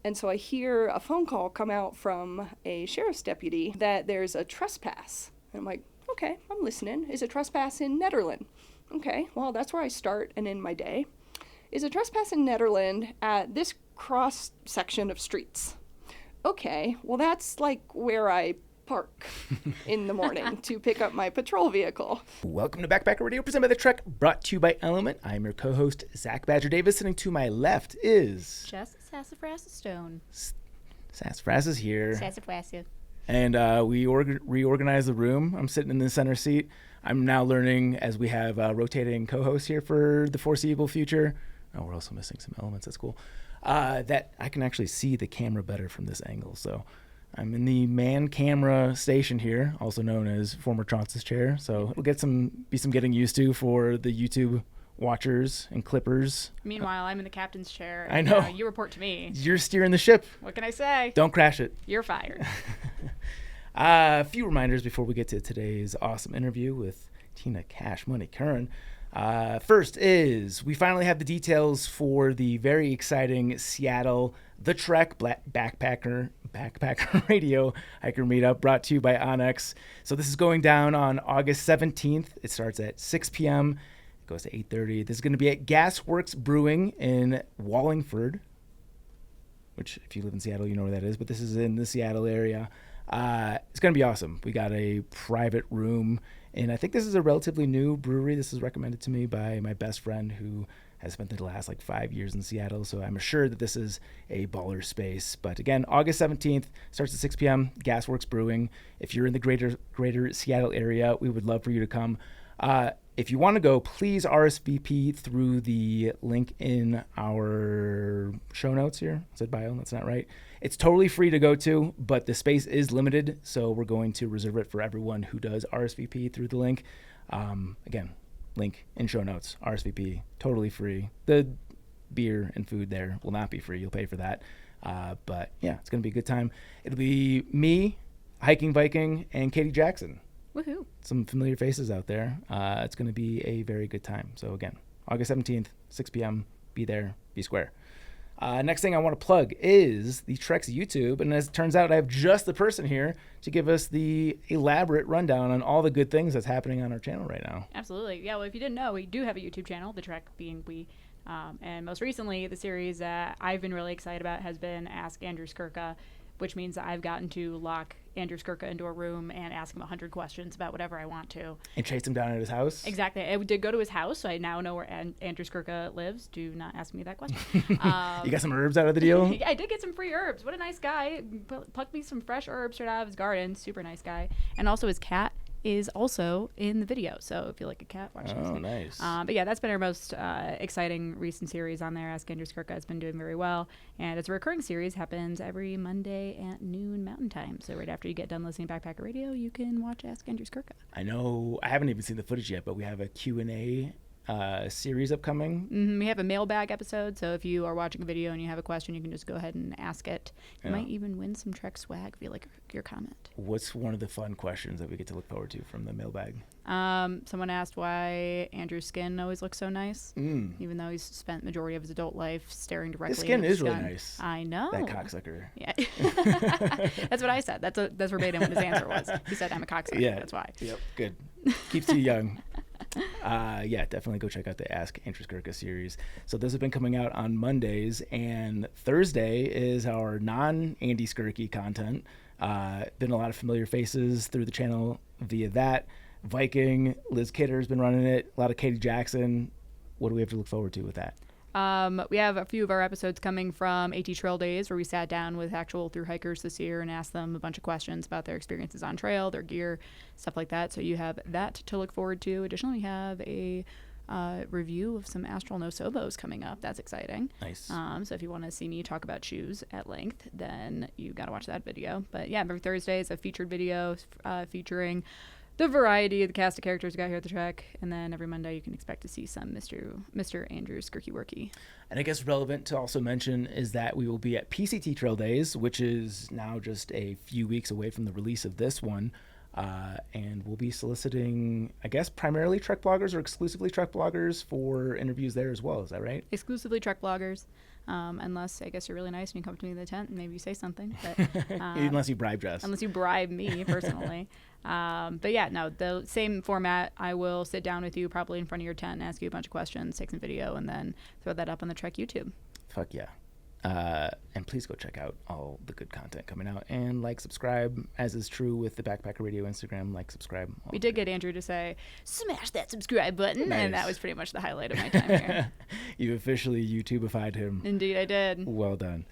And so I hear a phone call come out from a sheriff's deputy that there's a trespass. And I'm like, okay, I'm listening. Is a trespass in Nederland? Okay, well, that's where I start and end my day. Is a trespass in Nederland at this cross section of streets? Okay, well, that's like where I park in the morning to pick up my patrol vehicle. Welcome to Backpacker Radio, presented by The Trek, brought to you by LMNT. I'm your co-host, Zach Badger Davis. Sitting to my left is... Jess Sassafras Stone. Sassafras is here. Sassafras. And we reorganized the room. I'm sitting in the center seat. I'm now learning, as we have rotating co-hosts here for the foreseeable future. Oh, we're also missing some elements. That's cool. That I can actually see the camera better from this angle. So I'm in the man camera station here, also known as former Chauncey's chair. So it'll be some getting used to for the YouTube watchers and clippers. Meanwhile, I'm in the captain's chair. I know. You report to me. You're steering the ship. What can I say? Don't crash it. You're fired. A few reminders before we get to today's awesome interview with Tina Cash Money Currin. First is we finally have the details for the very exciting Seattle The Trek Backpacker Radio Hiker Meetup, brought to you by Onyx. So this is going down on August 17th. It starts at 6 p.m. It goes to 8:30. This is going to be at Gasworks Brewing in Wallingford, which if you live in Seattle, you know where that is, but this is in the Seattle area. It's going to be awesome. We got a private room, and I think this is a relatively new brewery. This is recommended to me by my best friend who has spent the last 5 years in Seattle, so I'm assured that this is a baller space. But again, August 17th, starts at 6 p.m., Gasworks Brewing. If you're in the greater Seattle area, we would love for you to come. If you want to go, please RSVP through the link in our show notes here. I said bio, that's not right. It's totally free to go to, but the space is limited, so we're going to reserve it for everyone who does RSVP through the link. Again, link in show notes, RSVP, totally free. The beer and food there will not be free. You'll pay for that. But yeah, it's going to be a good time. It'll be me, Hiking Viking, and Katie Jackson. Woohoo. Some familiar faces out there. It's going to be a very good time. So again, August 17th, 6 p.m. Be there, be square. Next thing I want to plug is the Trek's YouTube. And as it turns out, I have just the person here to give us the elaborate rundown on all the good things that's happening on our channel right now. Absolutely. Yeah, well, if you didn't know, we do have a YouTube channel, The Trek being we. And most recently, the series that I've been really excited about has been Ask Andrew Skurka, which means that I've gotten to lock Andrew Skurka into a room and ask him 100 questions about whatever I want to. And chase him down at his house? Exactly. I did go to his house, so I now know where Andrew Skurka lives. Do not ask me that question. You got some herbs out of the deal? Yeah, I did get some free herbs. What a nice guy. Plucked me some fresh herbs straight out of his garden. Super nice guy. And also his cat is also in the video, so if you like a cat, watch this. Oh, nice. But yeah, that's been our most exciting recent series on there. Ask Andrew Skurka has been doing very well, and it's a recurring series, happens every Monday at noon Mountain Time. So right after you get done listening to Backpacker Radio, you can watch Ask Andrew Skurka. I know, I haven't even seen the footage yet, but we have a Q&A series upcoming. We have a mailbag episode, so if you are watching a video and you have a question, you can just go ahead and ask it. You might even win some Trek swag if you like your comment. What's one of the fun questions that we get to look forward to from the mailbag? Someone asked why Andrew's skin always looks so nice, even though he's spent the majority of his adult life staring directly his skin into the is really sky. nice. I know. That cocksucker. Yeah. That's what I said. That's verbatim what his answer was. He said, I'm a cocksucker. Yeah. That's why. Yep. Good. Keeps you young. Yeah, definitely go check out the Ask Andrew Skurka series. So those have been coming out on Mondays, and Thursday is our non-Andy Skurky content. Been a lot of familiar faces through the channel via that. Viking, Liz Kidder's been running it. A lot of Katie Jackson. What do we have to look forward to with that? We have a few of our episodes coming from AT Trail Days, where we sat down with actual thru-hikers this year and asked them a bunch of questions about their experiences on trail, their gear, stuff like that. So you have that to look forward to. Additionally, we have a review of some Astral No Sobos coming up. That's exciting. Nice. So if you want to see me talk about shoes at length, then you got to watch that video. But yeah, every Thursday is a featured video featuring the variety of the cast of characters we got here at the Trek, and then every Monday you can expect to see some Mr. Andrew Skurky Worky. And I guess relevant to also mention is that we will be at PCT Trail Days, which is now just a few weeks away from the release of this one, and we'll be soliciting, I guess, primarily Trek bloggers or exclusively Trek bloggers for interviews there as well. Is that right? Exclusively Trek bloggers. unless I guess you're really nice and you come to me in the tent and maybe you say something. But, unless you bribe Jess. unless you bribe me personally. But yeah, no, the same format. I will sit down with you probably in front of your tent and ask you a bunch of questions, take some video, and then throw that up on the Trek YouTube. Fuck yeah. And please go check out all the good content coming out and subscribe, as is true with the Backpacker Radio Instagram. Subscribe. We did get Andrew to say, smash that subscribe button. Nice. And that was pretty much the highlight of my time here. You officially YouTubeified him. Indeed, I did. Well done.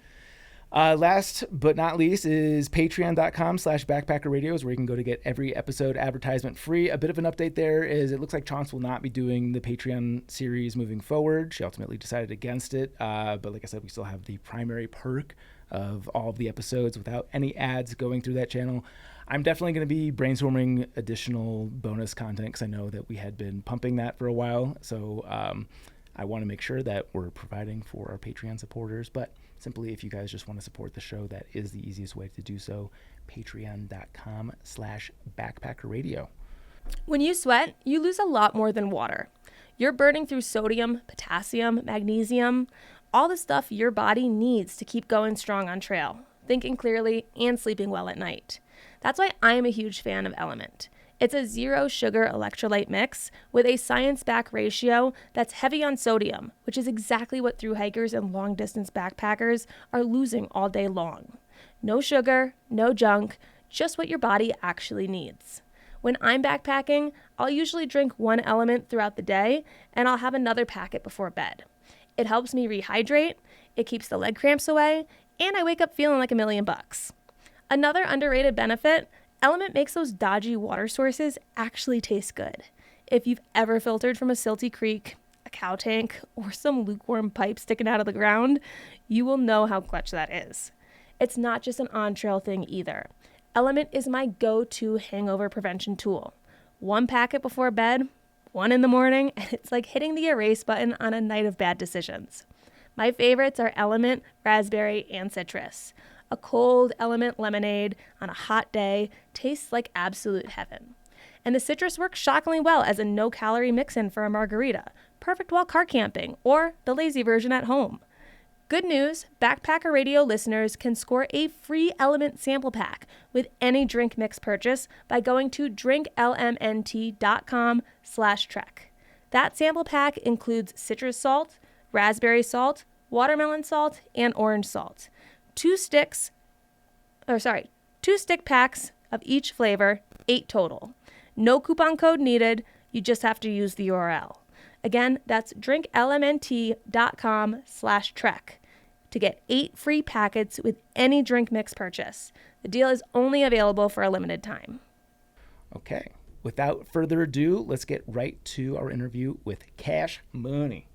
Last but not least is patreon.com/backpackerradios, where you can go to get every episode advertisement free. A bit of an update there is it looks like Chance will not be doing the Patreon series moving forward. She ultimately decided against it. But like I said, we still have the primary perk of all of the episodes without any ads going through that channel. I'm definitely going to be brainstorming additional bonus content because I know that we had been pumping that for a while. So I want to make sure that we're providing for our Patreon supporters. But simply, if you guys just want to support the show, that is the easiest way to do so. Patreon.com/backpackerradio. When you sweat, you lose a lot more than water. You're burning through sodium, potassium, magnesium, all the stuff your body needs to keep going strong on trail, thinking clearly, and sleeping well at night. That's why I am a huge fan of LMNT. It's a zero sugar electrolyte mix with a science-backed ratio that's heavy on sodium, which is exactly what thru-hikers and long-distance backpackers are losing all day long. No sugar, no junk, just what your body actually needs. When I'm backpacking, I'll usually drink one LMNT throughout the day, and I'll have another packet before bed. It helps me rehydrate, it keeps the leg cramps away, and I wake up feeling like $1,000,000. Another underrated benefit, LMNT makes those dodgy water sources actually taste good. If you've ever filtered from a silty creek, a cow tank, or some lukewarm pipe sticking out of the ground, you will know how clutch that is. It's not just an on-trail thing either. LMNT is my go-to hangover prevention tool. One packet before bed, one in the morning, and it's like hitting the erase button on a night of bad decisions. My favorites are LMNT, raspberry, and citrus. A cold LMNT lemonade on a hot day tastes like absolute heaven. And the citrus works shockingly well as a no-calorie mix-in for a margarita, perfect while car camping, or the lazy version at home. Good news, Backpacker Radio listeners can score a free LMNT sample pack with any drink mix purchase by going to drinklmnt.com/trek. That sample pack includes citrus salt, raspberry salt, watermelon salt, and orange salt. Two stick packs of each flavor, 8 total. No coupon code needed, you just have to use the URL. Again, that's drinklmnt.com/trek to get 8 free packets with any drink mix purchase. The deal is only available for a limited time. Okay. Without further ado, let's get right to our interview with Cash Money.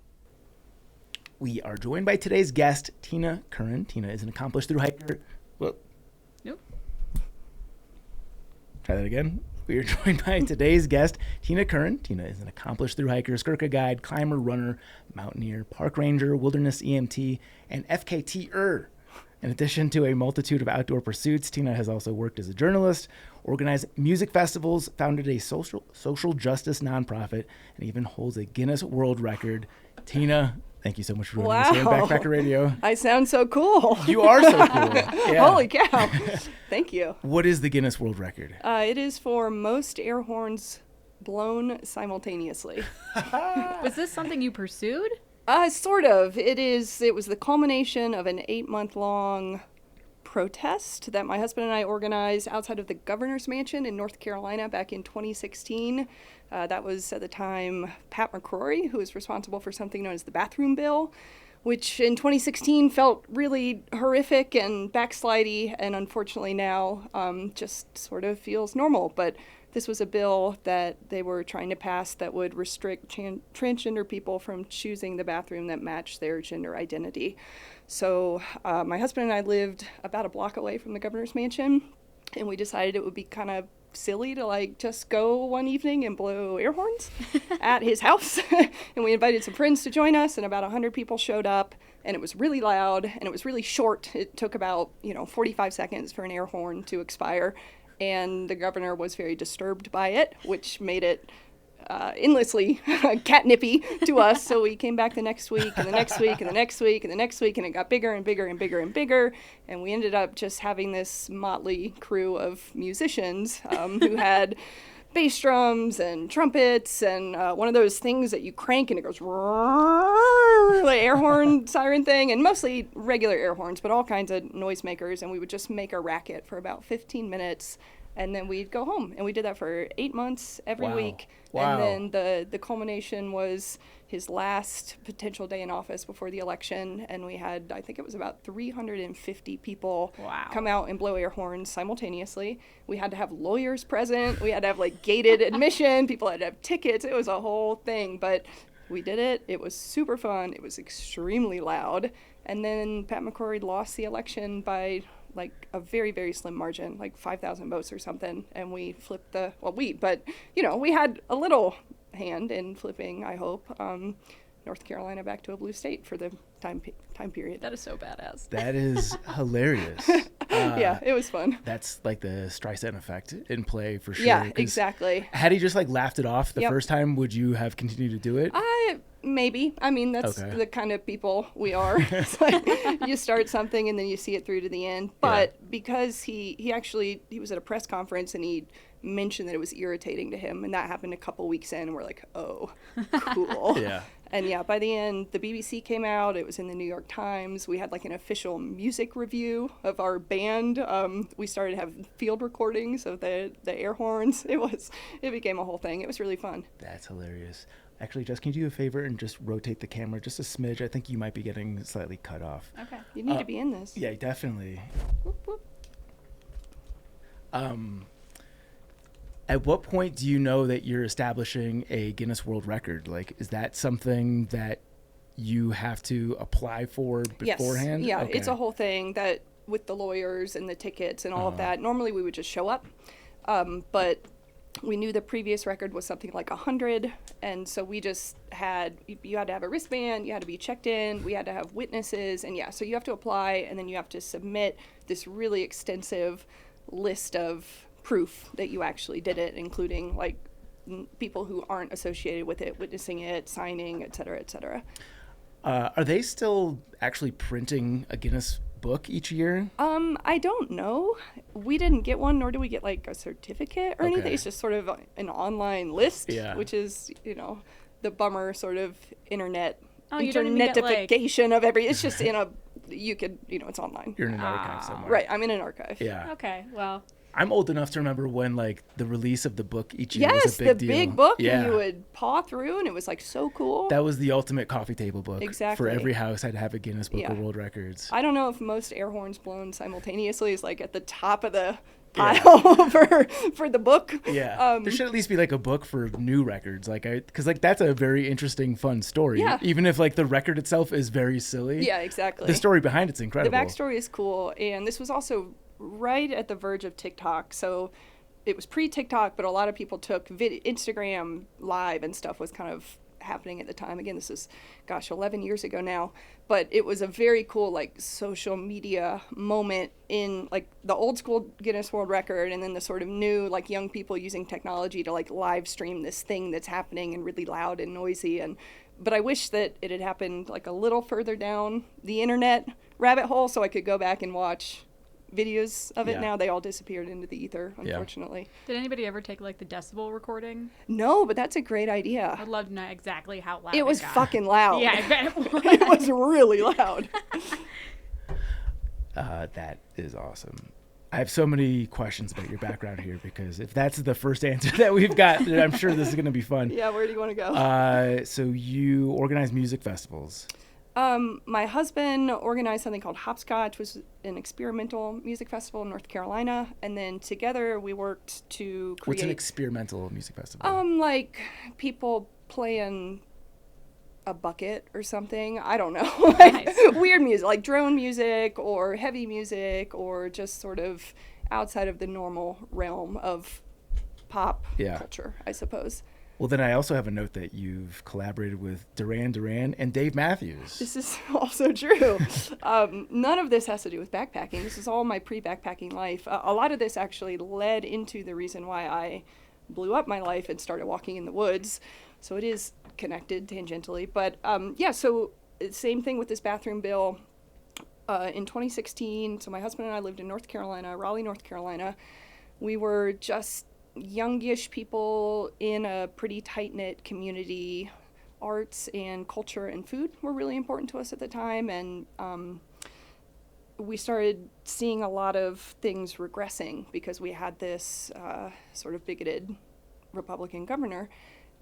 We are joined by today's guest, Tina Currin. Tina is an accomplished thru-hiker. Well, Nope. Try that again. We are joined by today's guest, Tina Currin. Tina is an accomplished thru-hiker, Skurka guide, climber, runner, mountaineer, park ranger, wilderness EMT, and FKT-er. In addition to a multitude of outdoor pursuits, Tina has also worked as a journalist, organized music festivals, founded a social justice nonprofit, and even holds a Guinness World Record. Tina, thank you so much for joining us here on Backpacker Radio. I sound so cool. You are so cool. Yeah. Holy cow. Thank you. What is the Guinness World Record? It is for most air horns blown simultaneously. Was this something you pursued? Sort of. It was the culmination of an 8-month-long protest that my husband and I organized outside of the governor's mansion in North Carolina back in 2016. That was at the time Pat McCrory, who was responsible for something known as the bathroom bill, which in 2016 felt really horrific and backslidey, and unfortunately now just sort of feels normal. But this was a bill that they were trying to pass that would restrict transgender people from choosing the bathroom that matched their gender identity. So my husband and I lived about a block away from the governor's mansion, and we decided it would be kind of silly to just go one evening and blow air horns at his house. And we invited some friends to join us, and about 100 people showed up, and it was really loud and it was really short. It took about 45 seconds for an air horn to expire, and the governor was very disturbed by it, which made it endlessly catnippy to us. So we came back the next week and the next week and the next week and the next week, and it got bigger and bigger and bigger and bigger. And we ended up just having this motley crew of musicians who had bass drums and trumpets and one of those things that you crank and it goes like air horn siren thing, and mostly regular air horns, but all kinds of noisemakers. And we would just make a racket for about 15 minutes. And then we'd go home, and we did that for 8 months every week. Wow. And then the culmination was his last potential day in office before the election, and we had, I think it was about 350 people come out and blow air horns simultaneously. We had to have lawyers present. We had to have like gated admission. People had to have tickets. It was a whole thing, but we did it. It was super fun. It was extremely loud. And then Pat McCrory lost the election by like a very, very slim margin, like 5,000 votes or something. And we flipped but, we had a little hand in flipping, I hope, North Carolina back to a blue state for the time period. That is so badass. That is hilarious. Yeah, it was fun. That's like the Streisand effect in play for sure. Yeah, exactly. Had he just like laughed it off the first time, would you have continued to do it? Maybe. I mean, that's the kind of people we are. It's like you start something and then you see it through to the end. But because he was at a press conference and he mentioned that it was irritating to him, and that happened a couple weeks in, and we're like, oh, cool. Yeah. And by the end, the BBC came out. It was in the New York Times. We had like an official music review of our band. We started to have field recordings of the air horns. It became a whole thing. It was really fun. That's hilarious. Actually, Jess, can you do a favor and just rotate the camera just a smidge? I think you might be getting slightly cut off. Okay. You need to be in this. Yeah, definitely. Whoop, whoop. At what point do you know that you're establishing a Guinness World Record? Like, is that something that you have to apply for beforehand? Yes. Yeah, okay. It's a whole thing that with the lawyers and the tickets and all of that. Normally we would just show up, but we knew the previous record was something like 100, and so we just you had to have a wristband, you had to be checked in, we had to have witnesses, and so you have to apply, and then you have to submit this really extensive list of proof that you actually did it, including like people who aren't associated with it witnessing it, signing, et cetera, et cetera. Are they still actually printing a Guinness book each year? I don't know. We didn't get one, nor do we get like a certificate or anything. It's just sort of an online list, which is, the bummer sort of internet internetification of every. It's just it's online. You're in an archive somewhere. Right, I'm in an archive. Yeah. Okay, well. I'm old enough to remember when like the release of the book each year was a big deal. Yes, the big book, and you would paw through, and it was like so cool. That was the ultimate coffee table book. Exactly. For every house had to have a Guinness Book of World Records. I don't know if most air horns blown simultaneously is like at the top of the pile for the book. Yeah. There should at least be like a book for new records, because that's a very interesting, fun story. Yeah. Even if like the record itself is very silly. Yeah, exactly. The story behind it's incredible. The backstory is cool, and this was also right at the verge of TikTok, so it was pre-TikTok, but a lot of people took Instagram live and stuff was kind of happening at the time. Again, this is 11 years ago now, but it was a very cool like social media moment in like the old school Guinness World Record, and then the sort of new like young people using technology to like live stream this thing that's happening and really loud and noisy. But I wish that it had happened like a little further down the internet rabbit hole so I could go back and watch videos of it. Now they all disappeared into the ether, unfortunately. Did anybody ever take like the decibel recording? No, but that's a great idea. I'd love to know exactly how loud it was. Got. Fucking loud. Yeah, I bet it was. It was really loud. That is awesome. I have so many questions about your background here, because if that's the first answer that we've got, then I'm sure this is going to be fun. Yeah, where do you want to go? So you organize music festivals. My husband organized something called Hopscotch, which was an experimental music festival in North Carolina, and then together we worked to create. What's an experimental music festival? Like people playing a bucket or something. I don't know. Like weird music, like drone music or heavy music, or just sort of outside of the normal realm of pop culture, I suppose. Well, then I also have a note that you've collaborated with Duran Duran and Dave Matthews. This is also true. None of this has to do with backpacking. This is all my pre-backpacking life. A lot of this actually led into the reason why I blew up my life and started walking in the woods. So it is connected tangentially. But so same thing with this bathroom bill. In 2016, so my husband and I lived in North Carolina, Raleigh, North Carolina. We were just youngish people in a pretty tight-knit community. Arts and culture and food were really important to us at the time, and we started seeing a lot of things regressing because we had this sort of bigoted Republican governor.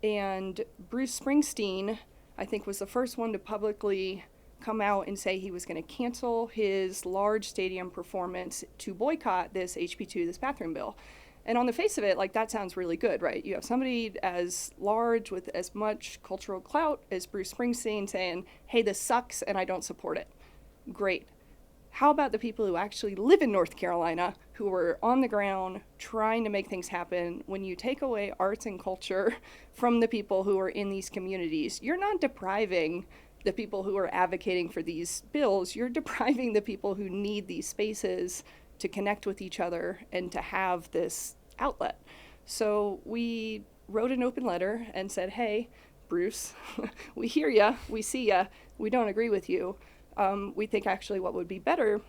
And Bruce Springsteen, I think, was the first one to publicly come out and say he was going to cancel his large stadium performance to boycott this HB2, this bathroom bill. And on the face of it, like, that sounds really good, right? You have somebody as large with as much cultural clout as Bruce Springsteen saying, hey, this sucks and I don't support it. Great. How about the people who actually live in North Carolina, who were on the ground trying to make things happen? When you take away arts and culture from the people who are in these communities, you're not depriving the people who are advocating for these bills. You're depriving the people who need these spaces to connect with each other and to have this outlet. So we wrote an open letter and said, hey, Bruce, we hear ya, we see ya, we don't agree with you. We think actually what would be better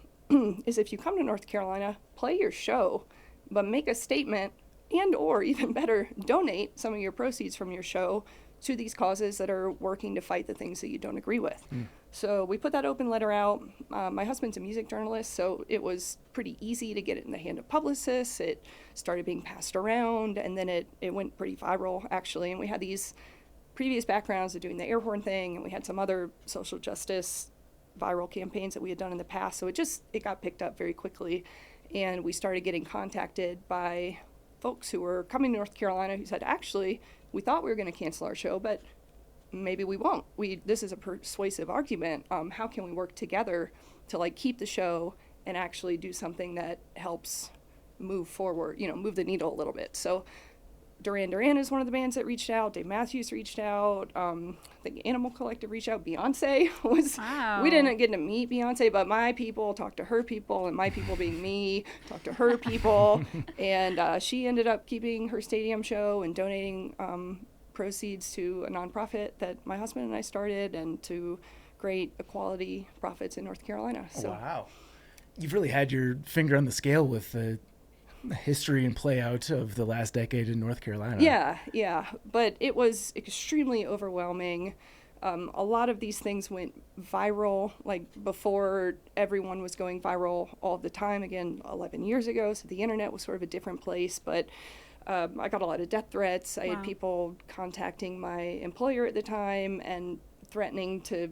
is if you come to North Carolina, play your show, but make a statement and or even better, donate some of your proceeds from your show to these causes that are working to fight the things that you don't agree with. So we put that open letter out. My husband's a music journalist, so it was pretty easy to get it in the hand of publicists. It started being passed around, and then it went pretty viral, actually. And we had these previous backgrounds of doing the air horn thing, and we had some other social justice viral campaigns that we had done in the past. So it got picked up very quickly, and we started getting contacted by folks who were coming to North Carolina who said, actually, we thought we were going to cancel our show, but maybe we won't. This is a persuasive argument. How can we work together to, like, keep the show and actually do something that helps move forward, move the needle a little bit? So Duran Duran is one of the bands that reached out. Dave Matthews reached out. I think Animal Collective reached out. Beyonce was. Wow. We didn't get to meet Beyonce, but my people talked to her people, and my people being me talked to her people. And she ended up keeping her stadium show and donating proceeds to a nonprofit that my husband and I started, and to great equality profits in North Carolina. So. Wow. You've really had your finger on the scale with the history and play out of the last decade in North Carolina. Yeah. But it was extremely overwhelming. A lot of these things went viral, like, before everyone was going viral all the time, again, 11 years ago. So the internet was sort of a different place. But I got a lot of death threats. I had people contacting my employer at the time and threatening to,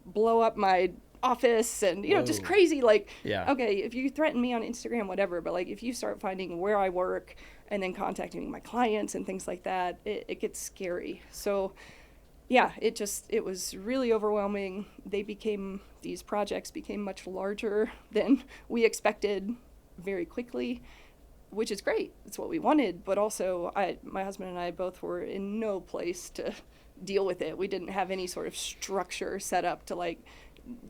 blow up my office, and just crazy, like, okay, if you threaten me on Instagram, whatever, but, like, if you start finding where I work and then contacting my clients and things like that, it gets scary. So yeah, it was really overwhelming. These projects became much larger than we expected very quickly, which is great. It's what we wanted, but also my husband and I both were in no place to deal with it. We didn't have any sort of structure set up to, like,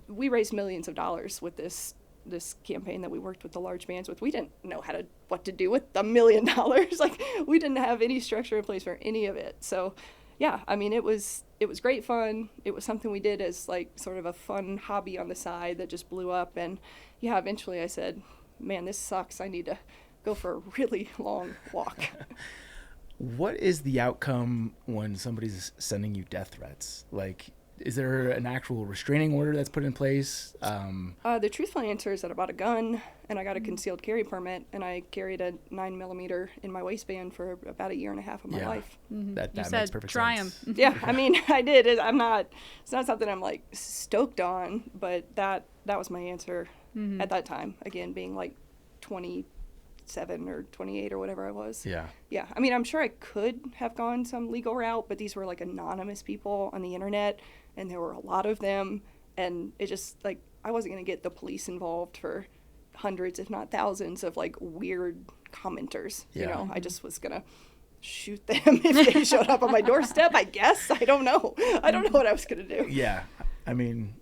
we raised millions of dollars with this campaign that we worked with the large bands with. We didn't know what to do with $1 million. Like, we didn't have any structure in place for any of it. So yeah, I mean, it was great fun. It was something we did as, like, sort of a fun hobby on the side that just blew up. And yeah, eventually I said, man, this sucks. I need to go for a really long walk. What is the outcome when somebody's sending you death threats? Like, is there an actual restraining order that's put in place? The truthful answer is that I bought a gun, and I got a concealed carry permit, and I carried a 9mm in my waistband for about 1.5 years of my life. Mm-hmm. That you makes said, perfect try sense. them. Yeah, I mean, I did. It's not something I'm, like, stoked on, but that was my answer at that time. Again, being, like, 27 or 28 or whatever I was. Yeah. I mean, I'm sure I could have gone some legal route, but these were, like, anonymous people on the internet, and there were a lot of them, and it just, like, I wasn't going to get the police involved for hundreds, if not thousands, of, like, weird commenters. I just was going to shoot them if they showed up on my doorstep, I guess. I don't know what I was going to do. Yeah. I mean,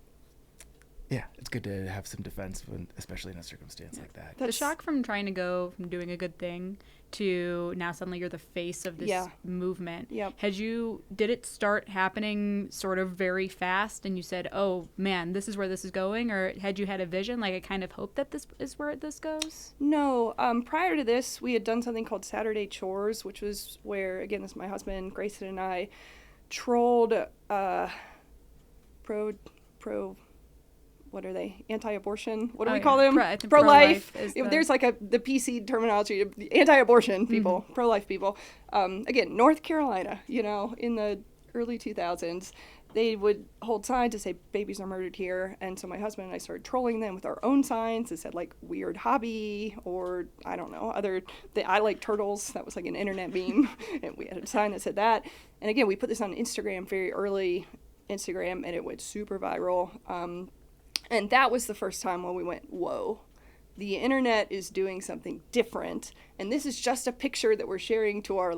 Yeah, it's good to have some defense, especially in a circumstance like that. The shock from trying to go from doing a good thing to now suddenly you're the face of this movement. Yep. Did it start happening sort of very fast and you said, oh man, this is where this is going? Or had you had a vision, like a kind of hope that this is where this goes? No. Prior to this, we had done something called Saturday Chores, which was where, again, this is my husband, Grayson, and I trolled what are they? Anti-abortion? What do we call them? Pro-life. There's like the PC terminology of the anti-abortion people, pro-life people. Again, North Carolina, in the early 2000s, they would hold signs to say babies are murdered here. And so my husband and I started trolling them with our own signs that said like weird hobby or I don't know, I like turtles. That was like an internet meme. And we had a sign that said that. And again, we put this on Instagram, very early Instagram, and it went super viral. And that was the first time when we went, whoa, the internet is doing something different. And this is just a picture that we're sharing to our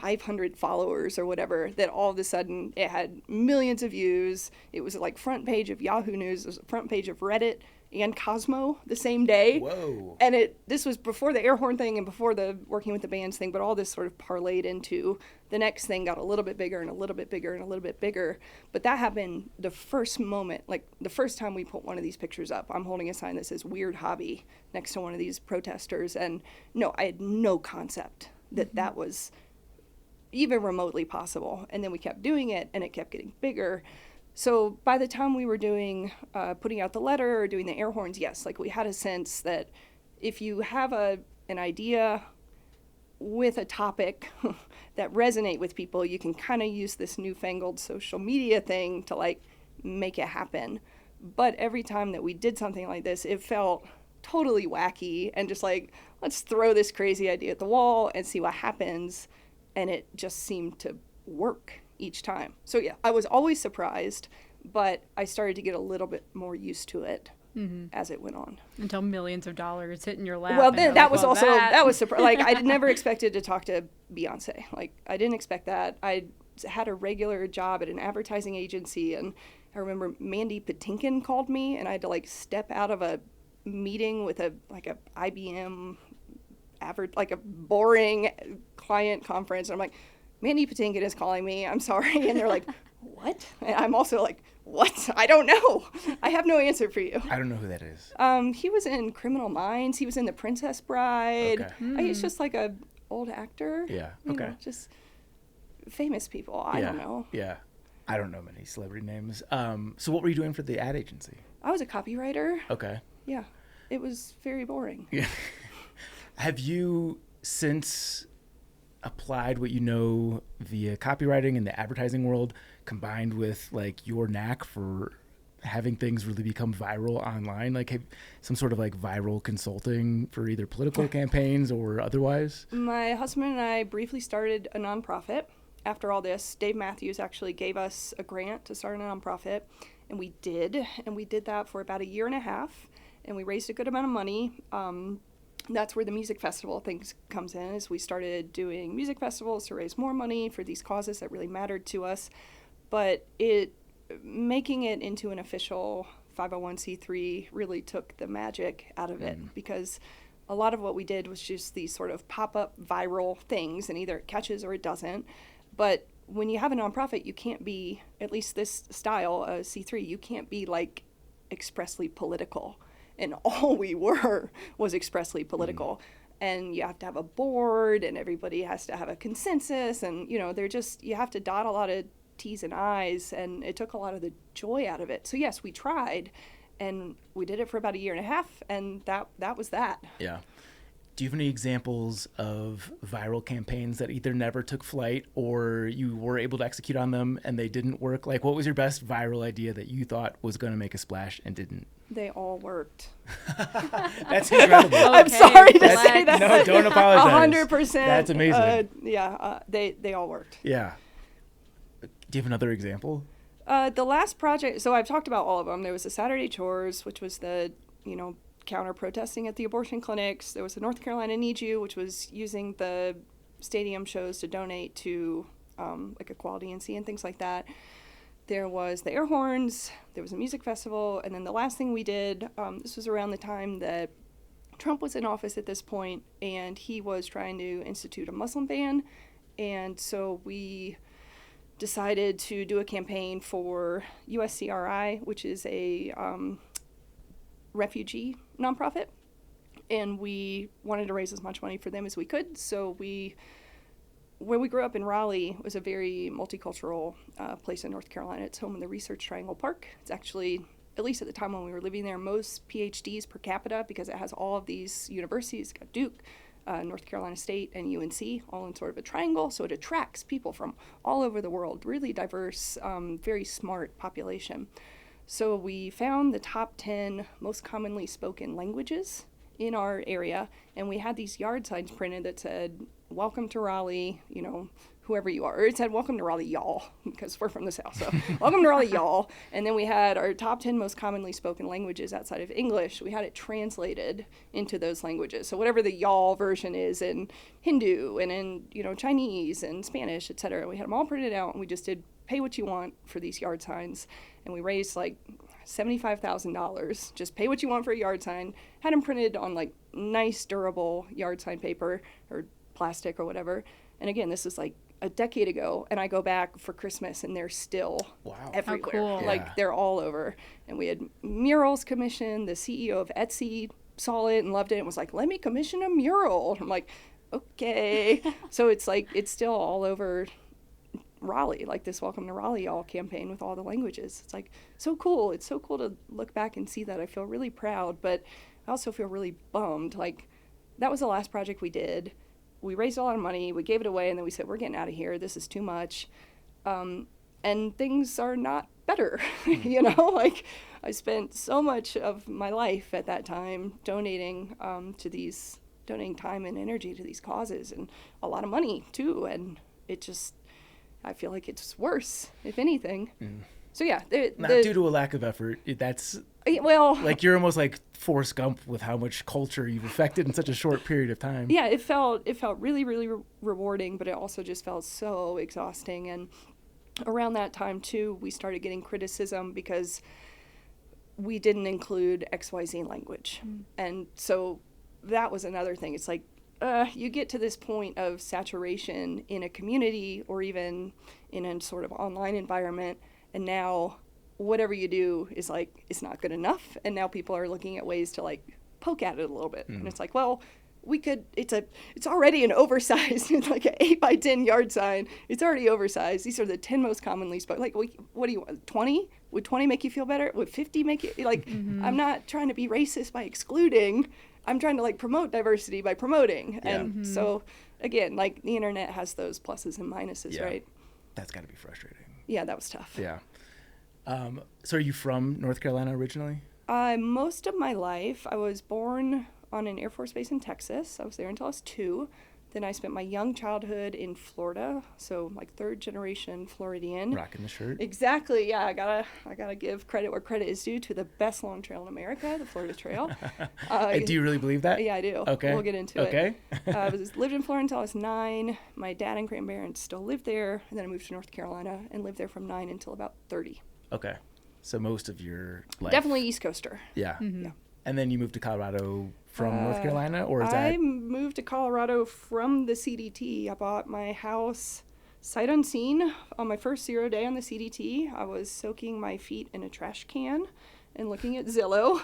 500 followers or whatever, that all of a sudden it had millions of views. It was front page of Yahoo News, it was front page of Reddit and Cosmo the same day. Whoa. And this was before the air horn thing and before the working with the bands thing, but all this sort of parlayed into the next thing got a little bit bigger and a little bit bigger and a little bit bigger. But that happened the first moment, the first time we put one of these pictures up. I'm holding a sign that says weird hobby next to one of these protesters. And no, I had no concept that that was even remotely possible. And then we kept doing it and it kept getting bigger. So by the time we were doing, putting out the letter or doing the air horns, yes, we had a sense that if you have an idea with a topic that resonate with people, you can kind of use this newfangled social media thing to make it happen. But every time that we did something like this, it felt totally wacky and just let's throw this crazy idea at the wall and see what happens. And it just seemed to work each time. So yeah, I was always surprised, but I started to get a little bit more used to it as it went on. Until millions of dollars hit in your lap. Well, then that was also, that was surprising. I never expected to talk to Beyonce. I didn't expect that. I had a regular job at an advertising agency, and I remember Mandy Patinkin called me, and I had to step out of a meeting with a IBM a boring client conference, and I'm like, Mandy Patinkin is calling me, I'm sorry. And they're like, what? And I'm also like, what? I don't know. I have no answer for you. I don't know who that is. He was in Criminal Minds. He was in The Princess Bride. Okay. He's just a old actor. Yeah, okay. Just famous people. I don't know. Yeah. I don't know many celebrity names. So what were you doing for the ad agency? I was a copywriter. Okay. Yeah. It was very boring. Yeah. Have you since applied what you know via copywriting in the advertising world combined with your knack for having things really become viral online? Have some sort of viral consulting for either political campaigns or otherwise? My husband and I briefly started a nonprofit. After all this, Dave Matthews actually gave us a grant to start a nonprofit, and we did that for about a year and a half, and we raised a good amount of money. That's where the music festival things comes in, is we started doing music festivals to raise more money for these causes that really mattered to us. But making it into an official 501c3 really took the magic out of it, because a lot of what we did was just these sort of pop-up viral things, and either it catches or it doesn't. But when you have a nonprofit, you can't be, at least this style, C3, you can't be expressly political. And all we were was expressly political. And you have to have a board, and everybody has to have a consensus, and you have to dot a lot of T's and I's, and it took a lot of the joy out of it. So yes, we tried, and we did it for about a year and a half, and that was that. Yeah. Do you have any examples of viral campaigns that either never took flight or you were able to execute on them and they didn't work? What was your best viral idea that you thought was going to make a splash and didn't? They all worked. That's incredible. Okay, I'm sorry to say that. No, don't apologize. 100%. That's amazing. They all worked. Yeah. Do you have another example? The last project, so I've talked about all of them. There was the Saturday Chores, which was the, counter-protesting at the abortion clinics. There was the North Carolina Need You, which was using the stadium shows to donate to Equality NC and things like that. there was the air horns, there was a music festival, and then the last thing we did, this was around the time that Trump was in office at this point, and he was trying to institute a Muslim ban, and so we decided to do a campaign for USCRI, which is a refugee nonprofit, and we wanted to raise as much money for them as we could. So where we grew up in Raleigh was a very multicultural place in North Carolina. It's home of the Research Triangle Park. It's actually, at least at the time when we were living there, most PhDs per capita, because it has all of these universities. It's got Duke, North Carolina State, and UNC, all in sort of a triangle. So it attracts people from all over the world, really diverse, very smart population. So we found the top 10 most commonly spoken languages in our area, and we had these yard signs printed that said, "Welcome to Raleigh," you know, whoever you are. Or it said, "Welcome to Raleigh, y'all," because we're from the South, so "Welcome to Raleigh, y'all." And then we had our top 10 most commonly spoken languages outside of English. We had it translated into those languages. So whatever the y'all version is in Hindu and in, you know, Chinese and Spanish, etc. We had them all printed out, and we just did pay what you want for these yard signs. And we raised like $75,000. Just pay what you want for a yard sign. Had them printed on like nice, durable yard sign paper or plastic or whatever. And again, this is like a decade ago, and I go back for Christmas and they're still everywhere. How cool. Like they're all over. And we had murals commissioned. The CEO of Etsy saw it and loved it and was like, "Let me commission a mural." I'm like, okay. So it's like, it's still all over Raleigh, like this "Welcome to Raleigh, y'all" campaign with all the languages. It's like so cool. It's so cool to look back and see that. I feel really proud, but I also feel really bummed. Like, that was the last project we did. We raised a lot of money, we gave it away, and then we said, we're getting out of here. This is too much. And things are not better. You know, like, I spent so much of my life at that time donating donating time and energy to these causes, and a lot of money too. And it just, I feel like it's worse, if anything. So yeah, not due to a lack of effort. That's, well, like, you're almost like Forrest Gump with how much culture you've affected in such a short period of time. Yeah, it felt really, really rewarding, but it also just felt so exhausting. And around that time too, we started getting criticism because we didn't include XYZ language. And so that was another thing. It's like, you get to this point of saturation in a community or even in a sort of online environment, and now whatever you do is like, it's not good enough. And now people are looking at ways to like poke at it a little bit. And it's like, well, we could, it's already an oversized, it's like an 8x10 yard sign. It's already oversized. These are the 10 most commonly spoken. Like, what do you want? 20? Would 20 make you feel better? Would 50 make you, like, I'm not trying to be racist by excluding. I'm trying to like promote diversity by promoting. Yeah. And so again, like, the internet has those pluses and minuses, right? That's gotta be frustrating. Yeah, that was tough. Yeah. So are you from North Carolina originally? Most of my life, I was born on an Air Force base in Texas. I was there until I was 2. Then I spent my young childhood in Florida, so like third generation Floridian. Rocking the shirt. Exactly. Yeah, I gotta give credit where credit is due to the best long trail in America, the Florida Trail. Do you really believe that? Yeah, I do. Okay. We'll get into it. Okay. I lived in Florida until I was 9. My dad and grandparents still lived there, and then I moved to North Carolina and lived there from 9 until about 30. Okay. So most of your life. Definitely East Coaster. Yeah. Yeah. And then you moved to Colorado from North Carolina, or is I that? moved to Colorado from the CDT. I bought my house sight unseen on my first 0 day on the CDT. I was soaking my feet in a trash can and looking at Zillow,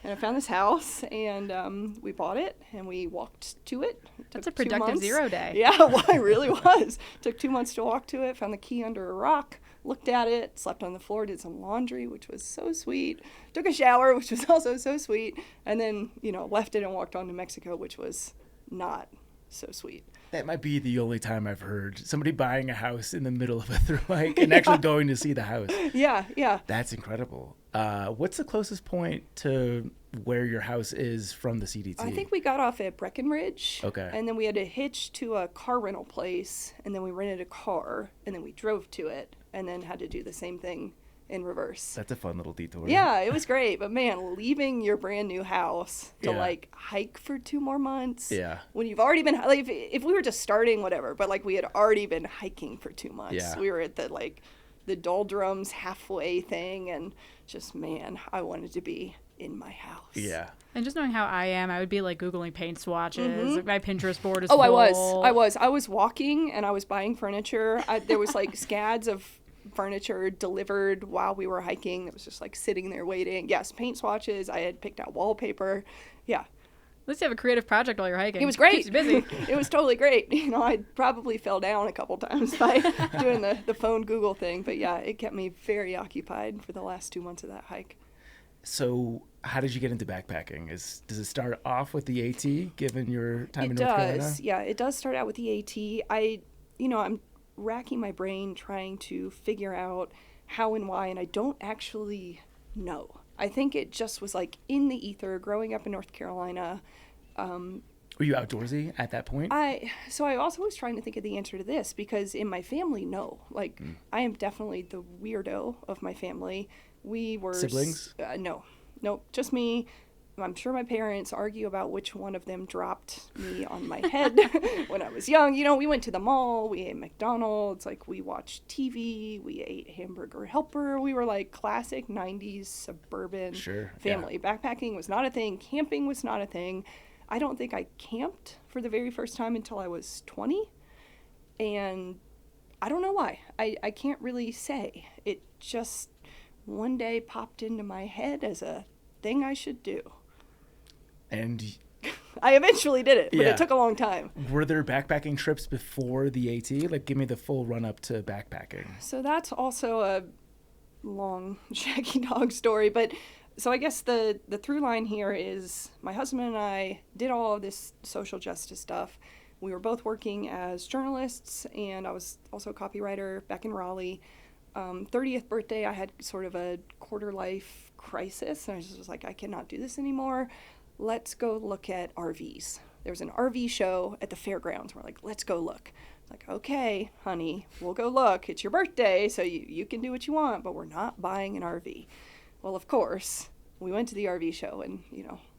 and I found this house, and we bought it, and we walked to it. That's a productive 0 day. Yeah, well, it really was. Took 2 months to walk to it, found the key under a rock, looked at it, slept on the floor, did some laundry, which was so sweet, took a shower, which was also so sweet, and then, left it and walked on to Mexico, which was not so sweet. That might be the only time I've heard somebody buying a house in the middle of a thru-hike and actually going to see the house. Yeah. That's incredible. What's the closest point to where your house is from the CDT? I think we got off at Breckenridge. Okay. And then we had to hitch to a car rental place, and then we rented a car, and then we drove to it, and then had to do the same thing in reverse. That's a fun little detour. Yeah, it was great. But man, leaving your brand new house to like hike for 2 more months. Yeah. When you've already been, like, if we were just starting, whatever, but like we had already been hiking for 2 months. Yeah. We were at the like the doldrums halfway thing, and just, man, I wanted to be in my house. Yeah. And just knowing how I am, I would be like Googling paint swatches. Like, my Pinterest board is Oh, full. I was walking and I was buying furniture. There was like scads of furniture delivered while we were hiking. It was just like sitting there waiting. Yes, paint swatches. I had picked out wallpaper. Yeah. At least you have a creative project while you're hiking. It was great. Keeps you busy. It was totally great. You know, I probably fell down a couple times by doing the phone Google thing. But yeah, it kept me very occupied for the last 2 months of that hike. So how did you get into backpacking? Does it start off with the AT, given your time in North Carolina? Yeah, it does start out with the AT. I'm racking my brain trying to figure out how and why, and I don't actually know. I think it just was like in the ether growing up in North Carolina. Were you outdoorsy at that point? So I also was trying to think of the answer to this, because in my family, no. Like, I am definitely the weirdo of my family. We were... Siblings? No, just me. I'm sure my parents argue about which one of them dropped me on my head when I was young. You know, we went to the mall, we ate McDonald's, like, we watched TV, we ate Hamburger Helper. We were like classic 90s suburban family. Yeah. Backpacking was not a thing. Camping was not a thing. I don't think I camped for the very first time until I was 20. And I don't know why. I can't really say. It just one day popped into my head as a thing I should do. And I eventually did it, but it took a long time. Were there backpacking trips before the AT? Like, give me the full run up to backpacking. So that's also a long shaggy dog story. But so I guess the through line here is my husband and I did all of this social justice stuff. We were both working as journalists, and I was also a copywriter back in Raleigh. 30th birthday, I had sort of a quarter life crisis, and I just was like, I cannot do this anymore. Let's go look at RVs. There was an RV show at the fairgrounds. We're like, let's go look. Like, okay, honey, we'll go look. It's your birthday, so you can do what you want, but we're not buying an RV. Well, of course, we went to the RV show, and,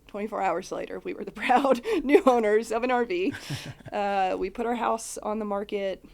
24 hours later, we were the proud new owners of an RV. We put our house on the market.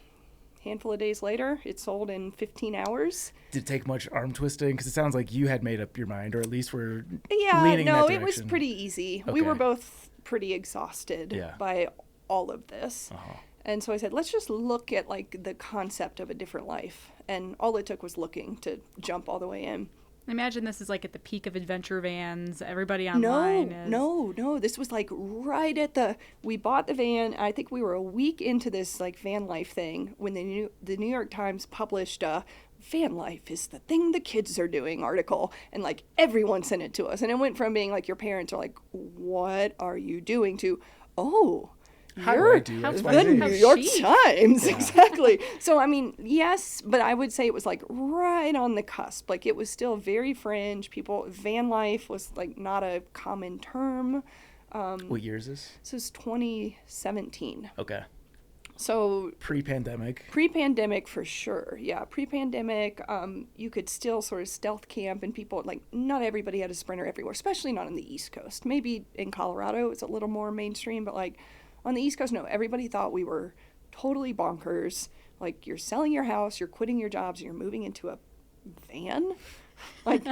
Handful of days later, it sold in 15 hours. Did it take much arm twisting? Because it sounds like you had made up your mind, or at least were leaning in that direction. It was pretty easy. Okay. We were both pretty exhausted by all of this. Uh-huh. And so I said, let's just look at like the concept of a different life. And all it took was looking to jump all the way in. I imagine this is like at the peak of adventure vans. Everybody online is... No. This was like right at we bought the van. I think we were a week into this like van life thing when the New York Times published a van life is the thing the kids are doing article. And like everyone sent it to us. And it went from being like your parents are like, what are you doing to, oh, you're the New York Times. Yeah. Exactly. So, I mean, yes, but I would say it was like right on the cusp. Like it was still very fringe. Van life was like not a common term. What year is this? This is 2017. Okay. So pre-pandemic for sure. Yeah. Pre-pandemic, you could still sort of stealth camp, and people, like, not everybody had a Sprinter everywhere, especially not on the East Coast. Maybe in Colorado it's a little more mainstream, but like, on the East Coast, no, everybody thought we were totally bonkers. Like, you're selling your house, you're quitting your jobs, and you're moving into a van? Like,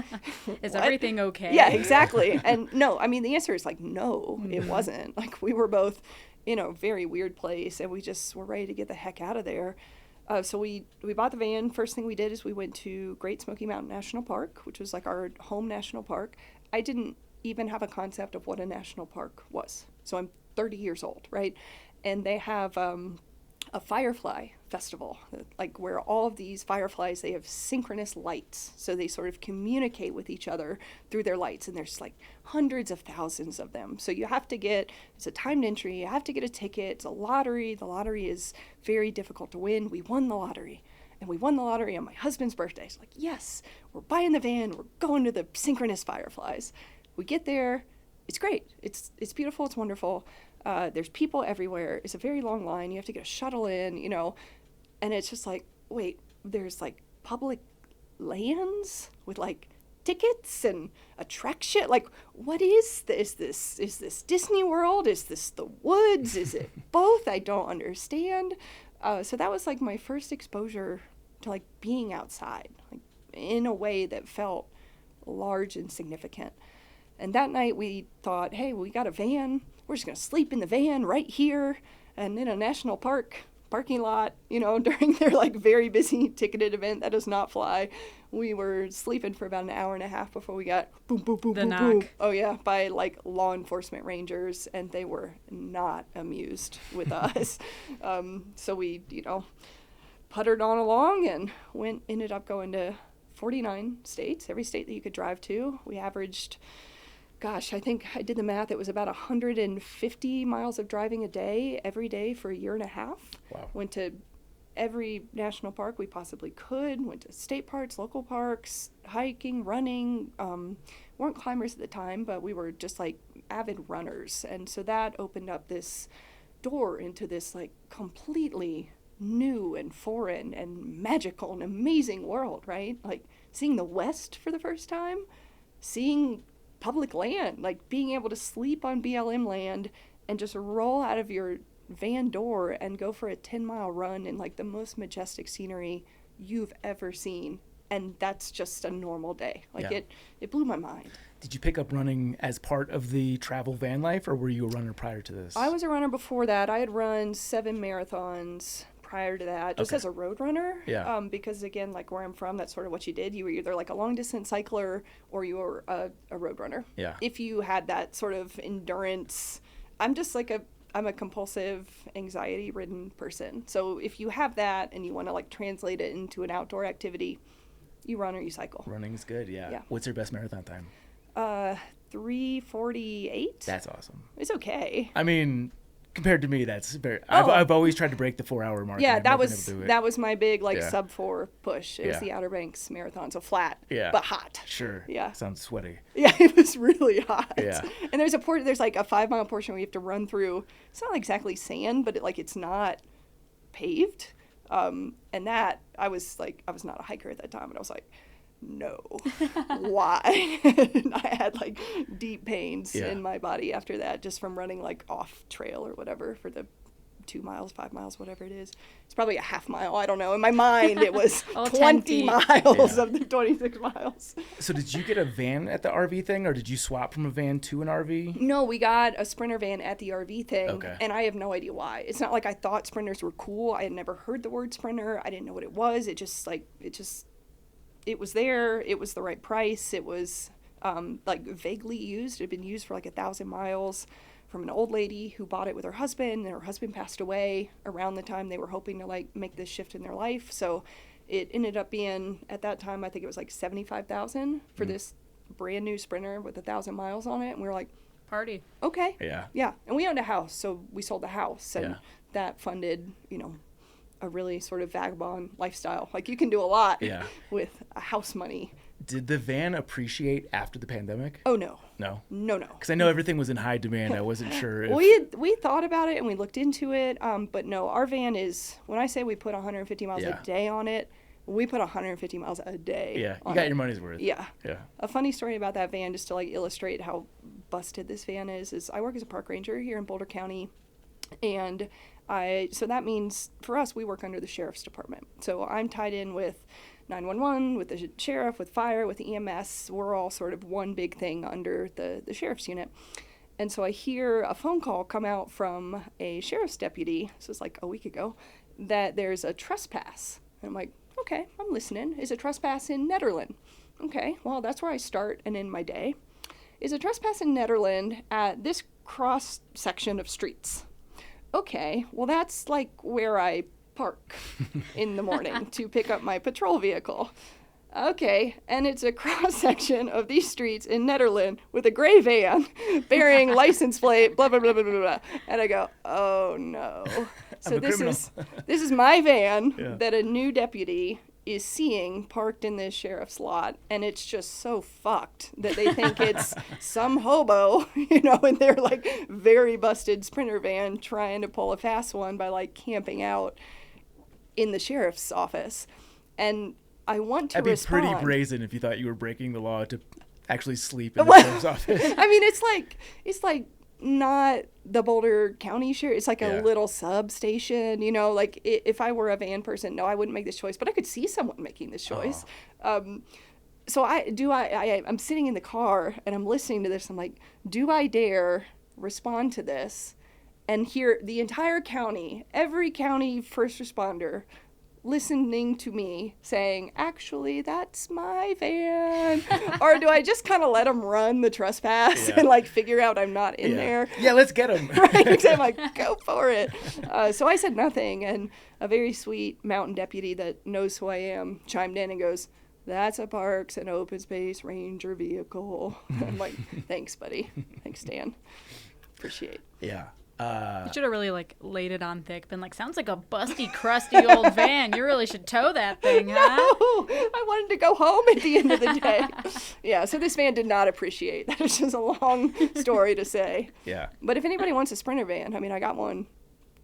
is everything okay? Yeah, exactly. And no, I mean, the answer is like, no, it wasn't. Like, we were both in a very weird place, and we just were ready to get the heck out of there. So we bought the van. First thing we did is we went to Great Smoky Mountain National Park, which was like our home national park. I didn't even have a concept of what a national park was. So I'm 30 years old, right? And they have a firefly festival, like where all of these fireflies, they have synchronous lights. So they sort of communicate with each other through their lights. And there's like hundreds of thousands of them. So you have to it's a timed entry. You have to get a ticket. It's a lottery. The lottery is very difficult to win. We won the lottery. And we won the lottery on my husband's birthday. It's like, yes, we're buying the van. We're going to the synchronous fireflies. We get there. It's great. It's beautiful. It's wonderful. There's people everywhere. It's a very long line. You have to get a shuttle in, and it's just like, wait, there's like public lands with like tickets and attraction. Like, what is this? Is this Disney World? Is this the woods? Is it both? I don't understand. So that was like my first exposure to like being outside, like in a way that felt large and significant. And that night we thought, hey, we got a van. We're just going to sleep in the van right here and in a national park parking lot, during their like very busy ticketed event that does not fly. We were sleeping for about an hour and a half before we got boom, boom, boom, boom, boom. Oh yeah, by like law enforcement rangers, and they were not amused with us. So we, puttered on along and ended up going to 49 states, every state that you could drive to. We averaged, I think I did the math, it was about 150 miles of driving a day, every day for a year and a half. Wow. Went to every national park we possibly could, went to state parks, local parks, hiking, running. Weren't climbers at the time, but we were just like avid runners. And so that opened up this door into this like completely new and foreign and magical and amazing world, right? Like seeing the West for the first time, seeing public land, like being able to sleep on BLM land and just roll out of your van door and go for a 10-mile run in like the most majestic scenery you've ever seen. And that's just a normal day. Like it blew my mind. Did you pick up running as part of the travel van life, or were you a runner prior to this? I was a runner before that. I had run 7 marathons prior to that, just as a road runner. Yeah. Because again, like where I'm from, that's sort of what you did. You were either like a long distance cycler or you were a road runner. Yeah. If you had that sort of endurance, I'm a compulsive anxiety ridden person. So if you have that and you want to like translate it into an outdoor activity, you run or you cycle. Running's good. Yeah. What's your best marathon time? 3:48. That's awesome. It's okay. I mean, compared to me, that's very. I've always tried to break the 4-hour mark. Yeah, that was my big sub 4 push. It was the Outer Banks Marathon, so flat, but hot. Sure. Yeah. Sounds sweaty. Yeah, it was really hot. Yeah. And there's like a 5-mile portion where you have to run through. It's not exactly sand, but it's not paved. And that I was not a hiker at that time, and I was like, no, why? And I had like deep pains in my body after that, just from running like off trail or whatever for the 2 miles, 5 miles, whatever it is. It's probably a half mile. I don't know. In my mind, it was 20 miles of the 26 miles. So did you get a van at the RV thing, or did you swap from a van to an RV? No, we got a Sprinter van at the RV thing. Okay. And I have no idea why. It's not like I thought Sprinters were cool. I had never heard the word Sprinter. I didn't know what it was. It was there. It was the right price. It was vaguely used. It had been used for like 1,000 miles from an old lady who bought it with her husband, and her husband passed away around the time they were hoping to like make this shift in their life. So it ended up being, at that time, I think it was like $75,000 for this brand new Sprinter with 1,000 miles on it. And we were like, party. Okay. Yeah. Yeah. And we owned a house, so we sold the house, and that funded, a really sort of vagabond lifestyle. Like you can do a lot with a house money. Did the van appreciate after the pandemic? Oh, no. No? No. Because I know everything was in high demand. I wasn't sure if... We thought about it and we looked into it, but no, our van is, when I say we put 150 miles a day on it, we put 150 miles a day. Yeah, you got your money's worth. Yeah. Yeah. A funny story about that van, just to like illustrate how busted this van is I work as a park ranger here in Boulder County, and so that means for us, we work under the sheriff's department. So I'm tied in with 911, with the sheriff, with fire, with the EMS. We're all sort of one big thing under the sheriff's unit. And so I hear a phone call come out from a sheriff's deputy, this was like a week ago, that there's a trespass. And I'm like, okay, I'm listening. Is a trespass in Nederland? Okay, well, that's where I start and end my day. Is a trespass in Nederland at this cross section of streets? Okay, well, that's like where I park in the morning to pick up my patrol vehicle. Okay, and it's a cross-section of these streets in Nederland with a gray van bearing license plate, blah, blah, blah, blah, blah, blah. And I go, oh, no. So this is my van that a new deputy is seeing parked in this sheriff's lot, and it's just so fucked that they think it's some hobo, in their like very busted Sprinter van trying to pull a fast one by like camping out in the sheriff's office. And I want to respond. That'd be pretty brazen if you thought you were breaking the law to actually sleep in the sheriff's office. I mean, it's like not the Boulder County share. It's like Yeah. a little substation, you know, like if I were a van person, no, I wouldn't make this choice, but I could see someone making this choice. So I'm sitting in the car and I'm listening to this. I'm like, do I dare respond to this and hear the entire county, every county first responder listening to me saying, actually, that's my van? Or do I just kind of let them run the trespass and like figure out I'm not in there? Yeah, let's get them. Right, so I'm like, go for it. So I said nothing, and a very sweet mountain deputy that knows who I am chimed in and goes, that's a Parks and Open Space Ranger vehicle. I'm like, thanks, buddy. Thanks, Dan. Appreciate. Yeah. You should have really like laid it on thick, been like, sounds like a busty, crusty old van. You really should tow that thing, huh? No, I wanted to go home at the end of the day. Yeah, so this van did not appreciate. That is just a long story to say. Yeah. But if anybody wants a Sprinter van, I mean, I got one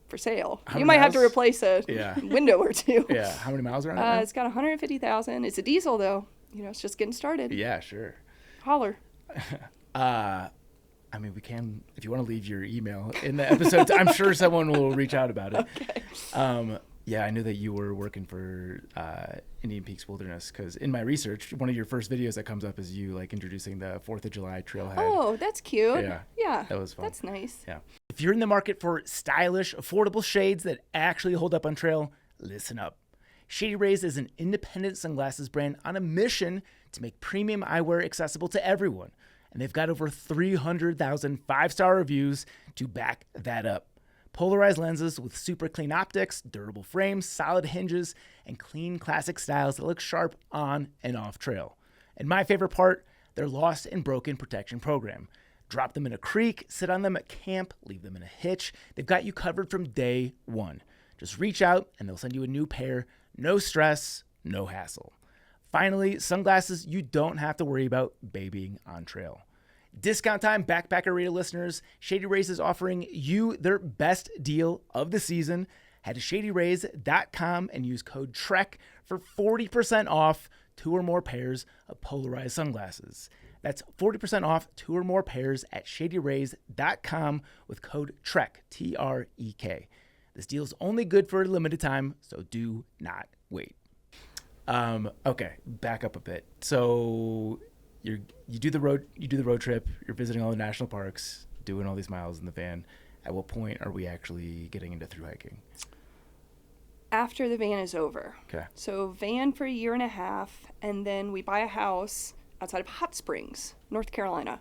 for sale. How You many might have to miles? replace a window or two. Yeah. How many miles are on it now? It's got 150,000. It's a diesel, though. You know, it's just getting started. Yeah, sure. Holler. I mean, we can, if you want to leave your email in the episode, I'm sure someone will reach out about it. Okay. Yeah, I knew that you were working for Indian Peaks Wilderness because in my research, one of your first videos that comes up is you like introducing the 4th of July trailhead. Oh, that's cute. Yeah. Yeah. That was fun. That's nice. Yeah. If you're in the market for stylish, affordable shades that actually hold up on trail, listen up. Shady Rays is an independent sunglasses brand on a mission to make premium eyewear accessible to everyone. And they've got over 300,000 5-star reviews to back that up. Polarized lenses with super clean optics, durable frames, solid hinges, and clean classic styles that look sharp on and off trail. And my favorite part, their lost and broken protection program. Drop them in a creek, sit on them at camp, leave them in a hitch. They've got you covered from day one. Just reach out and they'll send you a new pair. No stress, no hassle. Finally, sunglasses you don't have to worry about babying on trail. Discount time, Backpacker Radio listeners. Shady Rays is offering you their best deal of the season. Head to shadyrays.com and use code TREK for 40% off 2 or more pairs of polarized sunglasses. That's 40% off 2 or more pairs at shadyrays.com with code TREK, T-R-E-K. This deal is only good for a limited time, so do not wait. Okay, back up a bit. So you do the road trip. You're visiting all the national parks, doing all these miles in the van. At what point are we actually getting into thru hiking? After the van is over. Okay. So van for a year and a half, and then we buy a house outside of Hot Springs, North Carolina.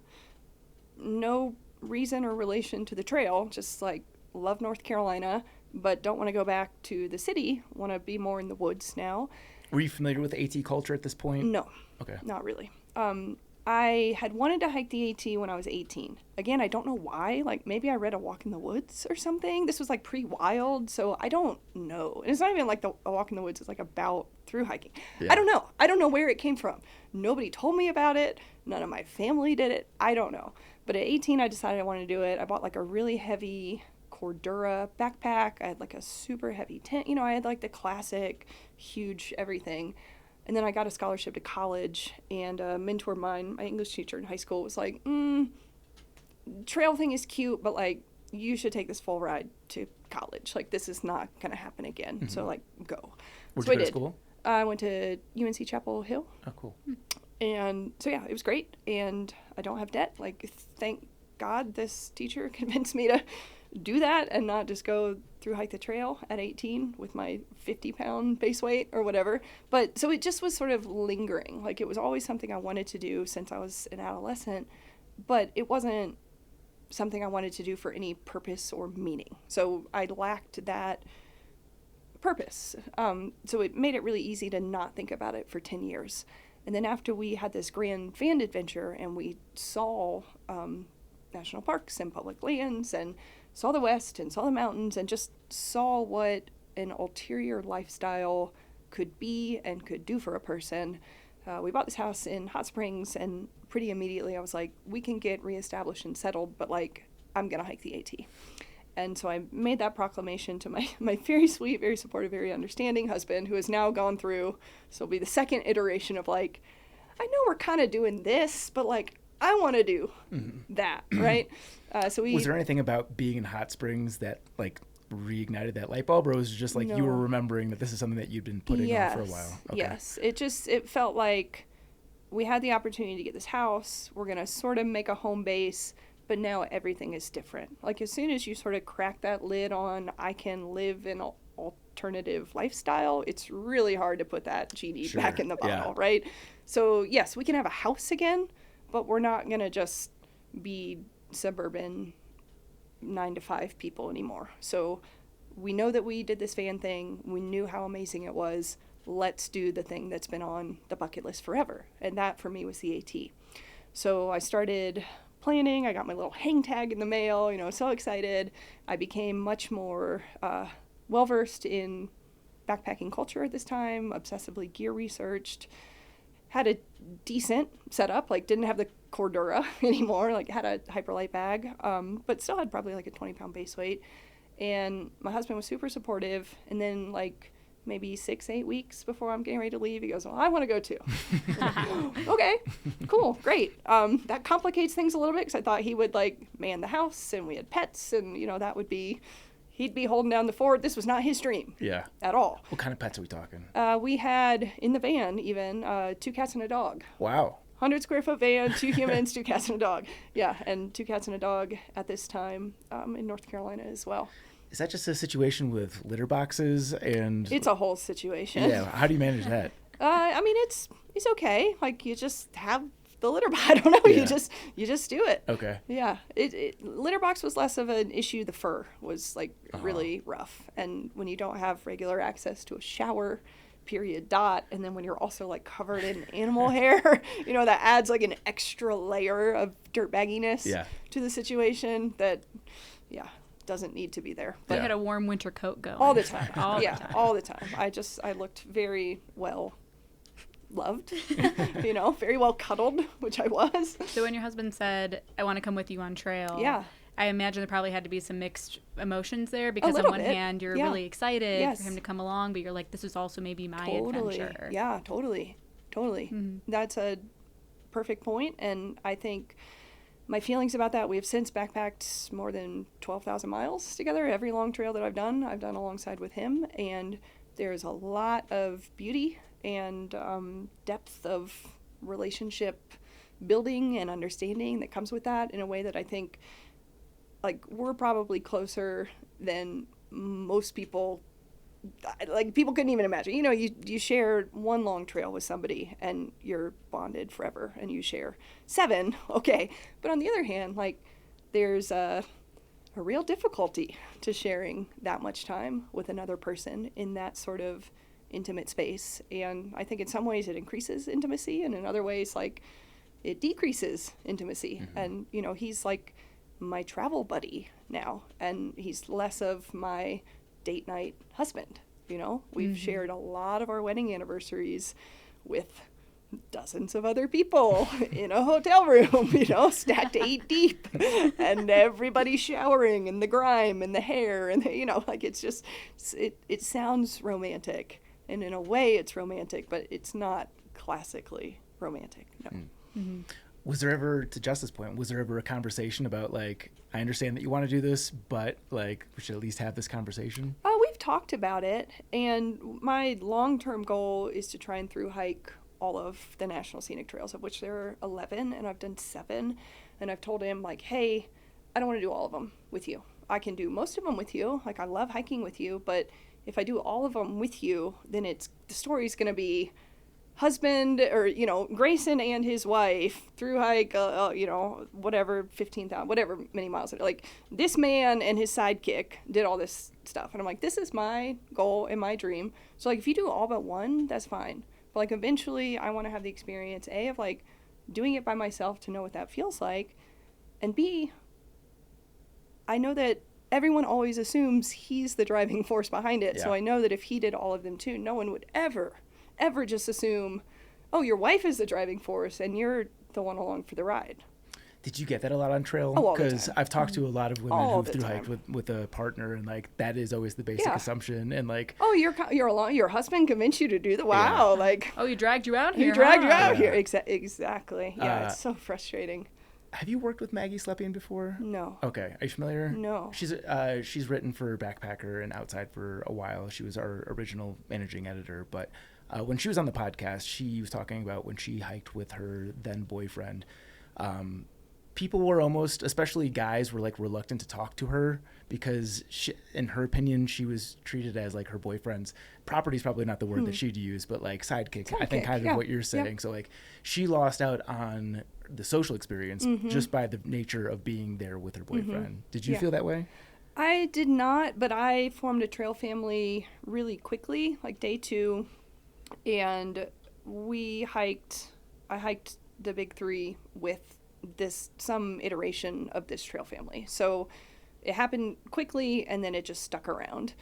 No reason or relation to the trail, just like love North Carolina, but don't want to go back to the city, want to be more in the woods now. Were you familiar with AT culture at this point? No. Okay. Not really. I had wanted to hike the AT when I was 18. Again, I don't know why. Like, maybe I read A Walk in the Woods or something. This was, like, pre-wild, so I don't know. And it's not even like A Walk in the Woods is, like, about thru-hiking. Yeah. I don't know. I don't know where it came from. Nobody told me about it. None of my family did it. I don't know. But at 18, I decided I wanted to do it. I bought, like, a really heavy Cordura backpack. I had, like, a super heavy tent. You know, I had, like, the classic, huge everything. And then I got a scholarship to college, and a mentor of mine, my English teacher in high school, was like, trail thing is cute, but, like, you should take this full ride to college. Like, this is not going to happen again. Mm-hmm. So, like, go. Where'd so you go I to did. school? I went to UNC Chapel Hill. Oh, cool. And so, yeah, it was great. And I don't have debt. Like, thank God this teacher convinced me to do that and not just go through hike the trail at 18 with my 50-pound base weight or whatever. But so it just was sort of lingering. Like, it was always something I wanted to do since I was an adolescent, but it wasn't something I wanted to do for any purpose or meaning. So I lacked that purpose. So it made it really easy to not think about it for 10 years. And then after we had this grand van adventure and we saw national parks and public lands and saw the West and saw the mountains and just saw what an ulterior lifestyle could be and could do for a person. We bought this house in Hot Springs, and pretty immediately I was like, we can get reestablished and settled, but, like, I'm going to hike the AT. And so I made that proclamation to my very sweet, very supportive, very understanding husband, who has now gone through, so it'll be the second iteration of, like, I know we're kind of doing this, but, like, I want to do that, right? So Was there anything about being in hot springs that like reignited that light bulb, or was it just like you were remembering that this is something that you'd been putting on for a while? Okay. Yes. It felt like we had the opportunity to get this house. We're going to sort of make a home base, but now everything is different. Like as soon as you sort of crack that lid on, I can live in an alternative lifestyle, it's really hard to put that genie back in the bottle, right? So yes, we can have a house again, but we're not going to just be suburban 9-to-5 people anymore. So we know that we did this van thing. We knew how amazing it was. Let's do the thing that's been on the bucket list forever. And that for me was the AT. So I started planning. I got my little hang tag in the mail, so excited. I became much more well-versed in backpacking culture at this time, obsessively gear researched, had a decent setup, like didn't have the Cordura anymore, like had a hyperlight bag, but still had probably like a 20-pound base weight. And my husband was super supportive. And then like maybe 6-8 weeks before I'm getting ready to leave, he goes, well, I want to go too. Okay, cool, great. That complicates things a little bit because I thought he would like man the house and we had pets and, that would be, he'd be holding down the fort. This was not his dream. Yeah. At all. What kind of pets are we talking? We had in the van even 2 cats and a dog. Wow. 100 square foot van, 2 humans, 2 cats and a dog. Yeah, and 2 cats and a dog at this time in North Carolina as well. Is that just a situation with litter boxes and? It's a whole situation. Yeah. How do you manage that? I mean, it's okay. Like you just have the litter box. I don't know. Yeah. You just do it. Okay. Yeah. Litter box was less of an issue. The fur was like really rough, and when you don't have regular access to a shower. Period. And then when you're also like covered in animal hair, that adds like an extra layer of dirtbagginess to the situation that, doesn't need to be there. But you had a warm winter coat going. All the time. All the time. I looked very well loved, very well cuddled, which I was. So when your husband said, I want to come with you on trail. I imagine there probably had to be some mixed emotions there because on one hand you're really excited for him to come along, but you're like, this is also maybe my adventure. Yeah, totally. Mm-hmm. That's a perfect point, and I think my feelings about that, we have since backpacked more than 12,000 miles together. Every long trail that I've done alongside with him, and there's a lot of beauty and depth of relationship building and understanding that comes with that in a way that I think like we're probably closer than most people, like people couldn't even imagine. You share one long trail with somebody and you're bonded forever, and you share 7, okay. But on the other hand, like there's a real difficulty to sharing that much time with another person in that sort of intimate space. And I think in some ways it increases intimacy, and in other ways like it decreases intimacy. Mm-hmm. And he's like my travel buddy now, and he's less of my date night husband. We've shared a lot of our wedding anniversaries with dozens of other people in a hotel room, stacked 8 deep, and everybody showering in the grime and the hair and like it's just it sounds romantic, and in a way it's romantic, but it's not classically romantic. No. Mm-hmm. Was there ever, to Justice's point, was there ever a conversation about like, I understand that you want to do this, but like we should at least have this conversation? We've talked about it, and my long-term goal is to try and thru-hike all of the National Scenic Trails, of which there are 11, and I've done 7. And I've told him like, hey, I don't want to do all of them with you. I can do most of them with you. Like I love hiking with you, but if I do all of them with you, then the story's going to be husband or Grayson and his wife thru-hike whatever 15,000 whatever many miles, like this man and his sidekick did all this stuff, and I'm like, this is my goal and my dream. So like if you do all but one, that's fine, but like eventually I want to have the experience of like doing it by myself to know what that feels like, and B, I know that everyone always assumes he's the driving force behind it. So I know that if he did all of them too, no one would ever just assume, oh, your wife is the driving force and you're the one along for the ride. Did you get that a lot on trail? Because I've talked to a lot of women who've thru-hiked with a partner, and like that is always the basic assumption. And like, oh, you're along. Your husband convinced you to do the like. Oh, he dragged you out here. He dragged you out here. Exactly. Yeah, it's so frustrating. Have you worked with Maggie Slepian before? No. Okay. Are you familiar? No. She's written for Backpacker and Outside for a while. She was our original managing editor. But when she was on the podcast, she was talking about when she hiked with her then boyfriend. People were almost, especially guys, were like reluctant to talk to her because in her opinion, she was treated as like her boyfriend's property is probably not the word that she'd use, but like sidekick, I think kind of what you're saying. Yeah. So like she lost out on the social experience just by the nature of being there with her boyfriend. Did you feel that way? I did not, but I formed a trail family really quickly, like day 2, and I hiked the big 3 with some iteration of this trail family. So it happened quickly and then it just stuck around.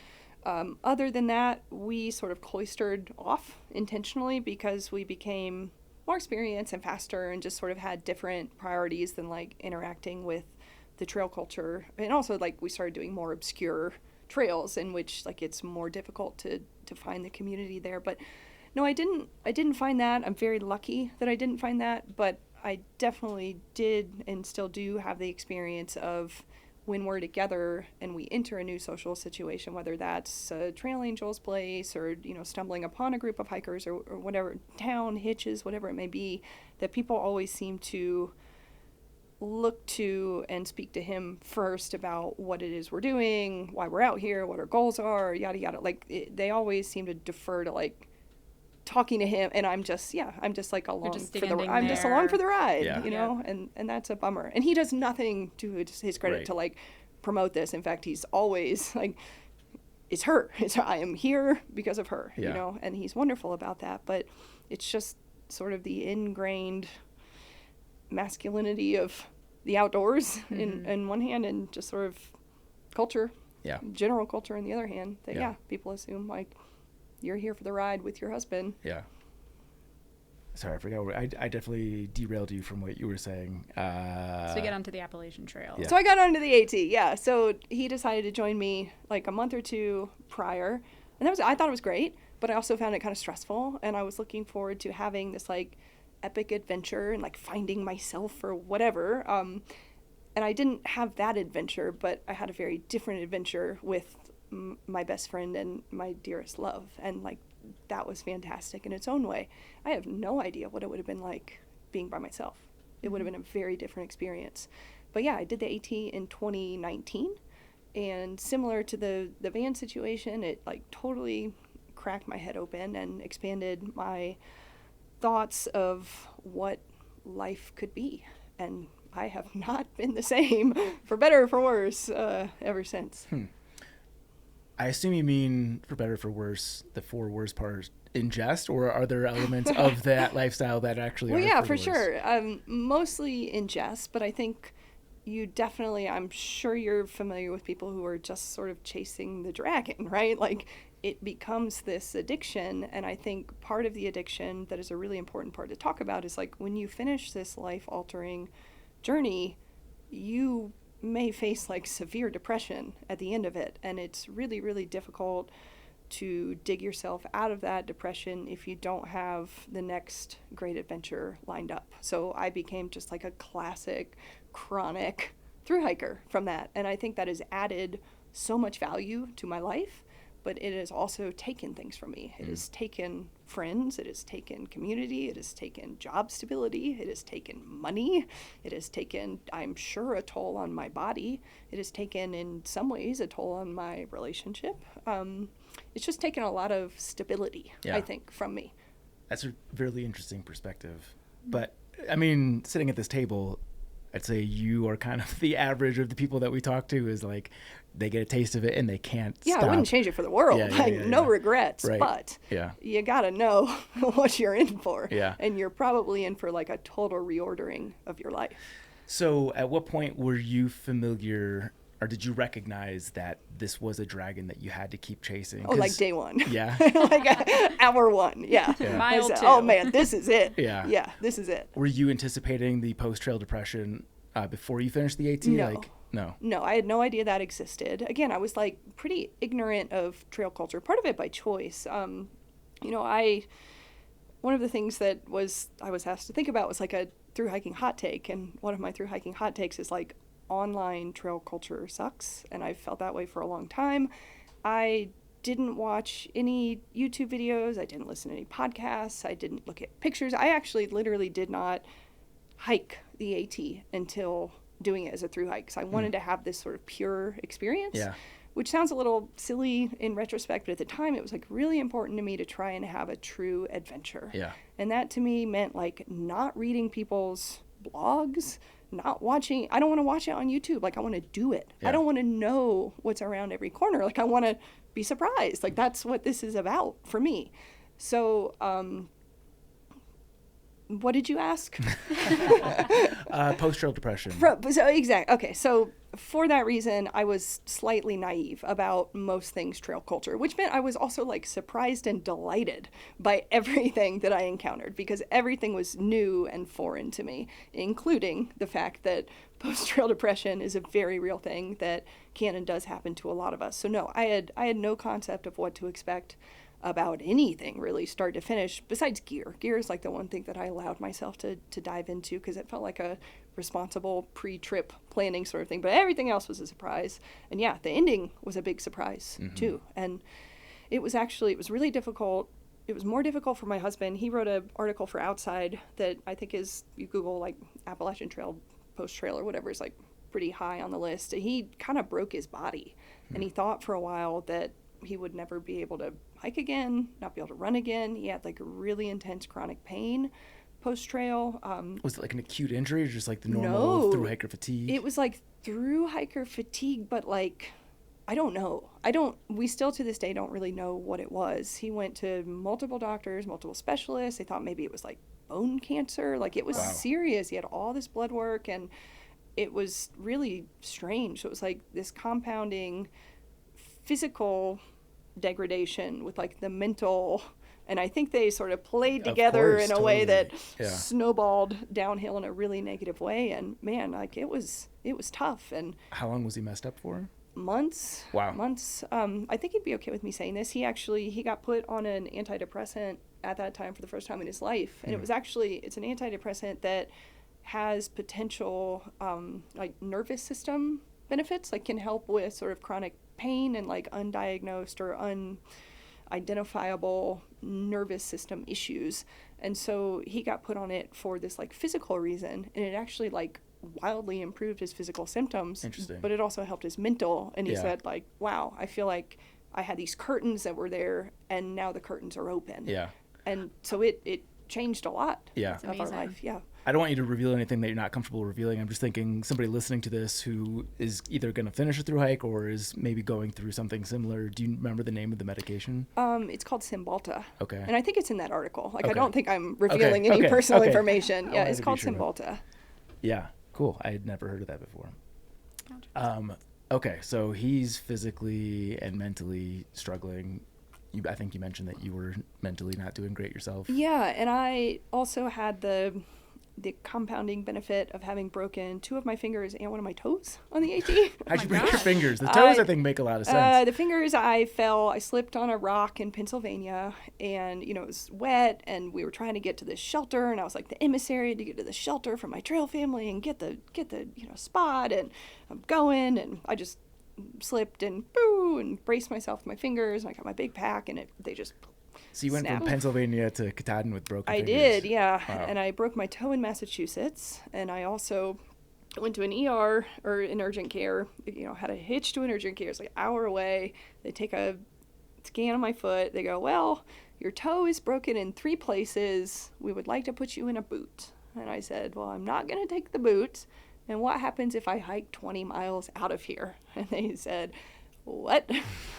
Other than that, we sort of cloistered off intentionally because we became more experienced and faster and just sort of had different priorities than like interacting with the trail culture. And also like we started doing more obscure trails in which like it's more difficult to find the community there. But no, I didn't find that. I'm very lucky that I didn't find that, but I definitely did and still do have the experience of when we're together and we enter a new social situation, whether that's a trail angel's place or, stumbling upon a group of hikers or whatever, town hitches, whatever it may be, that people always seem to look to and speak to him first about what it is we're doing, why we're out here, what our goals are, yada, yada. Like they always seem to defer to like talking to him, and I'm just like along just for the ride, and that's a bummer. And he does nothing to his credit to like promote this. In fact, he's always like, it's her. I am here because of her, and he's wonderful about that. But it's just sort of the ingrained masculinity of the outdoors in one hand, and just sort of culture, general culture, on the other hand. That people assume like, you're here for the ride with your husband. Yeah. Sorry, I forgot. I definitely derailed you from what you were saying. So you get onto the Appalachian Trail. Yeah. So I got onto the AT, So he decided to join me like a month or 2 prior. And I thought it was great, but I also found it kind of stressful. And I was looking forward to having this like epic adventure and like finding myself or whatever. And I didn't have that adventure, but I had a very different adventure with my best friend and my dearest love, and like that was fantastic in its own way. I have no idea what it would have been like being by myself. It would have been a very different experience. But yeah, I did the AT in 2019, and similar to the van situation, it like totally cracked my head open and expanded my thoughts of what life could be. And I have not been the same, for better or for worse, ever since. I assume you mean for better or for worse, the 4 worst parts in jest, or are there elements of that lifestyle that actually are? Well, yeah, for sure. Mostly in jest, but I think you definitely, I'm sure you're familiar with people who are just sort of chasing the dragon, right? Like it becomes this addiction. And I think part of the addiction that is a really important part to talk about is like when you finish this life-altering journey, you may face like severe depression at the end of it, and it's really, really difficult to dig yourself out of that depression if you don't have the next great adventure lined up. So I became just like a classic chronic thru-hiker from that, and I think that has added so much value to my life, but it has also taken things from me. It has taken friends, it has taken community, it has taken job stability, it has taken money, it has taken, I'm sure, a toll on my body. It has taken, in some ways, a toll on my relationship. It's just taken a lot of stability, I think, from me. That's a really interesting perspective. But, I mean, sitting at this table, I'd say you are kind of the average of the people that we talk to is like, they get a taste of it and they can't stop. I wouldn't change it for the world. No regrets, right. But you got to know what you're in for. Yeah. And you're probably in for like a total reordering of your life. So at what point were you familiar, or did you recognize that this was a dragon that you had to keep chasing? Oh, like day 1. Yeah. Like hour 1. Yeah. Mile 2. Oh man, this is it. Yeah. Yeah, this is it. Were you anticipating the post-trail depression before you finished the AT? No. No, I had no idea that existed. Again, I was like pretty ignorant of trail culture, part of it by choice. One of the things that I was asked to think about was like a thru-hiking hot take, and one of my thru-hiking hot takes is like online trail culture sucks, and I've felt that way for a long time. I didn't watch any YouTube videos. I didn't listen to any podcasts. I didn't look at pictures. I actually literally did not hike the AT until doing it as a thru-hike. So I wanted to have this sort of pure experience, which sounds a little silly in retrospect, but at the time it was like really important to me to try and have a true adventure. Yeah. And that to me meant like not reading people's blogs, not watching. I don't want to watch it on YouTube. Like I want to do it. Yeah. I don't want to know what's around every corner. Like I want to be surprised. Like that's what this is about for me. So, what did you ask? Post-trail depression. Okay, so for that reason, I was slightly naive about most things trail culture, which meant I was also like surprised and delighted by everything that I encountered, because everything was new and foreign to me, including the fact that post-trail depression is a very real thing that can and does happen to a lot of us. So no, I had no concept of what to expect about anything really start to finish, besides gear. Gear is like the one thing that I allowed myself to dive into because it felt like a responsible pre-trip planning sort of thing, but everything else was a surprise. And yeah, the ending was a big surprise too. And it was really difficult. It was more difficult for my husband. He wrote an article for Outside that I think is, you Google like Appalachian Trail post-trail or whatever, is like pretty high on the list. He kind of broke his body and he thought for a while that he would never be able to hike again, not be able to run again. He had like really intense chronic pain post-trail. Was it like an acute injury or just like the normal thru-hiker fatigue? It was like thru-hiker fatigue, but like, I don't know. We still to this day don't really know what it was. He went to multiple doctors, multiple specialists. They thought maybe it was like bone cancer. Like it was serious. He had all this blood work and it was really strange. So it was like this compounding physical degradation with like the mental, and I think they sort of played together in a way that snowballed downhill in a really negative way. And man, like it was tough. And how long was he messed up for? Months. Wow. Months. I think he'd be okay with me saying this. He got put on an antidepressant at that time for the first time in his life, and it's an antidepressant that has potential like nervous system benefits, like can help with sort of chronic pain and like undiagnosed or unidentifiable nervous system issues. And so he got put on it for this like physical reason, and it actually like wildly improved his physical symptoms. Interesting. But it also helped his mental. And he said like, wow, I feel like I had these curtains that were there and now the curtains are open. Yeah. And so it changed a lot of our life. Yeah. I don't want you to reveal anything that you're not comfortable revealing. I'm just thinking somebody listening to this who is either going to finish a thru-hike or is maybe going through something similar. Do you remember the name of the medication? It's called Cymbalta. Okay. And I think it's in that article. Like, I don't think I'm revealing any personal information. Yeah, it's called Cymbalta. Yeah, cool. I had never heard of that before. Okay, so he's physically and mentally struggling. I think you mentioned that you were mentally not doing great yourself. Yeah, and I also had the compounding benefit of having broken 2 of my fingers and 1 of my toes on the AT. How'd you break your fingers? The toes, I think, make a lot of sense. The fingers, I slipped on a rock in Pennsylvania, and, it was wet, and we were trying to get to this shelter, and I was like the emissary to get to the shelter from my trail family and get the spot, and I'm going, and I just slipped and braced myself with my fingers, and I got my big pack, and they just So you went from Pennsylvania to Katahdin with broken fingers. I did, yeah. Wow. And I broke my toe in Massachusetts, and I also went to an ER or in urgent care, had a hitch to an urgent care. It's like an hour away. They take a scan of my foot. They go, well, your toe is broken in 3 places. We would like to put you in a boot. And I said, well, I'm not going to take the boot. And what happens if I hike 20 miles out of here? And they said, what?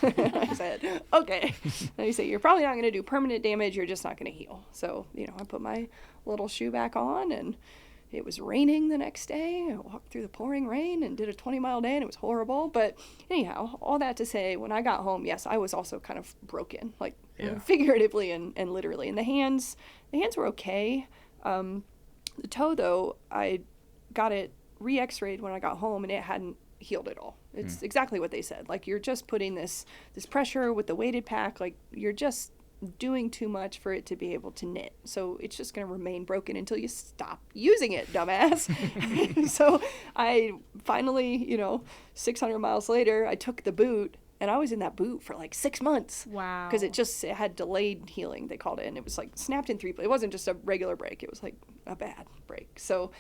I said, okay. And they say, you're probably not going to do permanent damage. You're just not going to heal. So, I put my little shoe back on, and it was raining the next day. I walked through the pouring rain and did a 20-mile day, and it was horrible. But anyhow, all that to say, when I got home, yes, I was also kind of broken, like figuratively and literally. And the hands were okay. The toe, though, I got it re-x-rayed when I got home, and it hadn't healed at all. It's exactly what they said. Like, you're just putting this pressure with the weighted pack. Like, you're just doing too much for it to be able to knit. So it's just going to remain broken until you stop using it, dumbass. So I finally, 600 miles later, I took the boot, and I was in that boot for like 6 months. Wow. Because it had delayed healing, they called it. And it was like snapped in 3 places. It wasn't just a regular break. It was like a bad break. So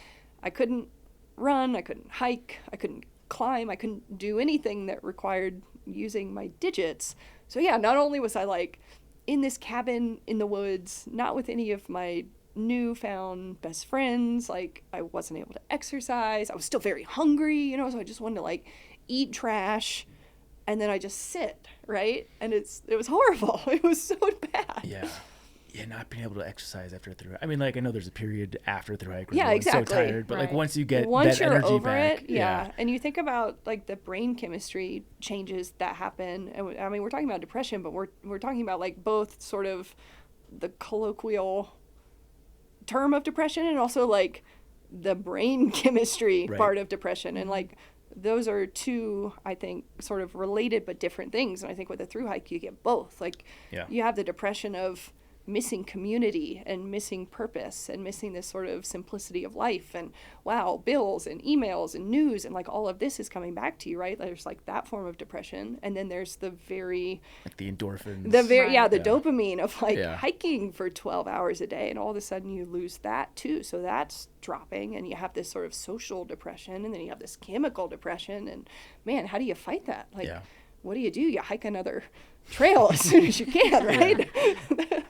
I couldn't run. I couldn't hike. I couldn't climb. I couldn't do anything that required using my digits. So yeah, not only was I like in this cabin in the woods, not with any of my newfound best friends, like I wasn't able to exercise. I was still very hungry, so I just wanted to like eat trash, and then I just sit, right? And it was horrible. It was so bad. Yeah, not being able to exercise after a thru-hike. I mean, like, I know there's a period after a thru-hike where Yeah, everyone's exactly. so tired, but like Right. once you get Once that you're energy over back, it, yeah. And you think about like the brain chemistry changes that happen. And I mean, we're talking about depression, but we're talking about like both sort of the colloquial term of depression and also like the brain chemistry Right. part of depression. And like those are two, I think, sort of related but different things. And I think with a thru-hike, you get both. Like you have the depression of missing community and missing purpose and missing this sort of simplicity of life, and wow, bills and emails and news and like all of this is coming back to you, right? There's like that form of depression, and then there's the very like the endorphins. the very Right. yeah the dopamine of like Yeah. hiking for 12 hours a day, and all of a sudden you lose that too. So that's dropping, and you have this sort of social depression, and then you have this chemical depression, and man, how do you fight that? Like what do? You hike another trail as soon as you can, right?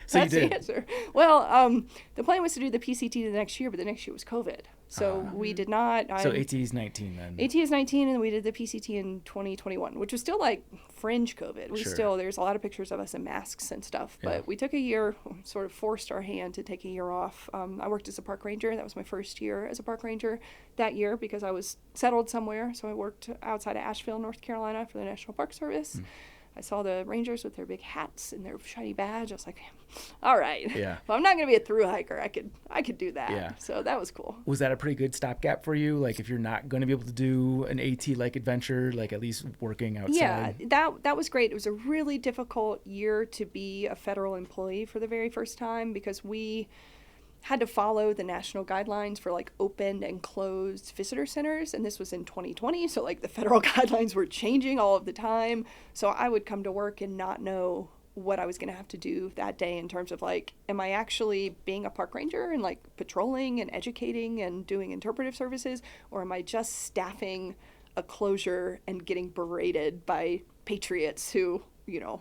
So That's you did. the answer. Well, the plan was to do the PCT the next year, but the next year was COVID. So we did not. So AT is 19 then. AT is 19, and we did the PCT in 2021, which was still like fringe COVID. There's a lot of pictures of us in masks and stuff, but we took a year, sort of forced our hand to take a year off. I worked as a park ranger. That was my first year as a park ranger that year because I was settled somewhere. So I worked outside of Asheville, North Carolina for the National Park Service. I saw the rangers with their big hats and their shiny badge. I was like, all right. Yeah. Well, I'm not going to be a thru-hiker. I could do that. Yeah. So that was cool. Was that a pretty good stopgap for you? Like if you're not going to be able to do an AT-like adventure, like at least working outside? Yeah, that was great. It was a really difficult year to be a federal employee for the very first time because we had to follow the national guidelines for like open and closed visitor centers, and this was in 2020, so like the federal guidelines were changing all of the time. So I would come to work and not know what I was going to have to do that day in terms of like, am I actually being a park ranger and like patrolling and educating and doing interpretive services, or am I just staffing a closure and getting berated by patriots who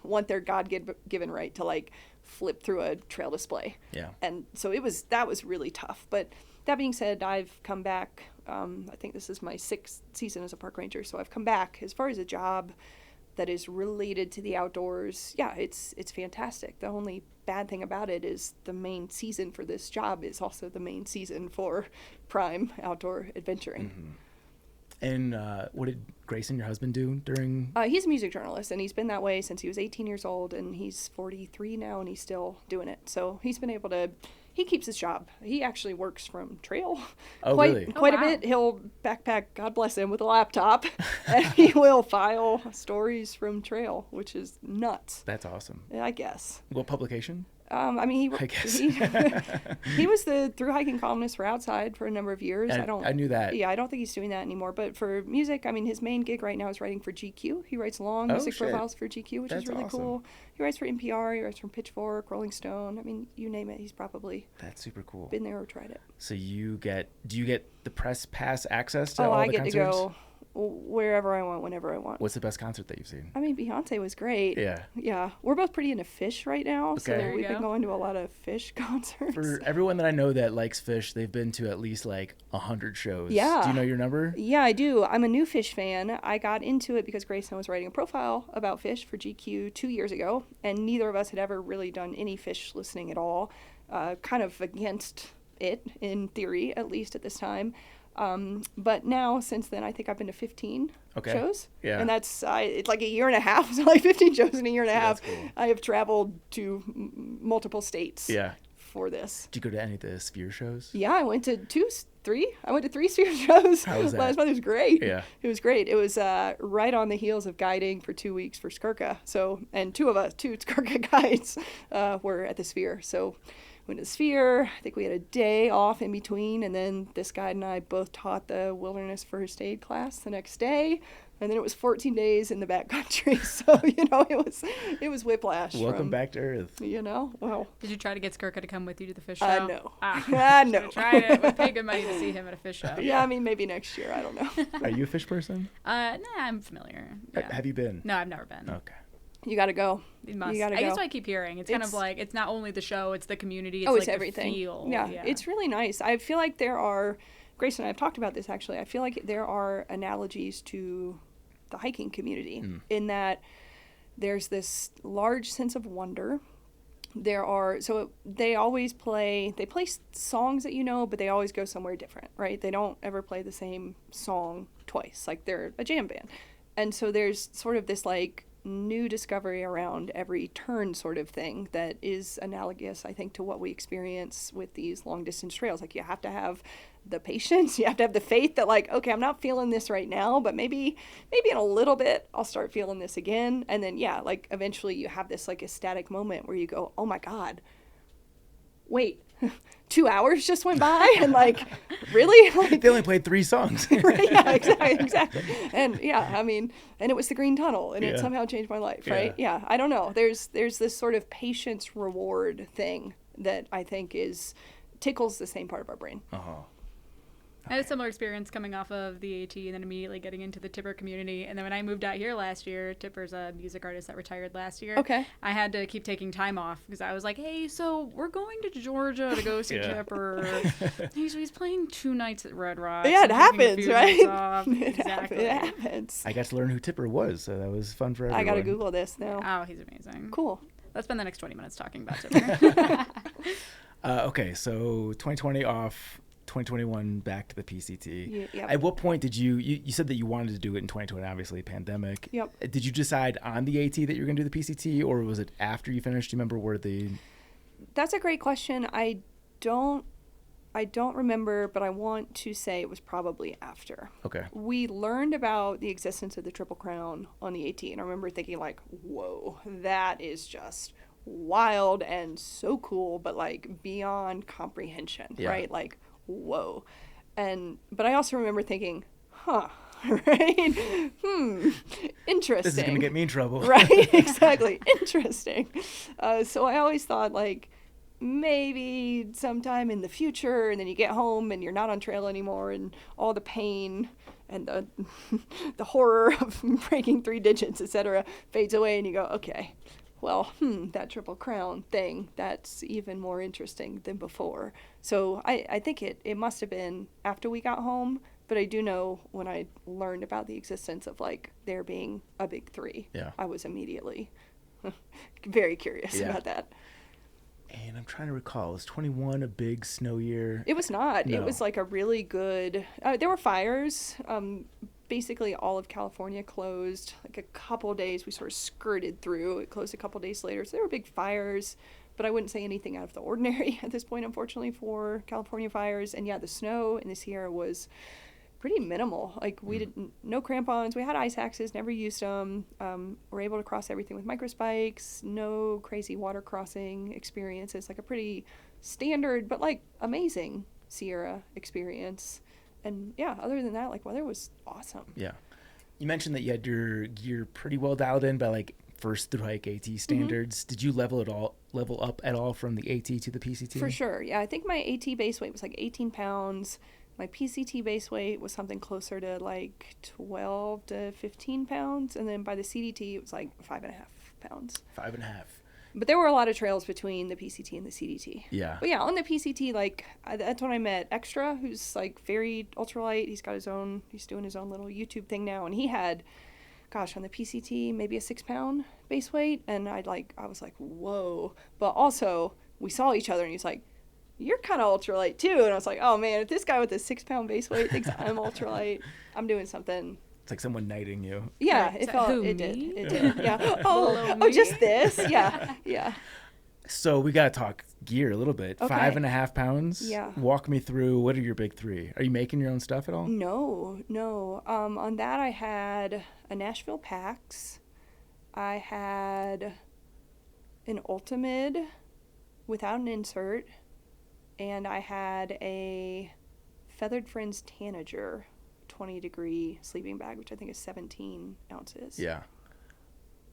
want their God-given right to like flip through a trail display. Yeah. And so that was really tough. But that being said, I've come back. I think this is my 6th season as a park ranger. So I've come back as far as a job that is related to the outdoors. Yeah, it's fantastic. The only bad thing about it is the main season for this job is also the main season for prime outdoor adventuring. Mm-hmm. And what did Grayson, your husband, do during? He's a music journalist, and he's been that way since he was 18 years old, and he's 43 now, and he's still doing it. So he's been able to, he keeps his job. He actually works from trail Really? quite Oh, wow. a bit. He'll backpack, God bless him, with a laptop, and he will file stories from trail, which is nuts, That's awesome. I guess. What publication? I mean, I guess. he was the thru-hiking columnist for Outside for a number of years. I knew that. Yeah, I don't think he's doing that anymore. But for music, I mean, his main gig right now is writing for GQ. He writes long music shit. profiles for GQ, which That's is really awesome. cool. He writes for NPR. He writes from Pitchfork, Rolling Stone. I mean, you name it, he's probably That's super cool. been there or tried it. So do you get the press pass access to all I the get concerts? to go wherever I want, whenever I want. What's the best concert that you've seen? I mean, Beyonce was great. Yeah. Yeah. We're both pretty into Fish right now. So Okay. There you we've been go. going to a lot of Fish concerts. For everyone that I know that likes Fish, they've been to at least like 100 shows. Yeah. Do you know your number? Yeah, I do. I'm a new Fish fan. I got into it because Grayson was writing a profile about Fish for GQ 2 years ago, and neither of us had ever really done any Fish listening at all. Kind of against it, in theory, at least at this time. But now, since then, I think I've been to 15 shows. Yeah. And that's, it's like a year and a half. So like 15 shows in a year and a half. That's cool. I have traveled to multiple states Yeah. for this. Did you go to any of the Sphere shows? Yeah, I went to 3. I went to 3 sphere shows How was that? last month. It was great. Yeah. It was great. It was right on the heels of guiding for 2 weeks for Skurka. So, and 2 Skurka guides were at the sphere. So went to the sphere. I think we had a day off in between, and then this guide and I both taught the wilderness first aid class the next day. And then it was 14 days in the backcountry. So, it was whiplash. Welcome back to Earth. Well. Did you try to get Skurka to come with you to the fish show? No. No. Tried it. Would pay good money to see him at a fish show. Yeah, I mean, maybe next year. I don't know. Are you a fish person? Nah, I'm familiar. Yeah. Have you been? No, I've never been. Okay. You got to go. You must. You gotta go. That's what I keep hearing. It's kind of like, it's not only the show, it's the community. It's it's like everything. The feel. Yeah, it's really nice. I feel like there are, Grayson and I have talked about this actually, I feel like there are analogies to the hiking community in that there's this large sense of wonder. They always play songs that but they always go somewhere different, right? They don't ever play the same song twice, like they're a jam band. And so there's sort of this like new discovery around every turn sort of thing that is analogous, I think, to what we experience with these long distance trails. Like you have to have the patience, you have to have the faith that like, okay, I'm not feeling this right now, but maybe in a little bit I'll start feeling this again. And then like eventually you have this like ecstatic moment where you go, oh my God, wait, 2 hours just went by, and like, really? Like, they only played 3 songs. Right, yeah, exactly. And I mean, and it was the Green Tunnel, and it somehow changed my life, right? Yeah, I don't know. There's this sort of patience reward thing that I think tickles the same part of our brain. Uh-huh. I had a similar experience coming off of the AT and then immediately getting into the Tipper community. And then when I moved out here last year, Tipper's a music artist that retired last year. Okay. I had to keep taking time off because I was like, hey, so we're going to Georgia to go see Tipper. He's playing 2 nights at Red Rock. Yeah, it happens, right? Exactly. It happens. I got to learn who Tipper was, so that was fun for everyone. I got to Google this now. Oh, he's amazing. Cool. Let's spend the next 20 minutes talking about Tipper. Okay, so 2020 off. 2021 back to the PCT. Yep. At what point did you said that you wanted to do it in 2020, obviously pandemic. Yep. Did you decide on the AT that you were going to do the PCT, or was it after you finished? Do you remember That's a great question. I don't remember, but I want to say it was probably after. Okay. We learned about the existence of the Triple Crown on the AT, and I remember thinking like, whoa, that is just wild and so cool, but like beyond comprehension, right? Like, whoa. But I also remember thinking, right? Interesting. This is going to get me in trouble. Right, exactly. Interesting. So I always thought like maybe sometime in the future, and then you get home and you're not on trail anymore, and all the pain and the horror of breaking 3 digits, etc., fades away, and you go, okay, well, that Triple Crown thing, that's even more interesting than before. So I think it must have been after we got home, but I do know when I learned about the existence of like there being a big 3, I was immediately very curious about that. And I'm trying to recall, is 21 a big snow year? It was not. No. It was like a really good, there were fires. Basically all of California closed. Like a couple of days we sort of skirted through. It closed a couple of days later. So there were big fires, but I wouldn't say anything out of the ordinary at this point, unfortunately, for California fires. And the snow in the Sierra was pretty minimal. Like we didn't, no crampons. We had ice axes, never used them. We're able to cross everything with microspikes. No crazy water crossing experiences. Like a pretty standard, but like amazing Sierra experience. And other than that, like weather was awesome. Yeah. You mentioned that you had your gear pretty well dialed in by like first thru-hike AT standards. Did you level up at all from the AT to the PCT? For sure. Yeah, I think my AT base weight was like 18 pounds. My PCT base weight was something closer to like 12 to 15 pounds. And then by the CDT, it was like 5.5 pounds. 5.5. But there were a lot of trails between the PCT and the CDT. Yeah. But on the PCT, like, that's when I met Extra, who's like very ultralight. He's doing his own little YouTube thing now. And he had, on the PCT, maybe a 6 pound base weight. And I was like, whoa. But also, we saw each other and he's like, you're kind of ultralight too. And I was like, oh man, if this guy with a 6 pound base weight thinks I'm ultralight, I'm doing something. It's like someone knighting you. Yeah, Right. it felt, Who, it me? did. It did. Yeah. Oh, just this. Yeah. Yeah. So we got to talk gear a little bit. Okay. 5.5 pounds. Yeah. Walk me through, what are your big three? Are you making your own stuff at all? No. On that I had a Nashville Pax. I had an Ultimate without an insert, and I had a Feathered Friends Tanager 20-degree sleeping bag, which I think is 17 ounces. Yeah.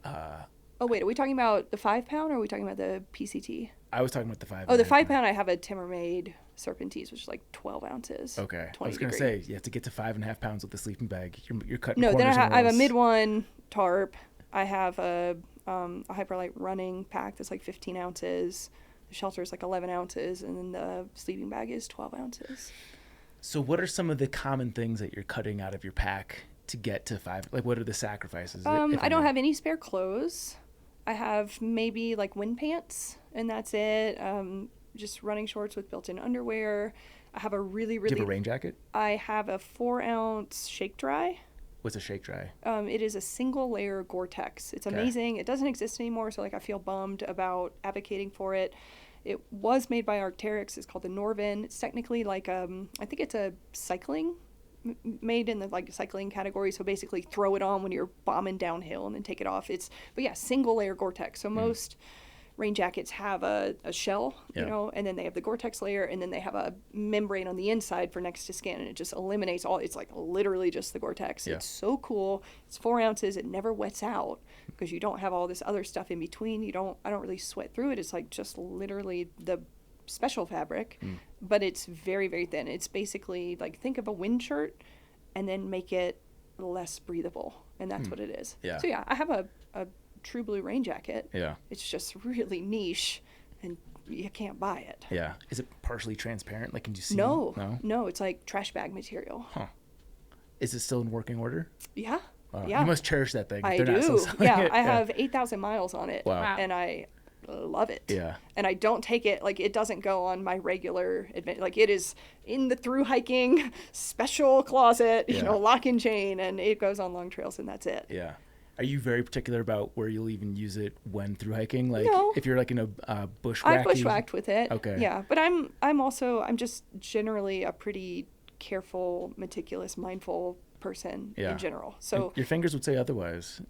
Oh, wait, are we talking about the 5 pound or are we talking about the PCT? I was talking about the 5. Oh, the 5 pound, I have a Timmermade Serpentise, which is like 12 ounces. Okay. 20 I was going to degree. say, you have to get to 5.5 pounds with the sleeping bag. You're cutting No, then corners and I have a rolls. mid one tarp. I have a hyperlight running pack that's like 15 ounces. The shelter is like 11 ounces, and then the sleeping bag is 12 ounces. So what are some of the common things that you're cutting out of your pack to get to 5? Like, what are the sacrifices? I don't have any spare clothes. I have maybe like wind pants, and that's it. Just running shorts with built-in underwear. I have a really, Do you have a rain jacket? I have a 4-ounce shake dry. What's a shake dry? It is a single layer Gore-Tex. It's Okay. amazing. It doesn't exist anymore, so like I feel bummed about advocating for it. It was made by Arc'teryx. It's called the Norvin. It's technically like I think it's a cycling made in the like cycling category. So basically throw it on when you're bombing downhill and then take it off. But yeah, single layer Gore-Tex. So most rain jackets have a shell, Yeah. you know, and then they have the Gore-Tex layer, and then they have a membrane on the inside for next to skin, and it just eliminates all. It's like literally just the Gore-Tex. Yeah. It's so cool. It's 4 ounces. It never wets out because you don't have all this other stuff in between. I don't really sweat through it. It's like just literally the special fabric, but it's very, very thin. It's basically like, think of a wind shirt and then make it less breathable, and that's what it is. Yeah. So yeah, I have a True Blue rain jacket. Yeah. It's just really niche, and you can't buy it. Yeah. Is it partially transparent? Like, can you see? No, it's like trash bag material. Huh. Is it still in working order? Yeah. Wow. Yeah. You must cherish that thing. if I they're not still do. selling Yeah, it. I have 8,000 miles on it. Wow. And I love it. Yeah. And I don't take it, like, it doesn't go on my regular adventure. Like, it is in the thru-hiking special closet, Yeah. lock and chain, and it goes on long trails, and that's it. Yeah. Are you very particular about where you'll even use it when through hiking? Like, No. if you're like in a bushwhack. I bushwhacked with it. Okay. Yeah, but I'm just generally a pretty careful, meticulous, mindful person Yeah. in general. So your fingers would say otherwise.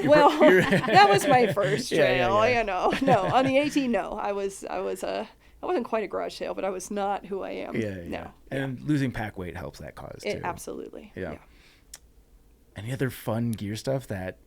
well, that was my first Yeah, trail, yeah. No, on the AT, no. I wasn't quite a garage sale, but I was not who I am. Yeah. No. And losing pack weight helps that cause too. Absolutely. Yeah. Any other fun gear stuff that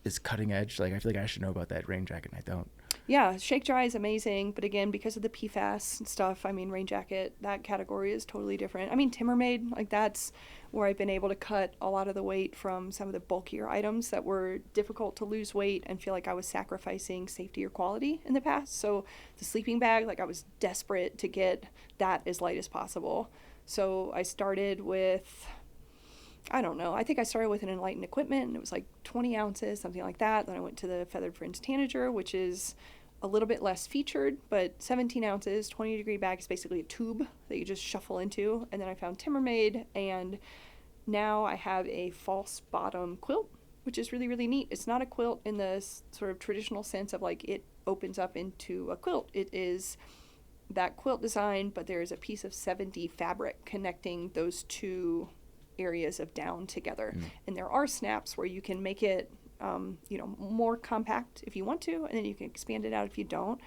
is cutting edge? Like, I feel like I should know about that rain jacket, and I don't. Yeah, shake dry is amazing, but again, because of the PFAS and stuff, rain jacket, that category is totally different. Timmermade, like, that's where I've been able to cut a lot of the weight from some of the bulkier items that were difficult to lose weight and feel like I was sacrificing safety or quality in the past. So the sleeping bag, like, I was desperate to get that as light as possible. So I started with, I don't know, I think I started with an Enlightened Equipment, and it was like 20 ounces, something like that. Then I went to the Feathered Friends Tanager, which is a little bit less featured, but 17 ounces, 20-degree bag is basically a tube that you just shuffle into. And then I found Timmermade, and now I have a false bottom quilt, which is really, really neat. It's not a quilt in the sort of traditional sense of like it opens up into a quilt. It is that quilt design, but there's a piece of 7D fabric connecting those two areas of down together. And there are snaps where you can make it more compact if you want to, and then you can expand it out if you don't.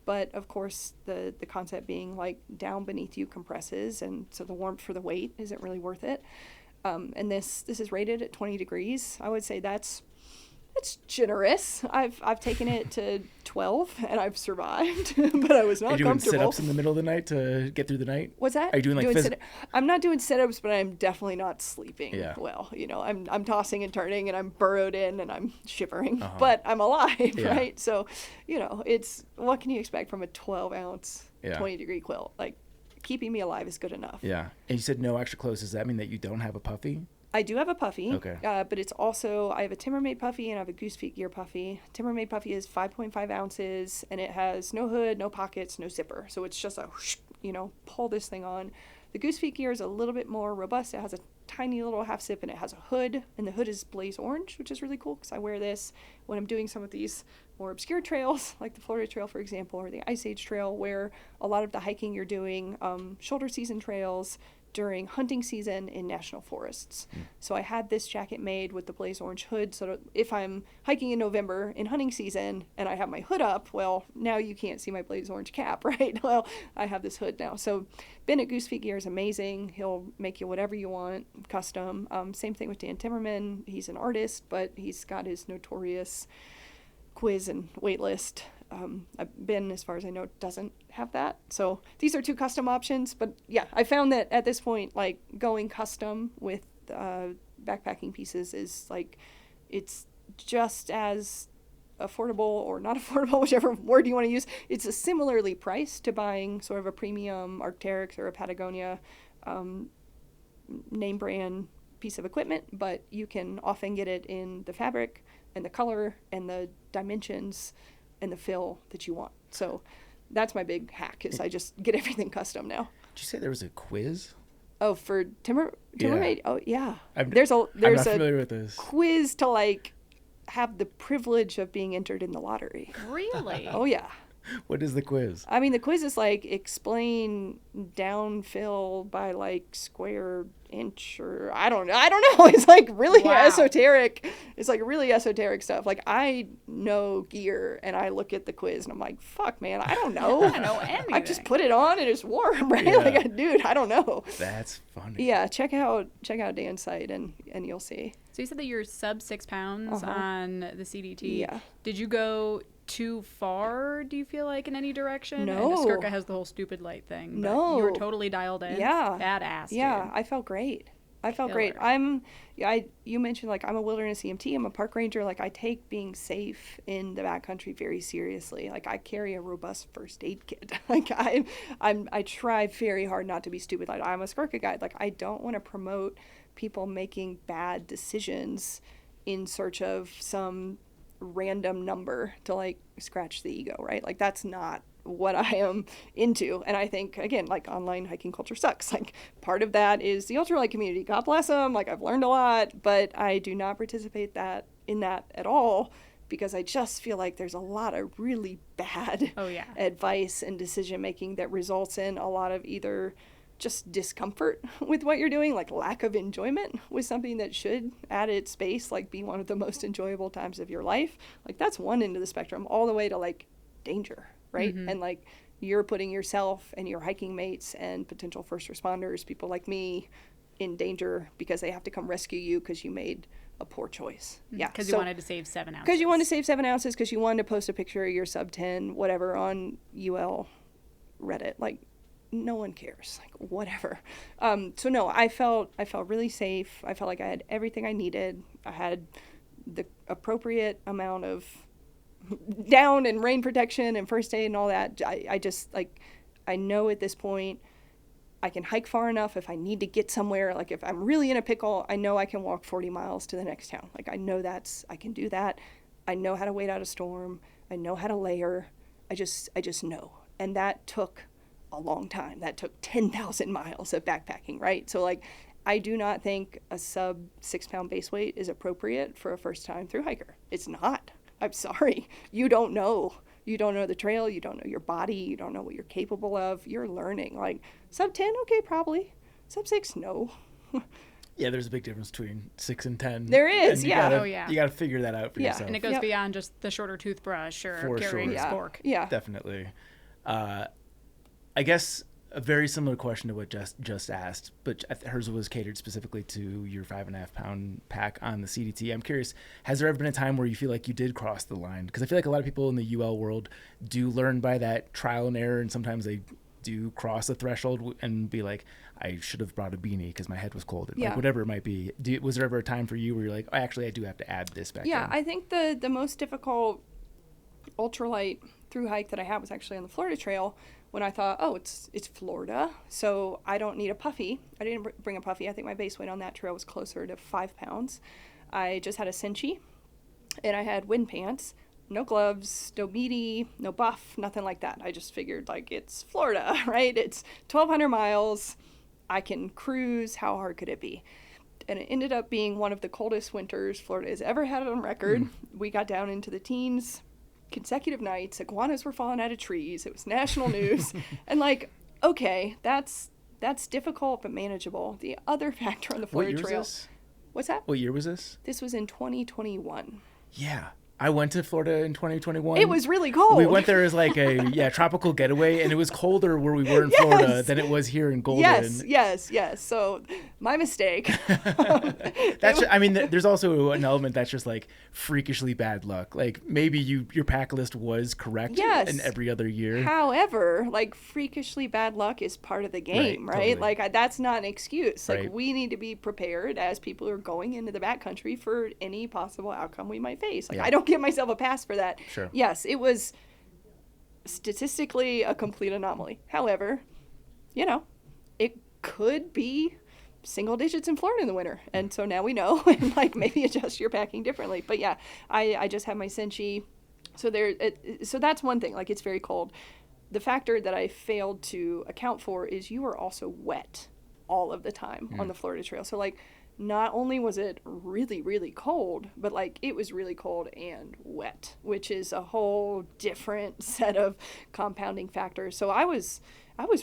But of course, the concept being like down beneath you compresses, and so the warmth for the weight isn't really worth it. And this is rated at 20 degrees. I would say that's generous. I've taken it to 12 and I've survived, but I was not Are you doing comfortable. sit-ups in the middle of the night to get through the night? What's that? Are you doing like I'm not doing sit-ups, but I'm definitely not sleeping Yeah. well. I'm tossing and turning, and I'm burrowed in, and I'm shivering, but I'm alive, Yeah. right? So, it's, what can you expect from a 12-ounce, Yeah. 20-degree quilt? Like, keeping me alive is good enough. Yeah. And you said no extra clothes. Does that mean that you don't have a puffy? I do have a puffy, Okay. But it's also, I have a Timmermade puffy and I have a Goose Feet Gear puffy. Timmermade puffy is 5.5 ounces, and it has no hood, no pockets, no zipper. So it's just a, whoosh, pull this thing on. The Goose Feet Gear is a little bit more robust. It has a tiny little half zip, and it has a hood, and the hood is blaze orange, which is really cool because I wear this when I'm doing some of these more obscure trails, like the Florida Trail, for example, or the Ice Age Trail, where a lot of the hiking you're doing, shoulder season trails during hunting season in national forests. So I had this jacket made with the blaze orange hood, so that if I'm hiking in November in hunting season and I have my hood up, well, now you can't see my blaze orange cap, right? Well, I have this hood now. So Ben at Goose Feet Gear is amazing. He'll make you whatever you want, custom. Same thing with Dan Timmerman. He's an artist, but he's got his notorious quiz and wait list. Ben, as far as I know, doesn't have that. So these are two custom options. But yeah, I found that at this point, like going custom with backpacking pieces is like, it's just as affordable or not affordable, whichever word you want to use. It's a similarly priced to buying sort of a premium Arc'teryx or a Patagonia name brand piece of equipment, but you can often get it in the fabric and the color and the dimensions and the fill that you want. So that's my big hack, is I just get everything custom now. Did you say there was a quiz? Oh, for Timbermate? Yeah. Oh, yeah. I'm There's not familiar with this. Quiz to like have the privilege of being entered in the lottery. Really? Oh, yeah. What is the quiz? I mean, the quiz is like explain downfill by like square inch, or I don't know. It's like really esoteric. It's like really esoteric stuff. Like I know gear and I look at the quiz and I'm like, fuck, man, I don't know. I don't know anything. I just put it on and it's warm, right? Yeah. Like, dude, I don't know. That's funny. Yeah, check out Dan's site and you'll see. So you said that you're sub 6 pounds on the CDT. Yeah. Did you go too far, do you feel like, in any direction? No. And Skurka has the whole stupid light thing. But No. you were totally dialed in. Yeah. Badass, Yeah, dude. I felt great. Killer. You mentioned like I'm a wilderness EMT, I'm a park ranger. Like I take being safe in the backcountry very seriously. Like I carry a robust first aid kit. Like I try very hard not to be stupid. Like I'm a Skurka guide. Like I don't want to promote people making bad decisions in search of some random number to like scratch the ego, right? Like that's not what I am into. And I think, again, like online hiking culture sucks. Like part of that is the ultralight community. God bless them. Like I've learned a lot, but I do not participate in that at all, because I just feel like there's a lot of really bad advice and decision making that results in a lot of either just discomfort with what you're doing, like lack of enjoyment with something that should, at its base, like be one of the most enjoyable times of your life. Like that's one end of the spectrum, all the way to like danger, right? And like you're putting yourself and your hiking mates and potential first responders, people like me, in danger because they have to come rescue you because you made a poor choice. Yeah. Because you wanted to save 7 ounces. Because you wanted to save 7 ounces, because you wanted to post a picture of your sub 10, whatever, on UL Reddit. Like, no one cares, like whatever. So no, I felt really safe. I felt like I had everything I needed. I had the appropriate amount of down and rain protection and first aid and all that. I just like, I know at this point I can hike far enough if I need to get somewhere. Like if I'm really in a pickle, I know I can walk 40 miles to the next town. Like I know I can do that. I know how to wait out a storm. I know how to layer. I just know. And that took a long time. That took 10,000 miles of backpacking, right? So like, I do not think a sub 6 pound base weight is appropriate for a first time thru hiker. It's not. I'm sorry. You don't know. You don't know the trail. You don't know your body. You don't know what you're capable of. You're learning. Like sub 10, okay, probably. Sub 6, no. Yeah, there's a big difference between 6 and 10. There is, You yeah. gotta, You got to figure that out for yourself. And it goes beyond just the shorter toothbrush or For carrying sure. a spork. Yeah. Definitely. I guess a very similar question to what just asked, but hers was catered specifically to your 5.5 pound pack on the CDT. I'm curious, has there ever been a time where you feel like you did cross the line? Because I feel like a lot of people in the UL world do learn by that trial and error, and sometimes they do cross the threshold and be like, I should have brought a beanie because my head was cold. Like whatever it might be. Was there ever a time for you where you're like, oh, actually, I do have to add this back in? I think the most difficult ultralight thru hike that I had was actually on the Florida Trail, when I thought, oh, it's Florida, so I don't need a puffy. I didn't bring a puffy. I think my base weight on that trail was closer to 5 pounds. I just had a cinchi, and I had wind pants, no gloves, no beanie, no buff, nothing like that. I just figured, like, it's Florida, right? It's 1,200 miles. I can cruise. How hard could it be? And it ended up being one of the coldest winters Florida has ever had on record. We got down into the teens, consecutive nights. Iguanas were falling out of trees. It was national news. And like, okay, that's difficult but manageable. The other factor on the Florida What year Trail. was this? What's that? What year was this? This was in 2021. Yeah. I went to Florida in 2021. It was really cold. We went there as like a tropical getaway, and it was colder where we were in Florida than it was here in Golden. Yes. So my mistake. There's also an element that's just like freakishly bad luck. Like maybe your pack list was correct in every other year. However, like freakishly bad luck is part of the game, right? Totally. Like that's not an excuse. Like Right. we need to be prepared as people who are going into the backcountry for any possible outcome we might face. Like Yeah. I don't give myself a pass for that. Sure. Yes, it was statistically a complete anomaly. However, it could be single digits in Florida in the winter. And so now we know, and like maybe adjust your packing differently. But yeah, I just have my Senshi. So that's one thing, like it's very cold. The factor that I failed to account for is you are also wet all of the time on the Florida Trail. So like not only was it really, really cold, but like it was really cold and wet, which is a whole different set of compounding factors. So I was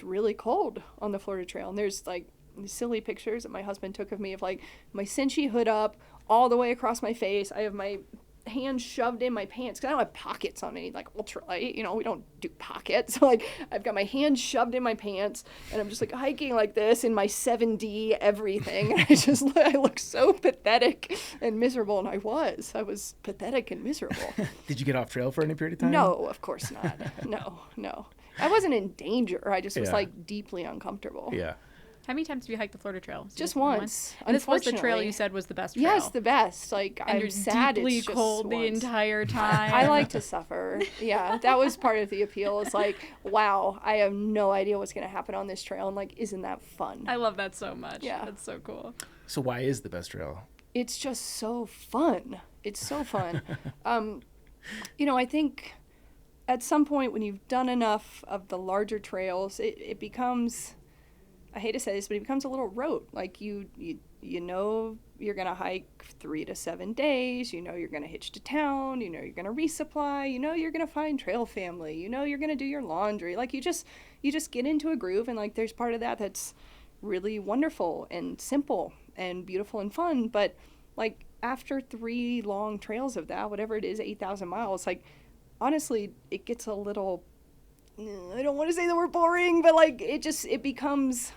really cold on the Florida Trail. And there's like silly pictures that my husband took of me of like my Senshi hood up all the way across my face. I have my hands shoved in my pants because I don't have pockets on me like ultralight, we don't do pockets. So like I've got my hands shoved in my pants and I'm just like hiking like this in my 7D everything, and I look so pathetic and miserable, and I was pathetic and miserable. Did you get off trail for any period of time? No, of course not. No, I wasn't in danger. I just was like deeply uncomfortable. Yeah. How many times have you hiked the Florida Trail? Just once. And this was the trail unfortunately. you said was the best trail. Yes, the best. Like And I'm you're sad deeply it's just cold the once. entire time. I like to suffer. Yeah, that was part of the appeal. It's like, wow, I have no idea what's going to happen on this trail. And like, isn't that fun? I love that so much. Yeah. That's so cool. So why is the best trail? It's just so fun. It's so fun. I think at some point when you've done enough of the larger trails, it becomes, I hate to say this, but it becomes a little rote. Like you know you're going to hike 3 to 7 days. You're going to hitch to town. You're going to resupply. You're going to find trail family. You're going to do your laundry. Like you just get into a groove, and like there's part of that that's really wonderful and simple and beautiful and fun. But like after 3 long trails of that, whatever it is, 8,000 miles, like honestly, it gets a little, I don't want to say the word boring, but like it becomes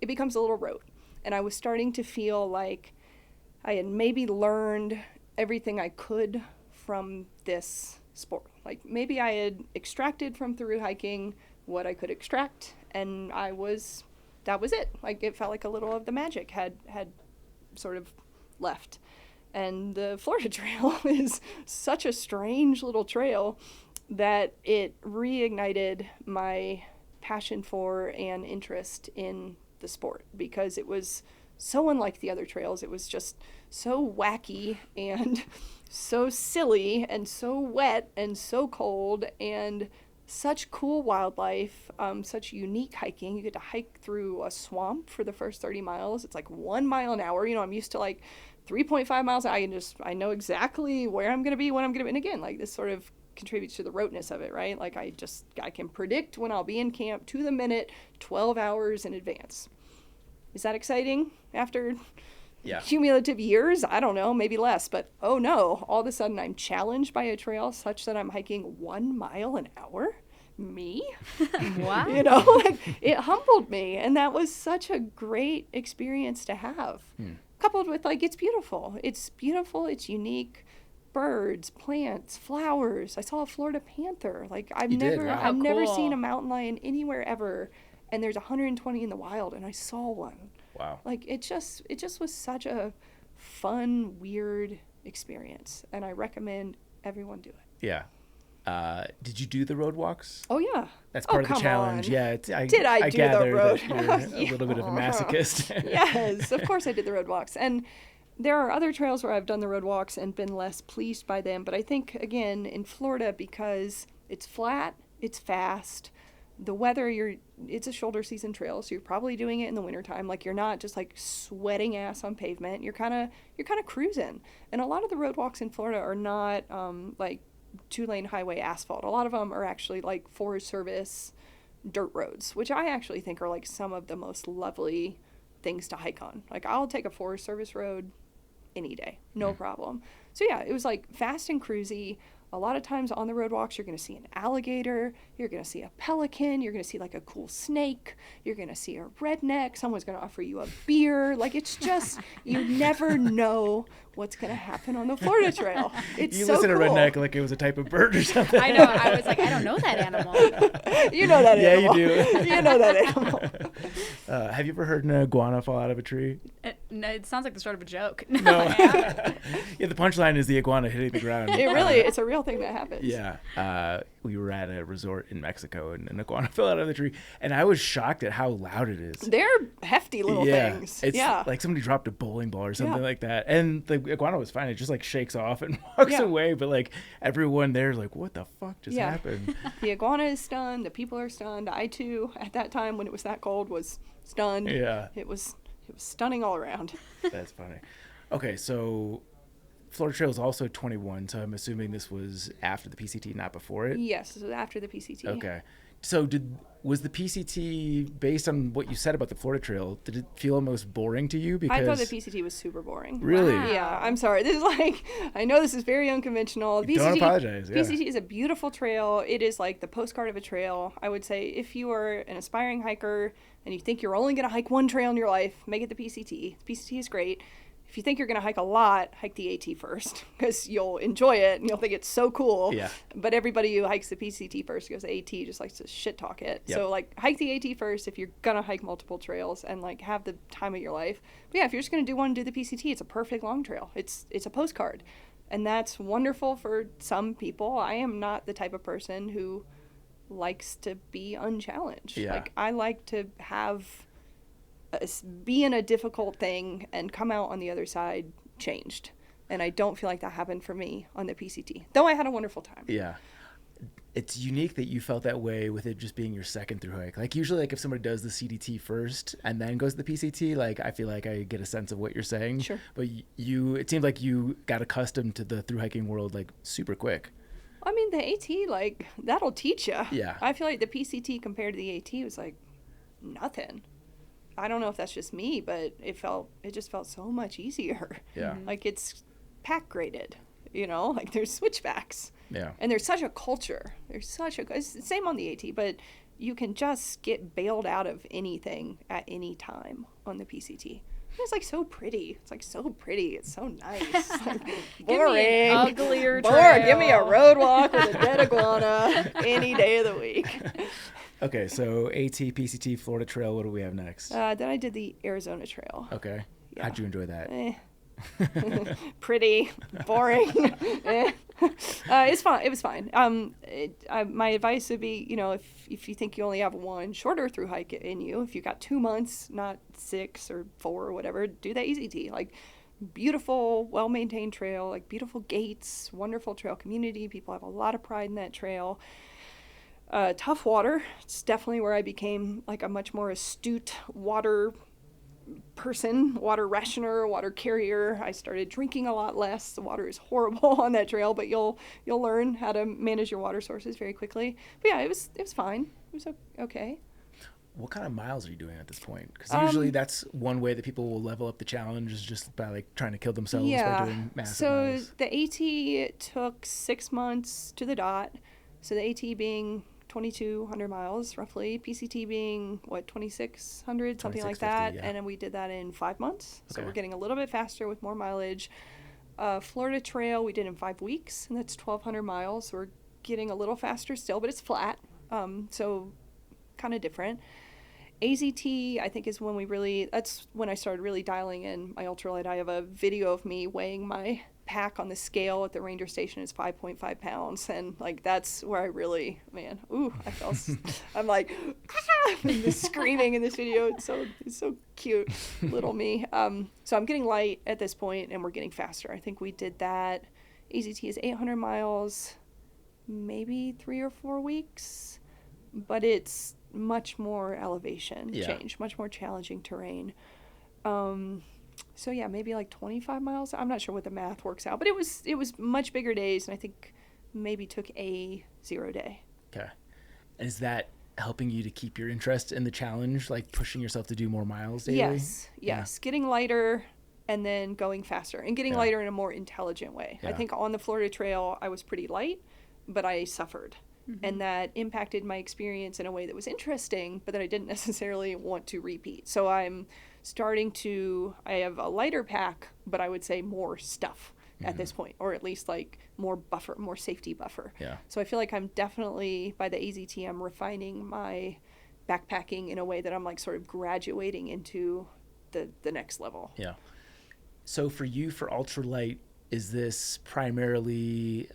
a little rote. And I was starting to feel like I had maybe learned everything I could from this sport. Like maybe I had extracted from thru-hiking what I could extract, and that was it. Like it felt like a little of the magic had sort of left. And the Florida Trail is such a strange little trail that it reignited my passion for and interest in the sport, because it was so unlike the other trails. It was just so wacky and so silly and so wet and so cold and such cool wildlife, such unique hiking. You get to hike through a swamp for the first 30 miles. It's like 1 mile an hour. I'm used to like 3.5 miles. I know exactly where I'm going to be, when I'm going to be. And again, like this sort of contributes to the roteness of it, right? Like I can predict when I'll be in camp to the minute, 12 hours in advance. Is that exciting after cumulative years? I don't know, maybe less, but oh no, all of a sudden I'm challenged by a trail such that I'm hiking 1 mile an hour? Me? Wow. Like it humbled me, and that was such a great experience to have. Coupled with like, it's beautiful, it's unique. Birds, plants, flowers. I saw a Florida panther. Like I've never seen a mountain lion anywhere ever, and there's 120 in the wild, and I saw one. Wow. Like it just was such a fun, weird experience, and I recommend everyone do it. Yeah. Did you do the road walks? Oh yeah. That's part of the challenge. On. Yeah. Did I do the road? That you're a little bit of a masochist. Yes, of course I did the road walks. And there are other trails where I've done the road walks and been less pleased by them. But I think, again, in Florida, because it's flat, it's fast, the weather, it's a shoulder season trail, so you're probably doing it in the wintertime. Like, you're not just like sweating ass on pavement. You're kind of cruising. And a lot of the road walks in Florida are not like 2-lane highway asphalt. A lot of them are actually like Forest Service dirt roads, which I actually think are like some of the most lovely things to hike on. Like, I'll take a Forest Service road any day, no problem. So yeah, it was like fast and cruisy. A lot of times on the road walks, you're going to see an alligator, you're going to see a pelican, you're going to see like a cool snake, you're going to see a redneck, someone's going to offer you a beer. Like, it's just, you never know what's going to happen on the Florida Trail. It's You so listen cool. to redneck like it was a type of bird or something. I know. I was like, I don't know that animal. You know that Yeah, animal. you do. You know that animal. Have you ever heard an iguana fall out of a tree? No, it sounds like the start of a joke. No. Yeah, the punchline is the iguana hitting the ground. It's a real thing that happens. Yeah. We were at a resort in Mexico, and an iguana fell out of the tree, and I was shocked at how loud it is. They're hefty little things. It's yeah. like somebody dropped a bowling ball or something Yeah. like that. And the iguana was fine. It just like shakes off and walks Yeah. away. But like everyone there is like, what the fuck just Yeah. happened? The iguana is stunned. The people are stunned. I too, at that time when it was that cold, was stunned. Yeah. It was stunning all around. That's funny. Okay, so Florida Trail is also 21, so I'm assuming this was after the PCT, not before it? Yes, this was after the PCT. Okay. So was the PCT, based on what you said about the Florida Trail, did it feel almost boring to you? Because I thought the PCT was super boring. Really? Wow. Yeah, I'm sorry. This is like, I know this is very unconventional. Don't apologize, yeah. PCT is a beautiful trail. It is like the postcard of a trail. I would say if you are an aspiring hiker and you think you're only going to hike one trail in your life, make it the PCT. The PCT is great. If you think you're going to hike a lot, hike the AT first, because you'll enjoy it and you'll think it's so cool. Yeah. But everybody who hikes the PCT first goes AT just likes to shit talk it. Yep. So like hike the AT first if you're going to hike multiple trails and like have the time of your life. But yeah, if you're just going to do one, do the PCT. It's a perfect long trail. It's a postcard. And that's wonderful for some people. I am not the type of person who likes to be unchallenged. Yeah. Like, I like to be in a difficult thing and come out on the other side changed. And I don't feel like that happened for me on the PCT, though I had a wonderful time. Yeah. It's unique that you felt that way with it just being your second thru hike. Like, usually, like, if somebody does the CDT first and then goes to the PCT, like, I feel like I get a sense of what you're saying. Sure. But it seemed like you got accustomed to the thru hiking world, like, super quick. I mean, the AT, like, that'll teach you. Yeah. I feel like the PCT compared to the AT was like nothing. I don't know if that's just me, but it just felt so much easier. Yeah. Like, it's pack graded, like there's switchbacks. Yeah. And there's such a culture. It's the same on the AT, but you can just get bailed out of anything at any time on the PCT. It's like so pretty. It's like so pretty. It's so nice. Like, boring. Give me an uglier Boring. trail. Give me a road walk with a dead iguana any day of the week. Okay, so AT, PCT, Florida Trail, what do we have next? Then I did the Arizona Trail. Okay. Yeah. How'd you enjoy that? Pretty. Boring. It's fine. It was fine. My advice would be, if you think you only have one shorter thru hike in you, if you got 2 months, not 6 or 4 or whatever, do that Easy T. Like, beautiful, well-maintained trail, like beautiful gates, wonderful trail community. People have a lot of pride in that trail. Tough water. It's definitely where I became like a much more astute water person, water rationer, water carrier. I started drinking a lot less. The water is horrible on that trail, but you'll learn how to manage your water sources very quickly. But yeah, it was fine. It was okay. What kind of miles are you doing at this point? Because usually that's one way that people will level up the challenge is just by like trying to kill themselves by doing massive miles. So the AT took 6 months to the dot. So the AT being 2,200 miles roughly, PCT being 2,600, something like that. Yeah. And then we did that in 5 months. So Okay. we're getting a little bit faster with more mileage. Florida Trail we did in 5 weeks, and that's 1,200 miles. So we're getting a little faster still, but it's flat. So kind of different. AZT, I think, is that's when I started really dialing in my ultralight. I have a video of me weighing my pack on the scale at the ranger station. It's 5.5 pounds. And like, that's where I really, I'm like, screaming in this video. It's so cute, little me. So I'm getting light at this point and we're getting faster. I think we did that. AZT is 800 miles, maybe 3 or 4 weeks. but it's much more elevation Yeah. change, much more challenging terrain. So yeah, maybe like 25 miles. I'm not sure what the math works out, but it was much bigger days, and I think maybe took a 0 day. Okay. And is that helping you to keep your interest in the challenge, like pushing yourself to do more miles daily? Yes. Getting lighter and then going faster, and getting Yeah. lighter in a more intelligent way. I Yeah. think on the Florida Trail, I was pretty light, but I suffered. And that impacted my experience in a way that was interesting, but that I didn't necessarily want to repeat. So I'm starting to, I have a lighter pack, but I would say more stuff at this point, or at least like more buffer, more safety buffer. Yeah. So I feel like I'm definitely, by the AZT, I'm refining my backpacking in a way that I'm like sort of graduating into the next level. Yeah. So for you, for ultralight, is this primarily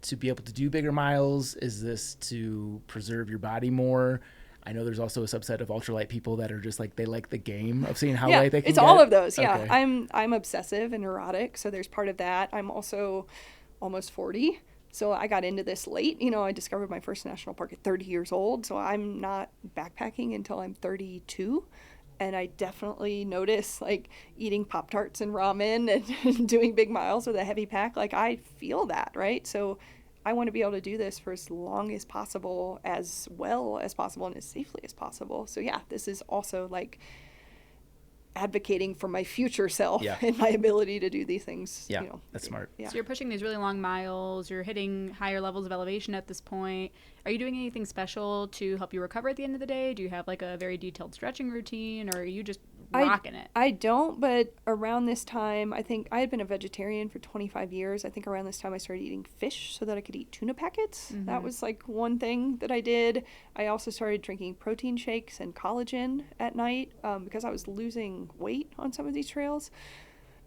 to be able to do bigger miles? Is this to preserve your body more? I know there's also a subset of ultralight people that are just like, they like the game of seeing how light they can it's get. all of those. Yeah. Okay. I'm obsessive and neurotic, so there's part of that. I'm also almost 40. So I got into this late. You know, I discovered my first national park at 30 years old. So I'm not backpacking until I'm 32. And I definitely notice like eating Pop-Tarts and ramen and doing big miles with a heavy pack. Like I feel that, right? So I want to be able to do this for as long as possible, as well as possible, and as safely as possible. So yeah, this is also like advocating for my future self and my ability to do these things. Yeah, you know. that's smart. Yeah. So you're pushing these really long miles, you're hitting higher levels of elevation at this point. Are you doing anything special to help you recover at the end of the day? Do you have like a very detailed stretching routine, or are you just rocking it? I don't, but around this time, I think I had been a vegetarian for 25 years. I think around this time I started eating fish so that I could eat tuna packets. That was like one thing that I did. I also started drinking protein shakes and collagen at night because I was losing weight on some of these trails.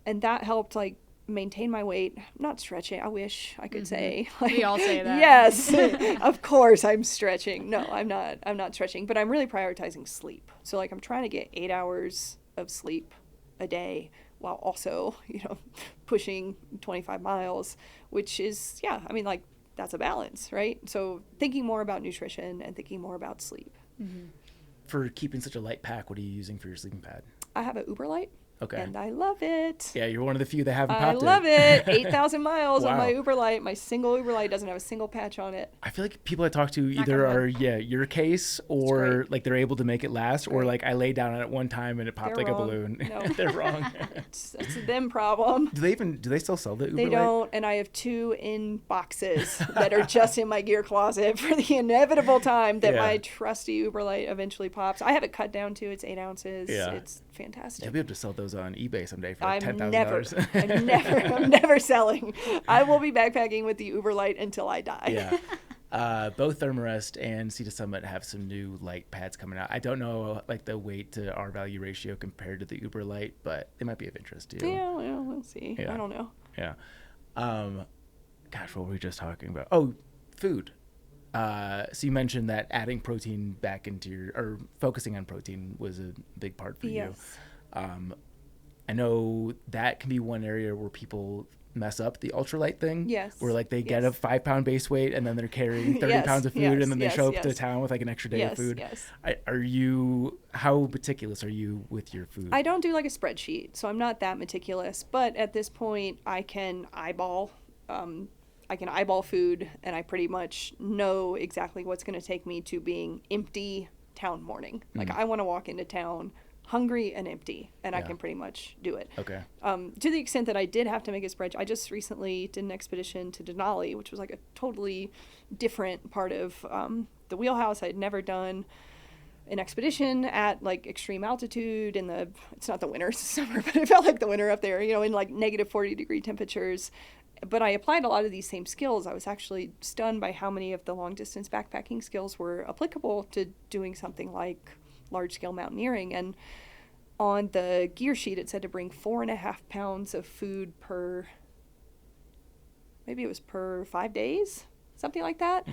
And that helped like maintain my weight. I'm not stretching. I wish I could say. Like, We all say that. Yes, of course I'm stretching. No, I'm not stretching, but I'm really prioritizing sleep. So like I'm trying to get 8 hours of sleep a day while also, you know, pushing 25 miles, which is, yeah, I mean, like that's a balance, right? So thinking more about nutrition and thinking more about sleep. For keeping such a light pack, what are you using for your sleeping pad? I have an Uberlight. Okay. And I love it. Yeah, you're one of the few that haven't I popped love it. 8,000 miles on Wow. my Uberlight. My single Uberlight doesn't have a single patch on it. I feel like people I talk to either are your case, or great. like they're able to make it last, or Right. like I laid down on it one time and it popped They're like wrong. a balloon. No. They're wrong. It's a them problem. Do they still sell the Uber They Light? don't, and I have 2 in boxes that are just in my gear closet for the inevitable time that Yeah. my trusty Uberlight eventually pops. I have it cut down to it's 8 ounces. Yeah. It's fantastic. You'll be able to sell those on eBay someday for like I'm $10,000. I'm never selling. I will be backpacking with the Uberlight until I die. Yeah. Both Thermarest and Sea to Summit have some new light pads coming out. I don't know like the weight to R value ratio compared to the Uber Light, but it might be of interest to you. Yeah, well, we'll see. Yeah. I don't know. Yeah. Gosh, what were we just talking about? Oh, food. So you mentioned that adding protein back into or focusing on protein was a big part for you. I know that can be one area where people mess up the ultralight thing. Yes. Where like they get a 5-pound base weight and then they're carrying 30 pounds of food and then they show up to town with like an extra day of food. Yes. How meticulous are you with your food? I don't do like a spreadsheet, so I'm not that meticulous. But at this point, I can eyeball food, and I pretty much know exactly what's going to take me to being empty town morning. Like I want to walk into town hungry and empty, and I can pretty much do it. Okay. To the extent that I did have to make a spreadsheet, I just recently did an expedition to Denali, which was like a totally different part of the wheelhouse. I had never done an expedition at like extreme altitude it's not the winter, it's the summer, but it felt like the winter up there, you know, in like negative 40-degree temperatures. But I applied a lot of these same skills. I was actually stunned by how many of the long distance backpacking skills were applicable to doing something like large scale mountaineering. And on the gear sheet, it said to bring 4.5 pounds of food per 5 days, something like that.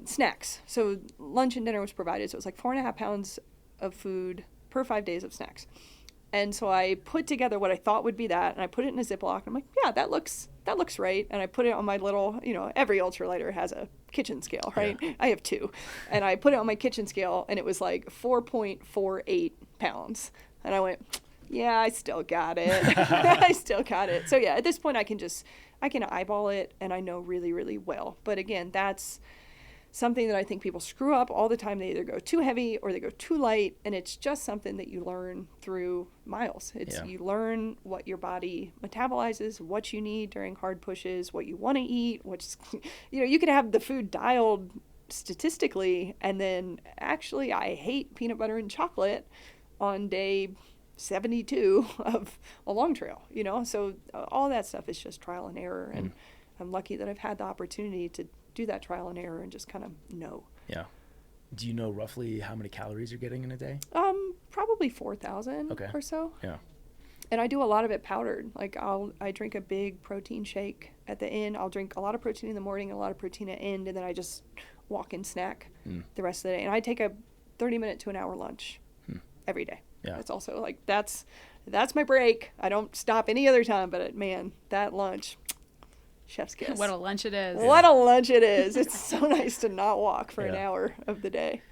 Snacks. So lunch and dinner was provided. So it was like 4.5 pounds of food per 5 days of snacks. And so I put together what I thought would be that, and I put it in a Ziploc. And I'm like, yeah, that looks that looks right. And I put it on my little, every ultralighter has a kitchen scale, right? Yeah. I have 2. And I put it on my kitchen scale, and it was like 4.48 pounds. And I went, yeah, I still got it. I still got it. So yeah, at this point I can eyeball it, and I know really, really well. But again, that's something that I think people screw up all the time. They either go too heavy or they go too light, and it's just something that you learn through miles. You learn what your body metabolizes, what you need during hard pushes, what you want to eat, you could have the food dialed statistically, and then actually I hate peanut butter and chocolate on day 72 of a long trail, so all that stuff is just trial and error, and I'm lucky that I've had the opportunity to do that trial and error and just kind of know. Yeah. Do you know roughly how many calories you're getting in a day? Probably 4,000 or so. Yeah. And I do a lot of it powdered. Like I drink a big protein shake at the end. I'll drink a lot of protein in the morning, a lot of protein at end, and then I just walk and snack the rest of the day. And I take a 30-minute to an hour lunch every day. Yeah. It's also like that's my break. I don't stop any other time, but man, that lunch, chef's kiss. What a lunch it is. What a lunch it is. It's so nice to not walk for an hour of the day.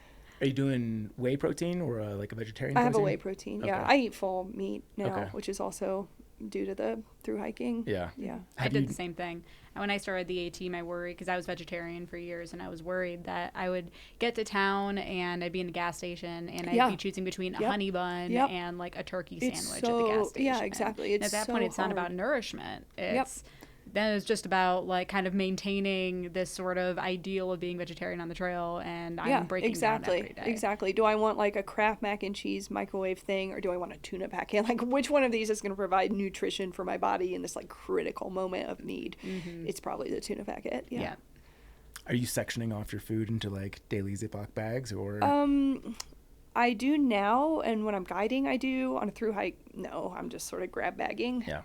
Are you doing whey protein or like a vegetarian I protein? have a whey protein, yeah. Okay. I eat full meat now, which is also due to the thru-hiking. Yeah. Yeah. I did the same thing. And when I started the AT, my worry, because I was vegetarian for years, and I was worried that I would get to town and I'd be in a gas station and I'd be choosing between a honey bun and like a turkey sandwich at the gas station. Yeah, exactly. And at that point, it's not about nourishment. Then it's just about like kind of maintaining this sort of ideal of being vegetarian on the trail, and I'm breaking down every day. Exactly. Do I want like a Kraft mac and cheese microwave thing, or do I want a tuna packet? Like, which one of these is going to provide nutrition for my body in this like critical moment of need? It's probably the tuna packet. Yeah. Are you sectioning off your food into like daily Ziploc bags, or? I do now, and when I'm guiding, I do. On a thru hike, no, I'm just sort of grab bagging. Yeah.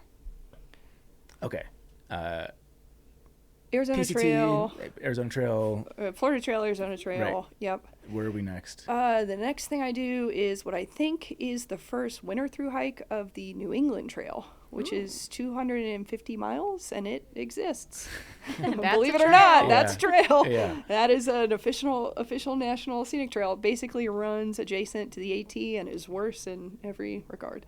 Okay. Arizona PCT, Trail. Arizona Trail. Florida Trail, Arizona Trail. Right. Yep. Where are we next? The next thing I do is what I think is the first winter thru hike of the New England Trail, which is 250 miles, and it exists. Believe it or not, that's a trail. Yeah. That is an official national scenic trail. It basically runs adjacent to the AT and is worse in every regard.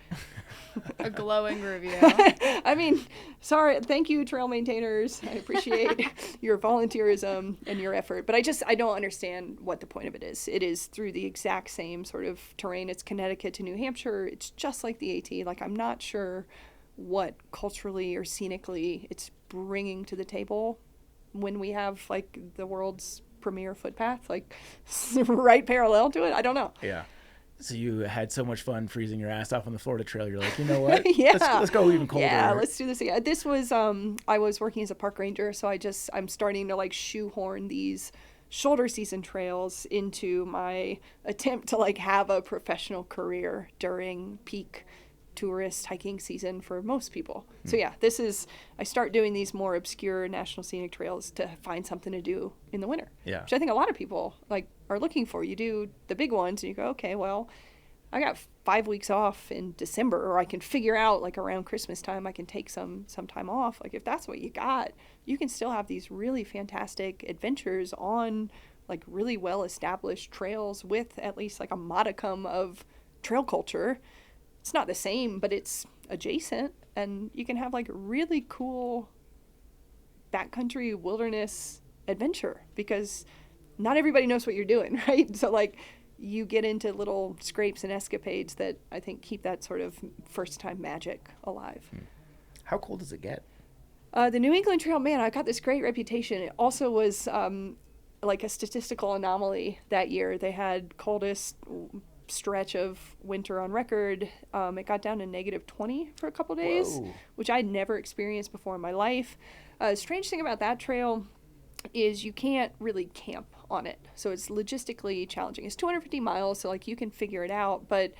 A glowing review. I mean, sorry. Thank you, trail maintainers. I appreciate your volunteerism and your effort, but I don't understand what the point of it is. It is through the exact same sort of terrain. It's Connecticut to New Hampshire. It's just like the AT. Like, I'm not sure what culturally or scenically it's bringing to the table when we have like the world's premier footpath, like right parallel to it. I don't know. Yeah. So you had so much fun freezing your ass off on the Florida Trail. You're like, you know what? Yeah. Let's go even colder. Yeah, let's do this again. This was, I was working as a park ranger, so I'm starting to like shoehorn these shoulder season trails into my attempt to like have a professional career during peak tourist hiking season for most people. So yeah, I start doing these more obscure national scenic trails to find something to do in the winter. Yeah. Which I think a lot of people like are looking for. You do the big ones and you go, okay, well, I got 5 weeks off in December, or I can figure out like around Christmas time I can take some time off. Like, if that's what you got, you can still have these really fantastic adventures on like really well established trails with at least like a modicum of trail culture. It's not the same, but it's adjacent, and you can have like really cool backcountry wilderness adventure because not everybody knows what you're doing, right? So like you get into little scrapes and escapades that I think keep that sort of first time magic alive. How cold does it get? The New England Trail, man, I got this great reputation. It also was like a statistical anomaly that year. They had coldest stretch of winter on record. It got down to -20 for a couple days. Whoa. Which I'd never experienced before in my life. Strange thing about that trail is you can't really camp on it, so it's logistically challenging. It's 250 miles, so like you can figure it out, but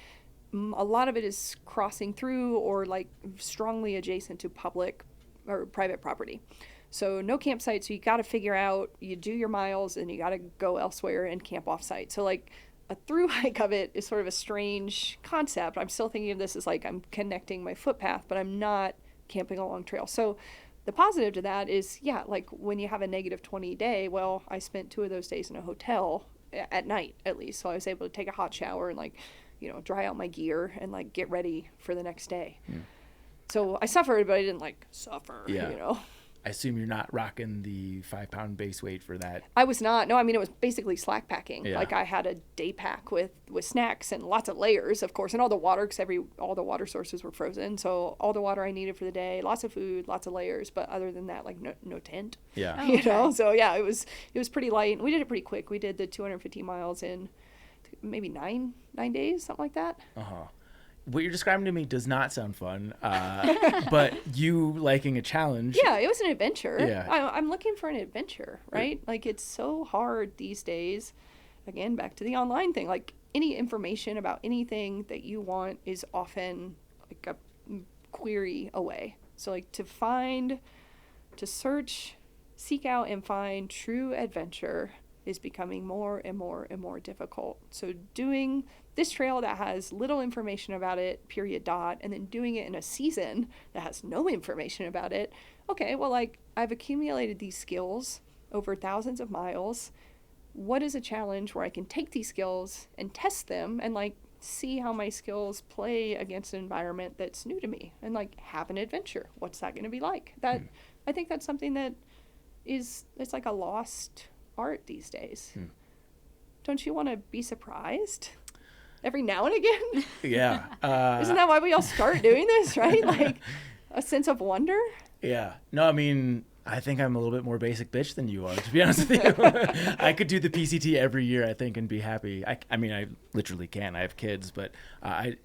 a lot of it is crossing through or like strongly adjacent to public or private property. So no campsite, so you got to figure out, you do your miles and you got to go elsewhere and camp off site. So like a thru hike of it is sort of a strange concept. I'm still thinking of this as like I'm connecting my footpath, but I'm not camping along trail. So the positive to that is, yeah, like when you have a negative 20 day, well, I spent 2 of those days in a hotel at night, at least. So I was able to take a hot shower and like, you know, dry out my gear and like get ready for the next day. So I suffered, but I didn't like suffer, you know. I assume you're not rocking the 5-pound base weight for that. I was not. No, I mean, it was basically slack packing. Yeah. Like I had a day pack with snacks and lots of layers, of course, and all the water, because all the water sources were frozen. So all the water I needed for the day, lots of food, lots of layers. But other than that, like no tent. Yeah. Oh, You okay. know, so yeah, it was pretty light. We did it pretty quick. We did the 250 miles in maybe nine days, something like that. What you're describing to me does not sound fun, but you liking a challenge. Yeah, it was an adventure. Yeah. I'm looking for an adventure, right? Like it's so hard these days. Again, back to the online thing. Like any information about anything that you want is often like a query away. So like to search, seek out and find true adventure is becoming more and more and more difficult. So doing this trail that has little information about it, period, dot, and then doing it in a season that has no information about it. Okay, well, like I've accumulated these skills over thousands of miles. What is a challenge where I can take these skills and test them and like see how my skills play against an environment that's new to me and like have an adventure? What's that going to be like? That I think that's something that it's like a lost art these days. Don't you want to be surprised every now and again? Yeah. Isn't that why we all start doing this, right? Like a sense of wonder? Yeah. No, I mean, I think I'm a little bit more basic bitch than you are, to be honest with you. I could do the PCT every year, I think, and be happy. I mean, I literally can. I have kids, but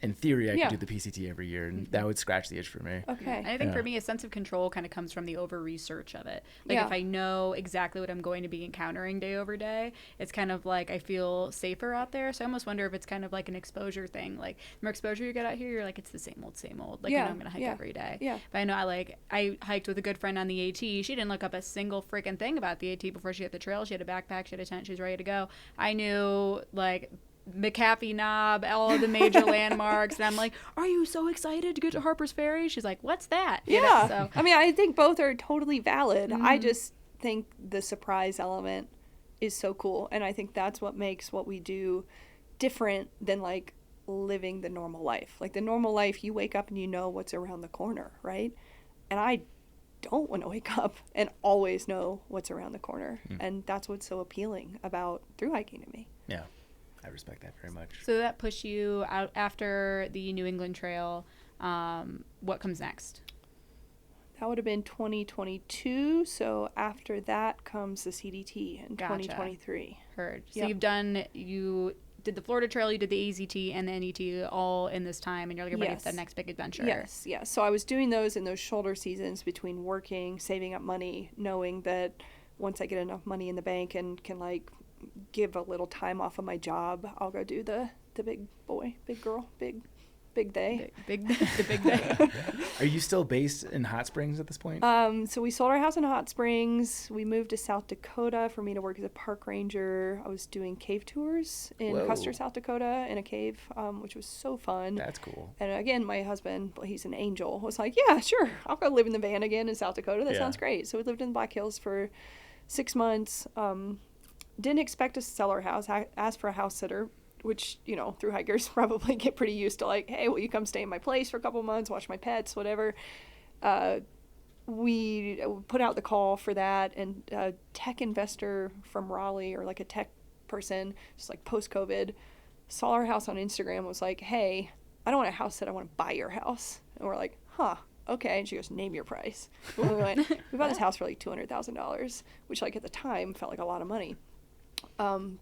in theory, I could do the PCT every year, and that would scratch the itch for me. Okay. And I think for me, a sense of control kind of comes from the over-research of it. Like if I know exactly what I'm going to be encountering day over day, it's kind of like I feel safer out there. So I almost wonder if it's kind of like an exposure thing. Like the more exposure you get out here, you're like, it's the same old. Like, you know, I'm going to hike every day. Yeah. But I know I hiked with a good friend on the AT. She didn't look up a single freaking thing about the AT before she hit the trail. She had a backpack, she had a tent, she was ready to go. I knew like McAfee Knob, all of the major landmarks, and I'm like, are you so excited to get to Harper's Ferry? She's like, what's that? You know, so. I mean, I think both are totally valid. I just think the surprise element is so cool, and I think that's what makes what we do different than like living the normal life. Like the normal life, you wake up and you know what's around the corner, right? And I don't want to wake up and always know what's around the corner. And that's what's so appealing about thru hiking to me. Yeah, I respect that very much. So that pushed you out after the New England Trail. What comes next? That would have been 2022. So after that comes the CDT in Gotcha. 2023. Heard. So Yep. you did the Florida Trail, you did the AZT and the NET all in this time, and you're like ready for the next big adventure. Yes. So I was doing those in those shoulder seasons between working, saving up money, knowing that once I get enough money in the bank and can like give a little time off of my job, I'll go do the big boy, big girl, big day. The big day. Are you still based in Hot Springs at this point? So we sold our house in Hot Springs. We moved to South Dakota for me to work as a park ranger. I was doing cave tours in Whoa. Custer, South Dakota in a cave, which was so fun. That's cool. And again, my husband, well, he's an angel, was like, yeah, sure, I'll go live in the van again in South Dakota. That sounds great. So we lived in the Black Hills for 6 months. Didn't expect to sell our house. I asked for a house sitter, which, you know, thru hikers probably get pretty used to, like, hey, will you come stay in my place for a couple months, watch my pets, whatever. We put out the call for that, and a tech investor from Raleigh, or like a tech person, just like post-COVID, saw our house on Instagram, was like, hey, I don't want a house sit, I want to buy your house. And we're like, huh, okay. And she goes, name your price. And we went, we bought this house for like $200,000, which like at the time felt like a lot of money.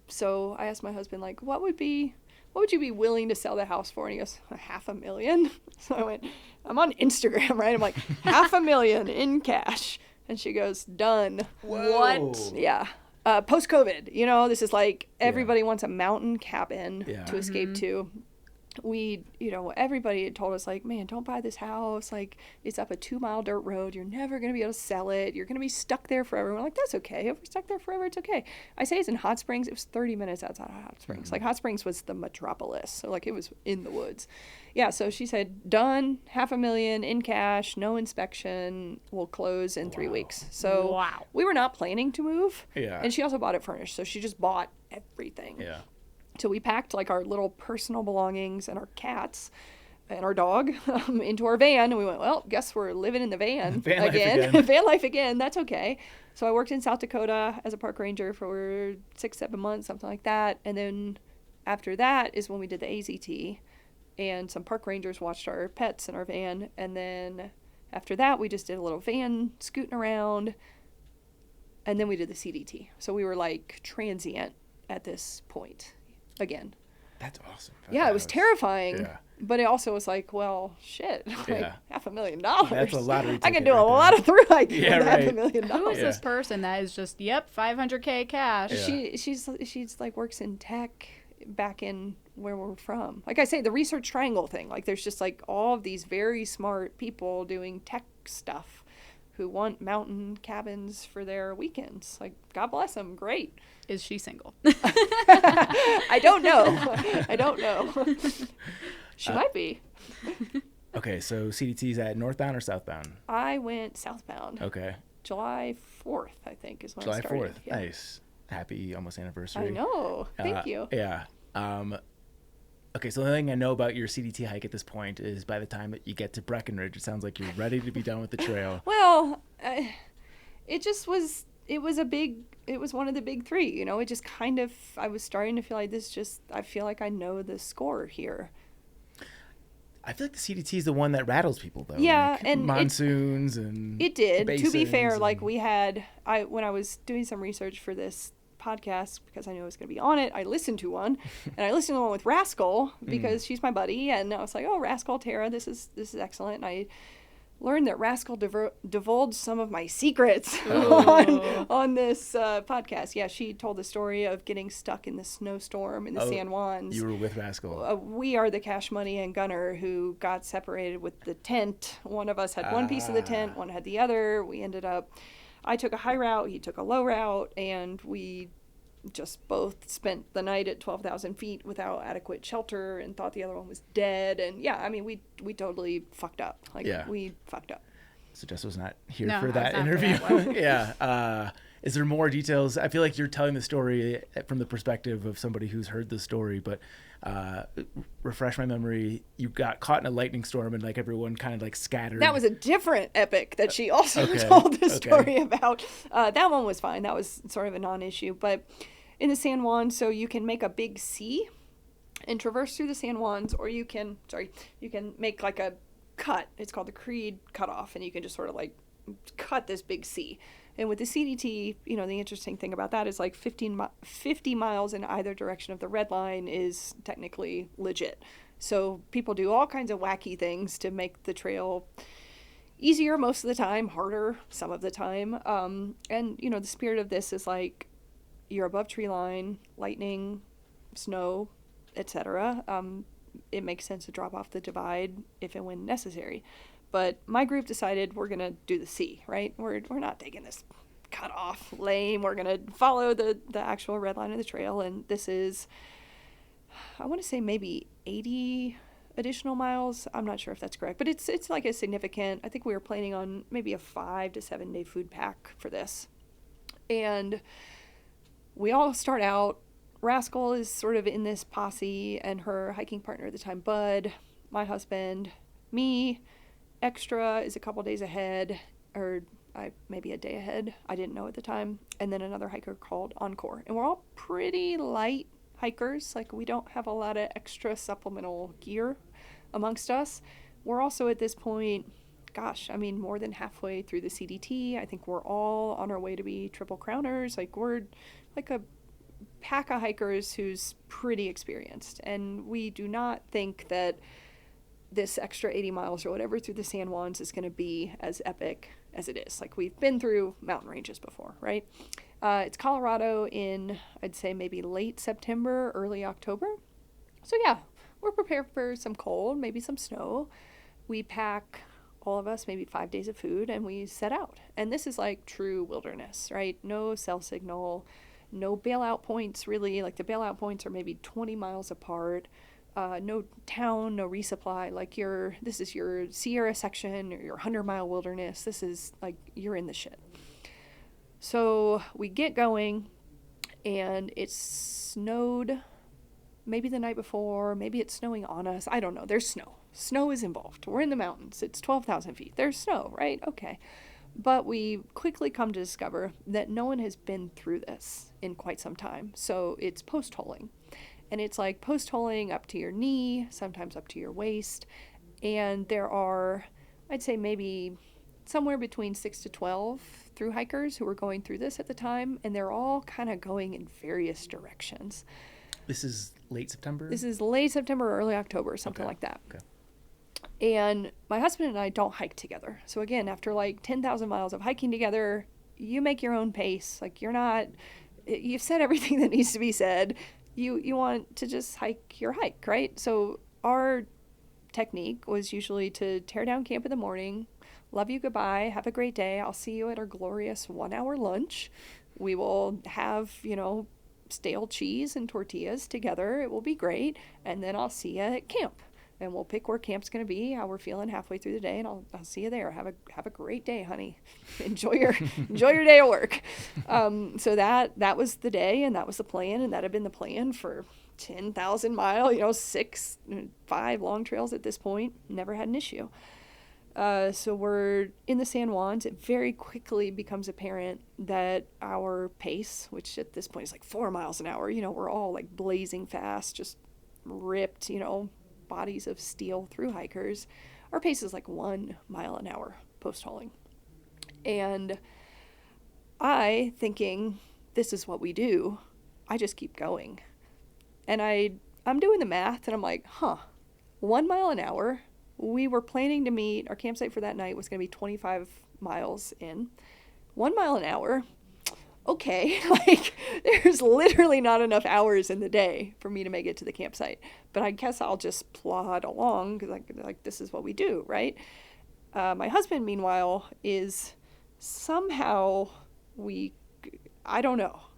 So I asked my husband, like, what would you be willing to sell the house for? And he goes, $500,000. So I went, I'm on Instagram, right? I'm like, $500,000 in cash. And she goes, done. Whoa. Yeah. Post-COVID, you know, this is like everybody wants a mountain cabin to escape to. everybody had told us, like, man, don't buy this house. Like, it's up a 2-mile dirt road. You're never going to be able to sell it. You're going to be stuck there forever. We're like, that's okay. If we're stuck there forever, it's okay. I say it's in Hot Springs. It was 30 minutes outside of Hot Springs. Like, Hot Springs was the metropolis. So, like, it was in the woods. Yeah, so she said, done, $500,000 in cash, no inspection, will close in 3 weeks. So we were not planning to move. Yeah. And she also bought it furnished. So she just bought everything. Yeah. So we packed like our little personal belongings and our cats and our dog into our van. And we went, well, guess we're living in the van again. Van life again. That's okay. So I worked in South Dakota as a park ranger for 6-7 months, something like that. And then after that is when we did the AZT. And some park rangers watched our pets in our van. And then after that, we just did a little van scooting around. And then we did the CDT. So we were like transient at this point again. That's awesome. Yeah, it was terrifying. Yeah. But it also was like, well, shit, like $500,000. That's a lottery ticket. I can do a lot of thru-hiking with right. $500,000. Who is this person that is just, $500K cash? Yeah. She's like works in tech back in where we're from. Like I say, the research triangle thing. Like there's just like all of these very smart people doing tech stuff who want mountain cabins for their weekends. Like, God bless them. Great. Is she single? I don't know. She might be. Okay, so CDT is at northbound or southbound? I went southbound. Okay. July 4th, I think, is when July I started. July 4th. Yeah. Nice. Happy almost anniversary. I know. Thank you. Yeah. Okay, so the thing I know about your CDT hike at this point is by the time that you get to Breckenridge, it sounds like you're ready to be done with the trail. Well, it was one of the big three, it just kind of, I was starting to feel like I feel like I know the score here. I feel like the CDT is the one that rattles people, though. Yeah, like and monsoons and it did. To be fair, and... like when I was doing some research for this podcast because I knew I was going to be on it, I listened to one, and I listened to one with Rascal because she's my buddy, and I was like, oh, Rascal, Tara, this is excellent. And I learned that Rascal divulged some of my secrets on this podcast. Yeah, she told the story of getting stuck in the snowstorm in the San Juans. You were with Rascal. We are the Cash Money and Gunner who got separated with the tent. One of us had one piece of the tent, one had the other. We ended up, I took a high route, he took a low route, and we just both spent the night at 12,000 feet without adequate shelter and thought the other one was dead. And yeah, I mean, we totally fucked up. We fucked up. So Jess was not here No, for that I was not interview. for that one. Yeah. Is there more details? I feel like you're telling the story from the perspective of somebody who's heard the story, but refresh my memory. You got caught in a lightning storm and like everyone kind of like scattered. That was a different epic that she also told the story about. That one was fine. That was sort of a non-issue. But in the San Juan, so you can make a big C and traverse through the San Juans, or you can make like a cut. It's called the Creed cutoff, and you can just sort of like cut this big C. And with the CDT, the interesting thing about that is like 50 miles in either direction of the red line is technically legit. So people do all kinds of wacky things to make the trail easier most of the time, harder some of the time. And, the spirit of this is like you're above tree line, lightning, snow, etc. It makes sense to drop off the divide if and when necessary. But my group decided we're going to do the C, right? We're not taking this cut off lame. We're going to follow the actual red line of the trail. And this is, I want to say maybe 80 additional miles. I'm not sure if that's correct, but it's like a significant, I think we were planning on maybe a 5 to 7 day food pack for this. And we all start out, Rascal is sort of in this posse, and her hiking partner at the time, Bud, my husband, me, Extra is a couple days ahead, or maybe a day ahead. I didn't know at the time. And then another hiker called Encore. And we're all pretty light hikers. Like, we don't have a lot of extra supplemental gear amongst us. We're also at this point, more than halfway through the CDT. I think we're all on our way to be Triple Crowners. Like, we're like a pack of hikers who's pretty experienced. And we do not think that this extra 80 miles or whatever through the San Juans is going to be as epic as it is. Like, we've been through mountain ranges before, right? It's Colorado in, I'd say maybe late September, early October. So yeah, we're prepared for some cold, maybe some snow. We pack, all of us, maybe 5 days of food, and we set out. And this is like true wilderness, right? No cell signal, no bailout points, really. Like the bailout points are maybe 20 miles apart. No town, no resupply. Like this is your Sierra section or your 100-mile wilderness. This is like, you're in the shit. So we get going, and it snowed maybe the night before, maybe it's snowing on us. I don't know. There's snow. Snow is involved. We're in the mountains. It's 12,000 feet. There's snow, right? Okay. But we quickly come to discover that no one has been through this in quite some time. So it's post-holing. And it's like post-holing up to your knee, sometimes up to your waist. And there are, I'd say maybe somewhere between 6 to 12 thru-hikers who were going through this at the time. And they're all kind of going in various directions. This is late September? This is late September or early October, something like that. Okay. And my husband and I don't hike together. So again, after like 10,000 miles of hiking together, you make your own pace. Like you've said everything that needs to be said. You want to just hike your hike, right? So our technique was usually to tear down camp in the morning, love you goodbye, have a great day. I'll see you at our glorious 1-hour lunch. We will have, stale cheese and tortillas together. It will be great. And then I'll see you at camp. And we'll pick where camp's going to be, how we're feeling halfway through the day, and I'll see you there. Have a great day, honey. Enjoy your day of work. So that was the day, and that was the plan, and that had been the plan for 10,000 mile, 5 long trails at this point. Never had an issue. So we're in the San Juans. It very quickly becomes apparent that our pace, which at this point is like 4 miles an hour, we're all like blazing fast, just ripped, bodies of steel thru-hikers. Our pace is like 1 mile an hour post-hauling. And I, thinking this is what we do, I just keep going. And I'm doing the math, and I'm like, 1 mile an hour. We were planning to meet, our campsite for that night was going to be 25 miles in. 1 mile an hour. Okay, like there's literally not enough hours in the day for me to make it to the campsite. But I guess I'll just plod along because like this is what we do, right? My husband, meanwhile, is somehow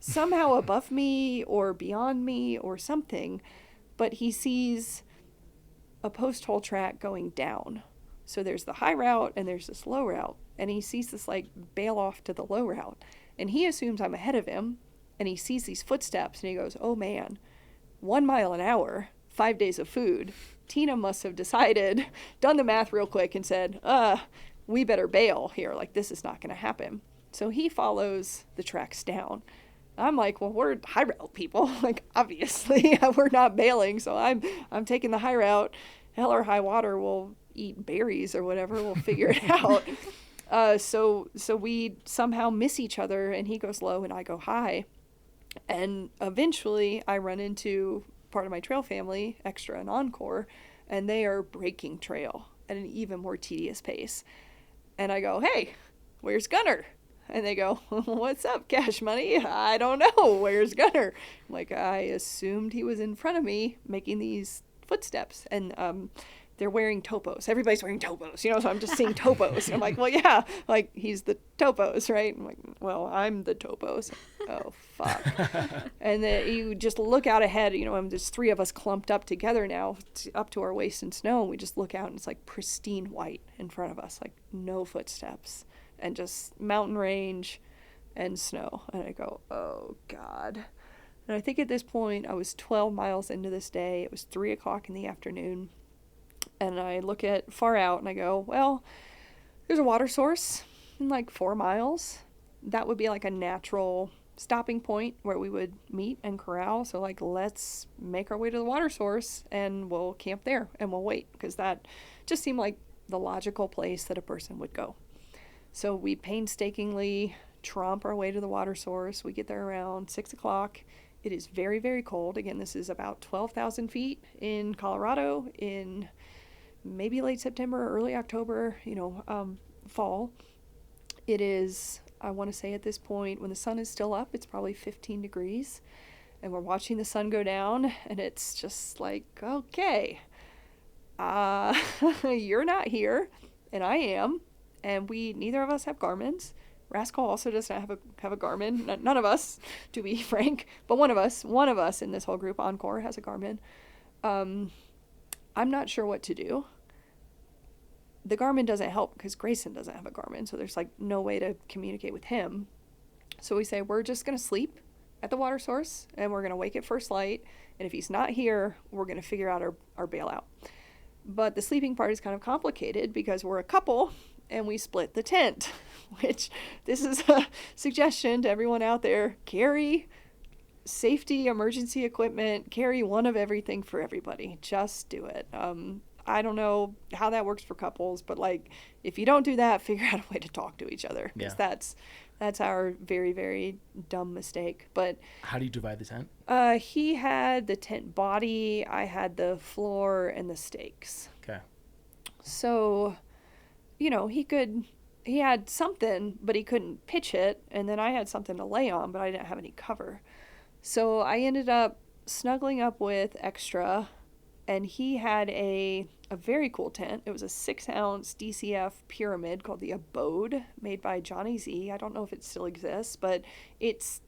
somehow above me or beyond me or something, but he sees a post-hole track going down. So there's the high route and there's this low route, and he sees this like bail off to the low route. And he assumes I'm ahead of him, and he sees these footsteps, and he goes, oh man, 1 mile an hour, 5 days of food. Tina must have decided, done the math real quick, and said, we better bail here. Like, this is not going to happen. So he follows the tracks down. I'm like, well, we're high route people. Like, obviously, we're not bailing, so I'm taking the high route. Hell or high water, we'll eat berries or whatever. We'll figure it out. So we somehow miss each other, and he goes low and I go high. And eventually I run into part of my trail family, Extra and Encore, and they are breaking trail at an even more tedious pace. And I go, hey, where's Gunner? And they go, what's up, Cash Money? I don't know. Where's Gunner? I'm like, I assumed he was in front of me making these footsteps. And they're wearing topos. Everybody's wearing topos, so I'm just seeing topos. And I'm like, well, yeah, like he's the topos, right? I'm like, well, I'm the topos. Oh, fuck. And then you just look out ahead, and there's 3 of us clumped up together now, up to our waist in snow. And we just look out, and it's like pristine white in front of us, like no footsteps, and just mountain range and snow. And I go, oh, God. And I think at this point, I was 12 miles into this day. It was 3 o'clock in the afternoon. And I look at far out and I go, well, there's a water source in like 4 miles. That would be like a natural stopping point where we would meet and corral. So like, let's make our way to the water source and we'll camp there and we'll wait, because that just seemed like the logical place that a person would go. So we painstakingly tromp our way to the water source. We get there around 6 o'clock. It is very, very cold. Again, this is about 12,000 feet in Colorado in maybe late September, early October, fall. It is, I want to say at this point, when the sun is still up, it's probably 15 degrees. and we're watching the sun go down, and it's just like, okay, you're not here, and I am, and neither of us have Garmins. Rascal also does not have a Garmin. None of us, to be frank, but one of us in this whole group, Encore, has a Garmin. I'm not sure what to do. The Garmin doesn't help because Grayson doesn't have a Garmin, so there's like no way to communicate with him. So we say we're just going to sleep at the water source, and we're going to wake at first light, and if he's not here, we're going to figure out our bailout. But the sleeping part is kind of complicated because we're a couple, and we split the tent, which this is a suggestion to everyone out there. Carry safety, emergency equipment, carry one of everything for everybody. Just do it. I don't know how that works for couples, but like, if you don't do that, figure out a way to talk to each other, because that's our very, very dumb mistake. But how do you divide the tent? He had the tent body, I had the floor and the stakes. Okay. So, you know, he had something, but he couldn't pitch it, and then I had something to lay on, but I didn't have any cover. So I ended up snuggling up with Extra, and he had a very cool tent. It was a 6-ounce DCF pyramid called the Abode, made by Johnny Z. I don't know if it still exists, but it's,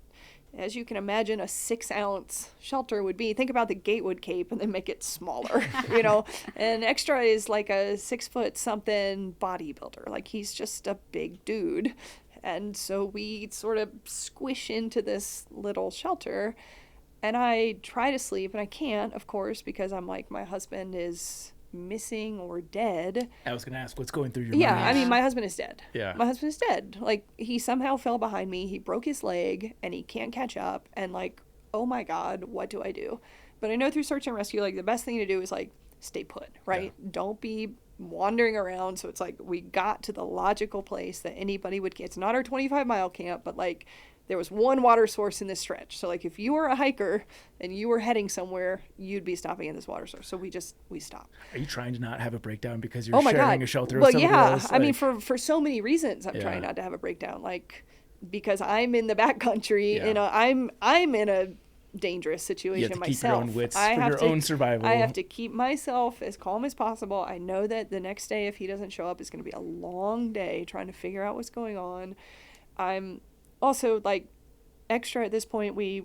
as you can imagine, a 6-ounce shelter would be. Think about the Gatewood Cape and then make it smaller, you know. And Extra is like a 6-foot-something bodybuilder. Like, he's just a big dude. And so we sort of squish into this little shelter. And I try to sleep, and I can't, of course, because I'm like, my husband is missing or dead. I was going to ask, what's going through your mind? mind? I mean, my husband is dead. Yeah. My husband is dead. Like, he somehow fell behind me. He broke his leg, and he can't catch up. And, like, oh, my God, what do I do? But I know through search and rescue, like, the best thing to do is, like, stay put, right? Yeah. Don't be wandering around. So it's like we got to the logical place that anybody would get. It's not our 25-mile camp, but, like, there was one water source in this stretch. So, like, if you were a hiker and you were heading somewhere, you'd be stopping at this water source. So we stopped. Are you trying to not have a breakdown because you're sharing a shelter with somebody else? I mean, for so many reasons, I'm trying not to have a breakdown. Like, because I'm in the backcountry, you know, I'm in a dangerous situation you have to myself. Keep your own wits for your own survival. I have to keep myself as calm as possible. I know that the next day, if he doesn't show up, is going to be a long day trying to figure out what's going on. I'm also, like, Extra at this point. We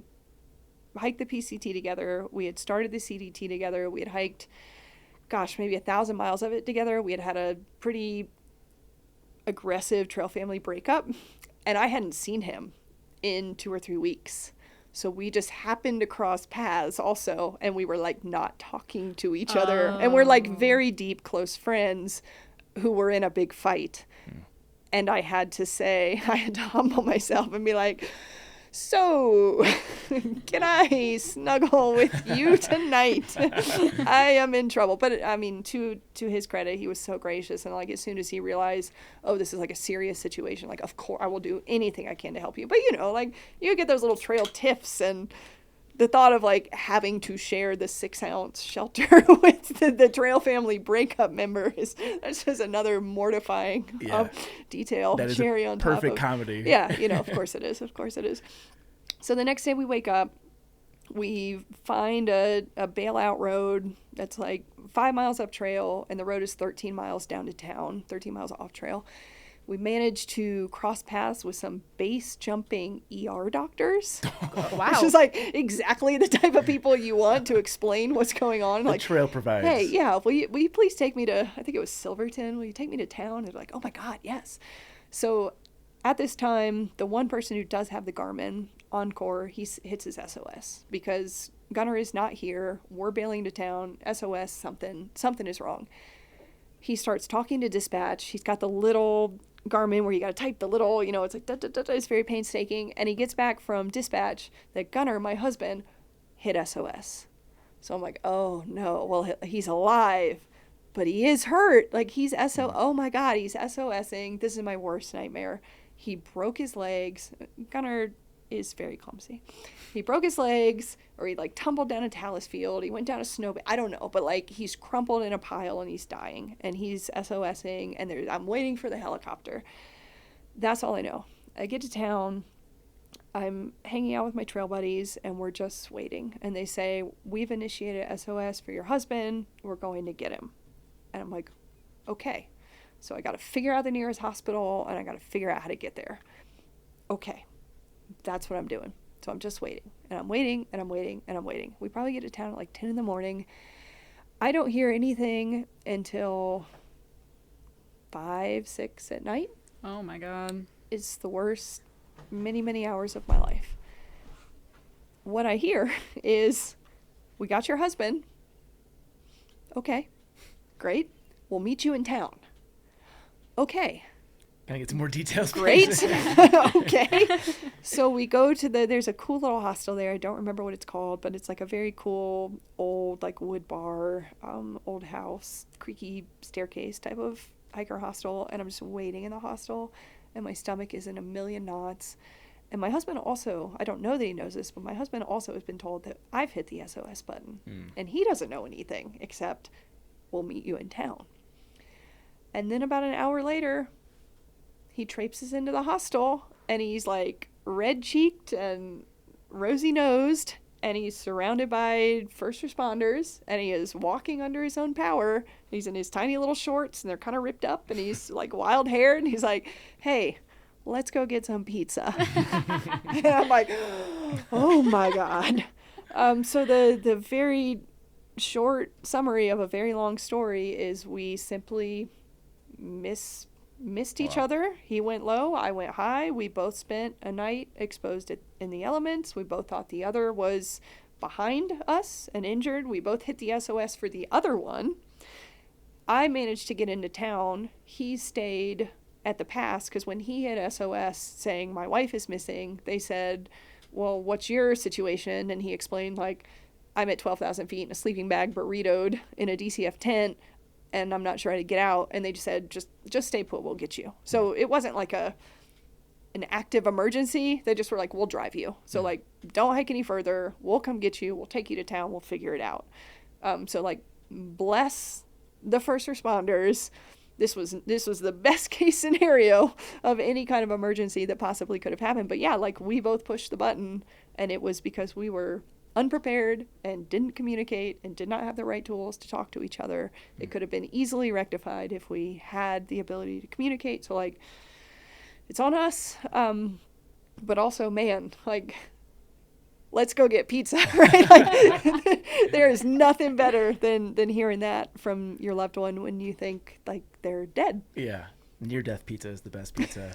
hiked the PCT together. We had started the CDT together. We had hiked, maybe 1,000 miles of it together. We had had a pretty aggressive trail family breakup, and I hadn't seen him in 2 or 3 weeks. So we just happened to cross paths also, and we were, like, not talking to each other. And we're, like, very deep, close friends who were in a big fight. And I had to humble myself and be like, so, can I snuggle with you tonight? I am in trouble. But, I mean, to his credit, he was so gracious. And, like, as soon as he realized, oh, this is, like, a serious situation, like, of course, I will do anything I can to help you. But, you know, like, you get those little trail tiffs, and the thought of, like, having to share the 6-ounce shelter with the trail family breakup member that's just another mortifying detail. That is cherry a on perfect top comedy. Yeah, you know, of course it is. Of course it is. So the next day we wake up, we find a bailout road that's like 5 miles up trail, and the road is 13 miles down to town, 13 miles off trail. We managed to cross paths with some base jumping ER doctors. Wow. Which is like exactly the type of people you want to explain what's going on. The like, trail provides. Hey, yeah, will you please take me to, I think it was Silverton. Will you take me to town? And they're like, oh my God, yes. So at this time, the one person who does have the Garmin, Encore, he hits his SOS because Gunner is not here. We're bailing to town. SOS, something is wrong. He starts talking to dispatch. He's got the little Garmin where you got to type the little, you know, it's like, da, da, da, da. It's very painstaking. And he gets back from dispatch that Gunner, my husband, hit SOS. So I'm like, oh no, well, he's alive, but he is hurt. Like oh my God, he's SOSing. This is my worst nightmare. He broke his legs. Gunner is very clumsy. He broke his legs, or he like tumbled down a talus field. He went down a snow. I don't know, but like he's crumpled in a pile and he's dying, and he's SOSing, and I'm waiting for the helicopter. That's all I know. I get to town. I'm hanging out with my trail buddies, and we're just waiting. And they say, we've initiated SOS for your husband. We're going to get him. And I'm like, okay. So I got to figure out the nearest hospital, and I got to figure out how to get there. Okay. That's what I'm doing. So I'm just waiting. And I'm waiting, and I'm waiting, and I'm waiting. We probably get to town at like 10 in the morning. I don't hear anything until 5, 6 at night. Oh, my God. It's the worst many hours of my life. What I hear is, we got your husband. Okay, great. We'll meet you in town. Okay. Can I get some more details? Great. Okay. So we go to there's a cool little hostel there. I don't remember what it's called, but it's like a very cool old like wood bar, old house, creaky staircase type of hiker hostel. And I'm just waiting in the hostel, and my stomach is in a million knots. And my husband also, I don't know that he knows this, but my husband also has been told that I've hit the SOS button. And he doesn't know anything except, we'll meet you in town. And then about an hour later, he traipses into the hostel, and he's like red-cheeked and rosy-nosed, and he's surrounded by first responders, and he is walking under his own power. He's in his tiny little shorts, and they're kind of ripped up, and he's like wild-haired, and he's like, hey, let's go get some pizza. And I'm like, oh my God. So the very short summary of a very long story is we simply missed each other. He went low, I went high. We both spent a night exposed in the elements. We both thought the other was behind us and injured. We both hit the SOS for the other one. I managed to get into town. He stayed at the pass, because when he hit SOS saying my wife is missing, they said, well, what's your situation? And he explained, like, I'm at 12,000 feet in a sleeping bag burritoed in a DCF tent, and I'm not sure how to get out. And they just said, just stay put, we'll get you. So it wasn't like an active emergency. They just were like, we'll drive you. So like, don't hike any further. We'll come get you. We'll take you to town. We'll figure it out. So like, bless the first responders. This was the best case scenario of any kind of emergency that possibly could have happened. But yeah, like, we both pushed the button, and it was because we were unprepared and didn't communicate and did not have the right tools to talk to each other. It could have been easily rectified if we had the ability to communicate. So like, it's on us. But also, man, like, let's go get pizza, right? Like, there is nothing better than hearing that from your loved one when you think like they're dead. Yeah. Near-death pizza is the best pizza.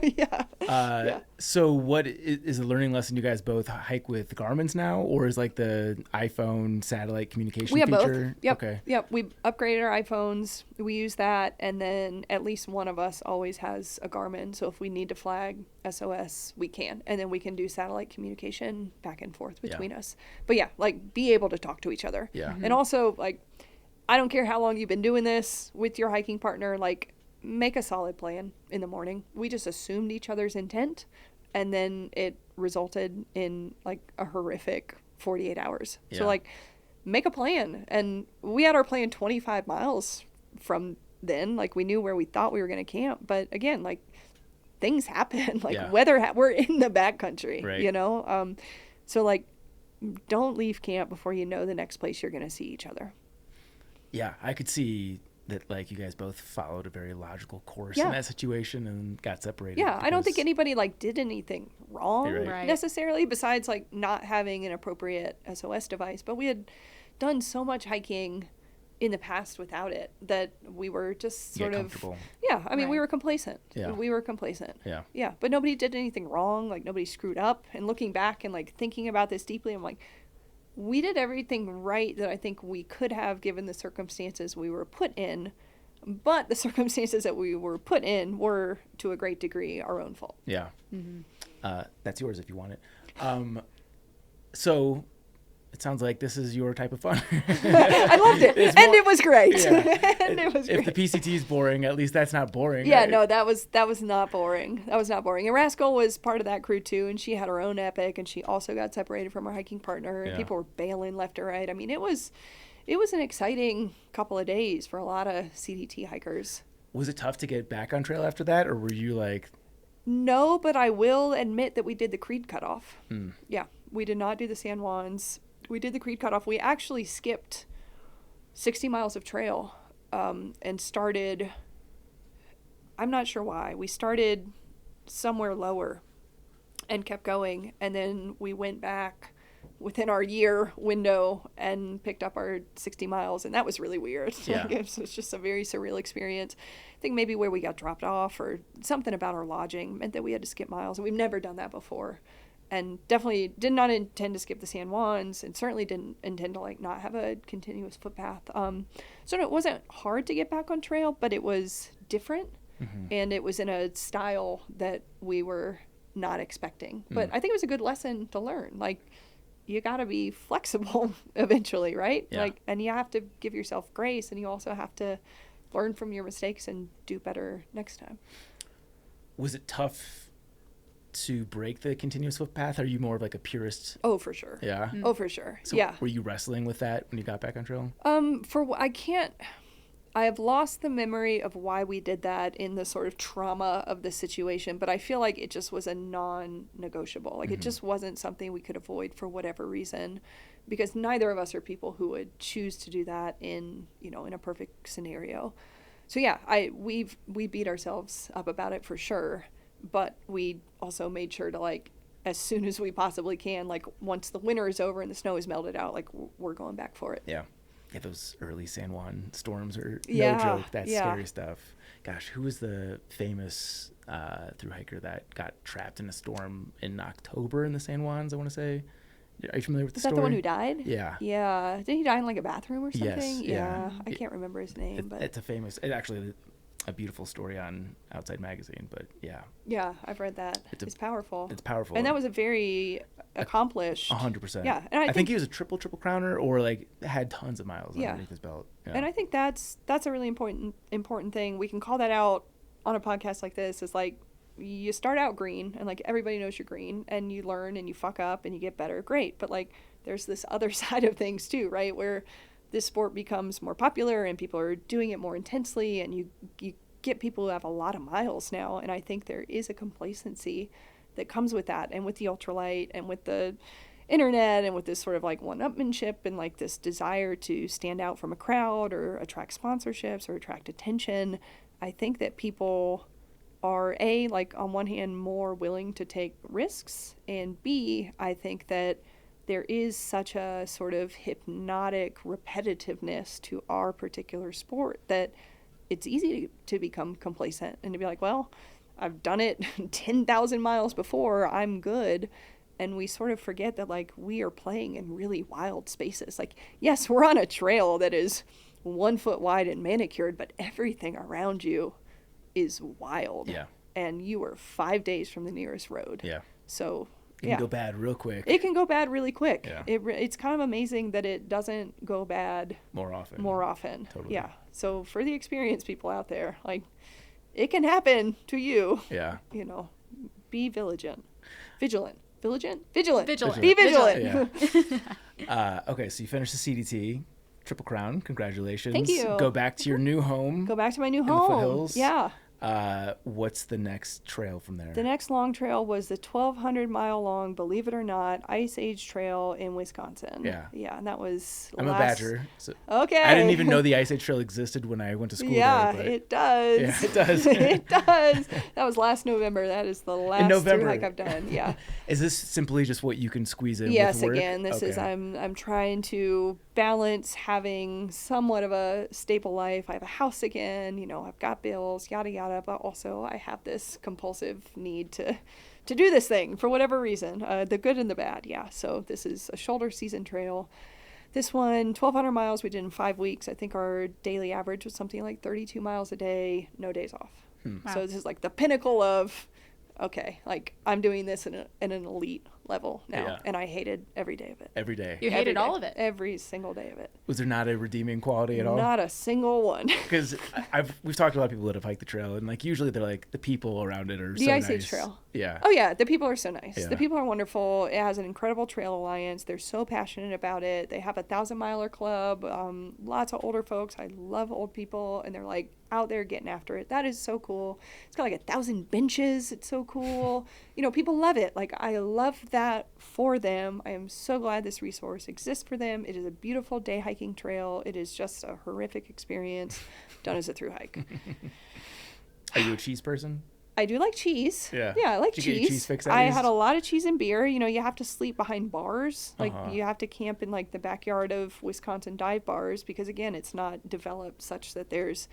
Yeah. So what is a learning lesson? You guys both hike with Garmins now, or is like the iPhone satellite communication feature? We have both. Yep. Okay. Yep. We upgraded our iPhones. We use that, and then at least one of us always has a Garmin. So if we need to flag SOS, we can, and then we can do satellite communication back and forth between us. But yeah, like, be able to talk to each other. Yeah. And also, like, I don't care how long you've been doing this with your hiking partner, like, make a solid plan in the morning. We just assumed each other's intent, and then it resulted in like a horrific 48 hours. Yeah. So like, make a plan. And we had our plan 25 miles from then. Like, we knew where we thought we were going to camp. But again, like, things happen. Like, we're in the backcountry, right. You know? So like, don't leave camp before you know the next place you're going to see each other. Yeah, I could see that, like, you guys both followed a very logical course in that situation and got separated. Yeah, I don't think anybody like did anything wrong Right. necessarily, besides like not having an appropriate SOS device. But we had done so much hiking in the past without it that we were just sort of we were complacent. Yeah. We were complacent. Yeah. Yeah, but nobody did anything wrong. Like, nobody screwed up. And looking back and like thinking about this deeply, I'm like, we did everything right that I think we could have given the circumstances we were put in, but the circumstances that we were put in were, to a great degree, our own fault. Yeah. Mm-hmm. That's yours if you want it. So it sounds like this is your type of fun. I loved it. It was great. Yeah. And it was great. If the PCT is boring, at least that's not boring. Yeah, right? no, that was not boring. That was not boring. And Rascal was part of that crew too, and she had her own epic, and she also got separated from her hiking partner, and people were bailing left or right. I mean, it was an exciting couple of days for a lot of CDT hikers. Was it tough to get back on trail after that, or were you like, No, but I will admit that we did the Creed cutoff. Hmm. Yeah, we did not do the San Juans. We did the Creed cutoff. We actually skipped 60 miles of trail and started, I'm not sure why. We started somewhere lower and kept going. And then we went back within our year window and picked up our 60 miles. And that was really weird. Yeah. It was just a very surreal experience. I think maybe where we got dropped off or something about our lodging meant that we had to skip miles. And we've never done that before. And definitely did not intend to skip the San Juans, and certainly didn't intend to like not have a continuous footpath. So it wasn't hard to get back on trail, but it was different, and it was in a style that we were not expecting. But I think it was a good lesson to learn. Like, you got to be flexible eventually, right? Yeah. Like, and you have to give yourself grace, and you also have to learn from your mistakes and do better next time. Was it tough to break the continuous footpath? Are you more of like a purist? Oh, for sure. Yeah. Oh, for sure. So yeah. were you wrestling with that when you got back on trail? I have lost the memory of why we did that in the sort of trauma of the situation, but I feel like it just was a non-negotiable. Like, it just wasn't something we could avoid for whatever reason, because neither of us are people who would choose to do that in a perfect scenario. So yeah, we beat ourselves up about it for sure, but we also made sure to, like, as soon as we possibly can, like, once the winter is over and the snow is melted out, like, we're going back for it. Yeah. Yeah, those early San Juan storms are Yeah, no joke. That's yeah. scary stuff. Gosh, who was the famous thru-hiker that got trapped in a storm in October in the San Juans, I want to say? Are you familiar with the Is that story? the one who died? Yeah. Yeah. Did he die in, like, a bathroom or something? Yes, yeah. I can't remember his name, but It's actually a beautiful story on Outside Magazine, but yeah. yeah, I've read that. It's powerful. It's powerful. And that was a very accomplished. 100%. Yeah, and I think think he was a triple crowner or like had tons of miles Yeah. underneath his belt. Yeah. And I think that's a really important thing. We can call that out on a podcast like this. Is like, you start out green and like everybody knows you're green, and you learn and you fuck up and you get better. Great, but like there's this other side of things too, right? Where this sport becomes more popular and people are doing it more intensely, and you get people who have a lot of miles now. And I think there is a complacency that comes with that, and with the ultralight and with the internet and with this sort of like one-upmanship and like this desire to stand out from a crowd or attract sponsorships or attract attention. I think that people are like on one hand more willing to take risks, and B, I think that there is such a sort of hypnotic repetitiveness to our particular sport that it's easy to become complacent and to be like, well, I've done it 10,000 miles before, I'm good. And we sort of forget that, like, we are playing in really wild spaces. Like, yes, we're on a trail that is 1 foot wide and manicured, but everything around you is wild. Yeah. And you are 5 days from the nearest road. Yeah. So It can go bad real quick. It can go bad really quick. Yeah. It's kind of amazing that it doesn't go bad more often. Totally. Yeah. So for the experienced people out there, like, it can happen to you. Yeah. Be vigilant. Be vigilant. Yeah. Okay, so you finished the CDT, Triple Crown. Congratulations. Thank you. Go back to your new home. Go back to my new in the home. foothills. Yeah. What's the next trail from there? The next long trail was the 1,200-mile long, believe it or not, Ice Age Trail in Wisconsin. Yeah. Yeah, and that was I'm a Badger. So okay. I didn't even know the Ice Age Trail existed when I went to school yeah, there. it does. Yeah, it does. It does. That was last November. That is the last thru-hike I've done. Yeah. Is this simply just what you can squeeze in yes, with work? again, this is I'm trying to balance having somewhat of a stable life. I have a house again, I've got bills, yada yada, but also I have this compulsive need to do this thing for whatever reason, the good and the bad. Yeah. So this is a shoulder season trail. This one, 1,200 miles we did in 5 weeks. I think our daily average was something like 32 miles a day, no days off. Wow. So this is like the pinnacle of, okay, like I'm doing this in an elite level now, Yeah. and I hated every day of it. Every day. You Every hated day. all of it. Every single day of it. Was there not a redeeming quality at all? Not a single one. Because we've talked to a lot of people that have hiked the trail, and like usually they're like the people around it are The so Ice Age nice. Trail. Yeah. Oh yeah, the people are so nice. Yeah. The people are wonderful. It has an incredible trail alliance. They're so passionate about it. They have a 1,000-miler club. Lots of older folks. I love old people, and they're like out there getting after it. That is so cool. It's got like 1,000 benches. It's so cool. You know, people love it. Like, I love that for them. I am so glad this resource exists for them. It is a beautiful day hiking trail. It is just a horrific experience done as a thru hike. Are you a cheese person? I do like cheese. Yeah. Yeah, I like Did you get cheese. your cheese fix at I least? had a lot of cheese and beer. You know, you have to sleep behind bars. Like, Uh-huh. you have to camp in, like, the backyard of Wisconsin dive bars because, again, it's not developed such that there's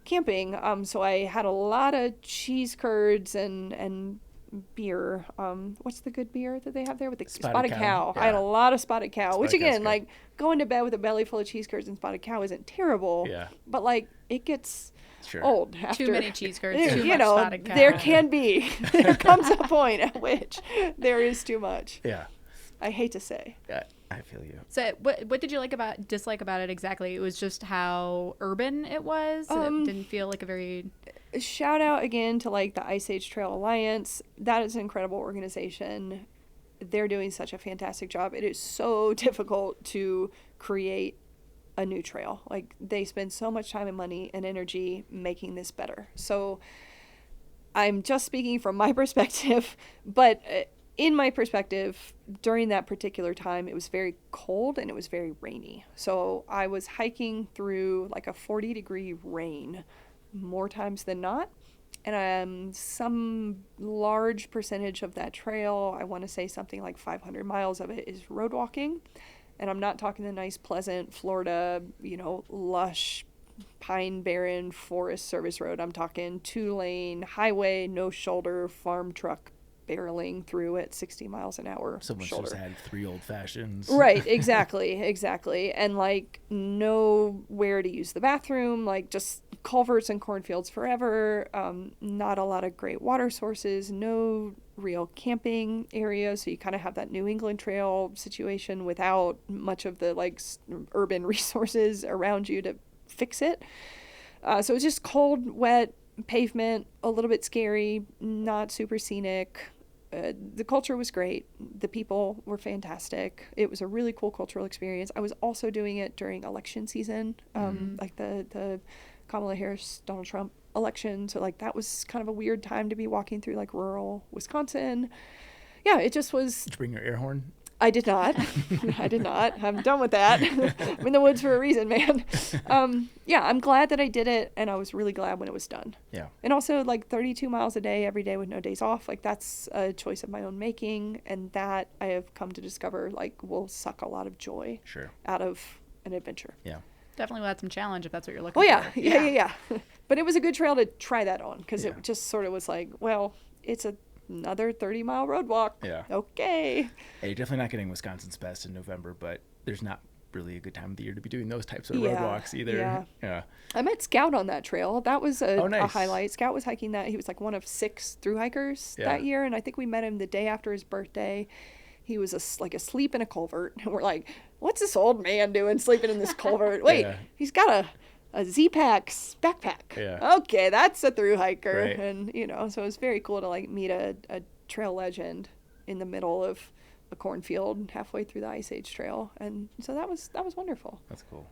camping. So I had a lot of cheese curds and beer. What's the good beer that they have there with the Spotted Cow. I had Yeah. a lot of Spotted Cow, which, Spotted Cow's again, good. like, going to bed with a belly full of cheese curds and Spotted Cow isn't terrible. Yeah. But, like, it gets Sure. old after. Too many cheese curds, Yeah, too you much know, Spotted Cow. there can be. There comes a point at which there is too much. Yeah. I hate to say. Yeah. I feel you. So what did you dislike about it exactly? It was just how urban it was. It didn't feel like a very... Shout out again to like the Ice Age Trail Alliance. That is an incredible organization. They're doing such a fantastic job. It is so difficult to create a new trail. Like, they spend so much time and money and energy making this better. So I'm just speaking from my perspective, but in my perspective, during that particular time, it was very cold and it was very rainy. So I was hiking through like a 40-degree rain more times than not. And some large percentage of that trail, I want to say something like 500 miles of it, is road walking. And I'm not talking the nice, pleasant Florida, you know, lush, pine barren forest service road. I'm talking 2-lane highway, no shoulder, farm truck barreling through at 60 miles an hour. Someone shoulder. just had 3 old fashions. Right, exactly. And like nowhere to use the bathroom, like just culverts and cornfields forever. Not a lot of great water sources, no real camping area. So you kind of have that New England Trail situation without much of the like urban resources around you to fix it. So it's just cold, wet pavement, a little bit scary, not super scenic. The culture was great. The people were fantastic. It was a really cool cultural experience. I was also doing it during election season, like the Kamala Harris, Donald Trump election. So like that was kind of a weird time to be walking through like rural Wisconsin. Yeah, it just was. Did you bring your air horn? I did not. I did not. I'm done with that. I'm in the woods for a reason, man. Yeah, I'm glad that I did it, and I was really glad when it was done. Yeah. And also, like 32 miles a day, every day with no days off, like that's a choice of my own making, and that I have come to discover, like, will suck a lot of joy Sure. out of an adventure. Yeah. Definitely will add some challenge if that's what you're looking Oh, yeah. for. Yeah. But it was a good trail to try that on, because Yeah. it just sort of was like, well, it's another 30-mile road walk. Yeah. Okay. Hey, you're definitely not getting Wisconsin's best in November, but there's not really a good time of the year to be doing those types of road Yeah, walks either. yeah. Yeah. I met Scout on that trail. That was a nice. highlight. Scout was hiking that. He was like one of 6 thru-hikers Yeah. that year, and I think we met him the day after his birthday. He was asleep in a culvert, and we're like, what's this old man doing sleeping in this culvert? Wait, Yeah. he's got a Z-Pack's backpack. Yeah. Okay, that's a thru-hiker. Right. And, so it was very cool to like meet a trail legend in the middle of a cornfield halfway through the Ice Age Trail. And so that was wonderful. That's cool.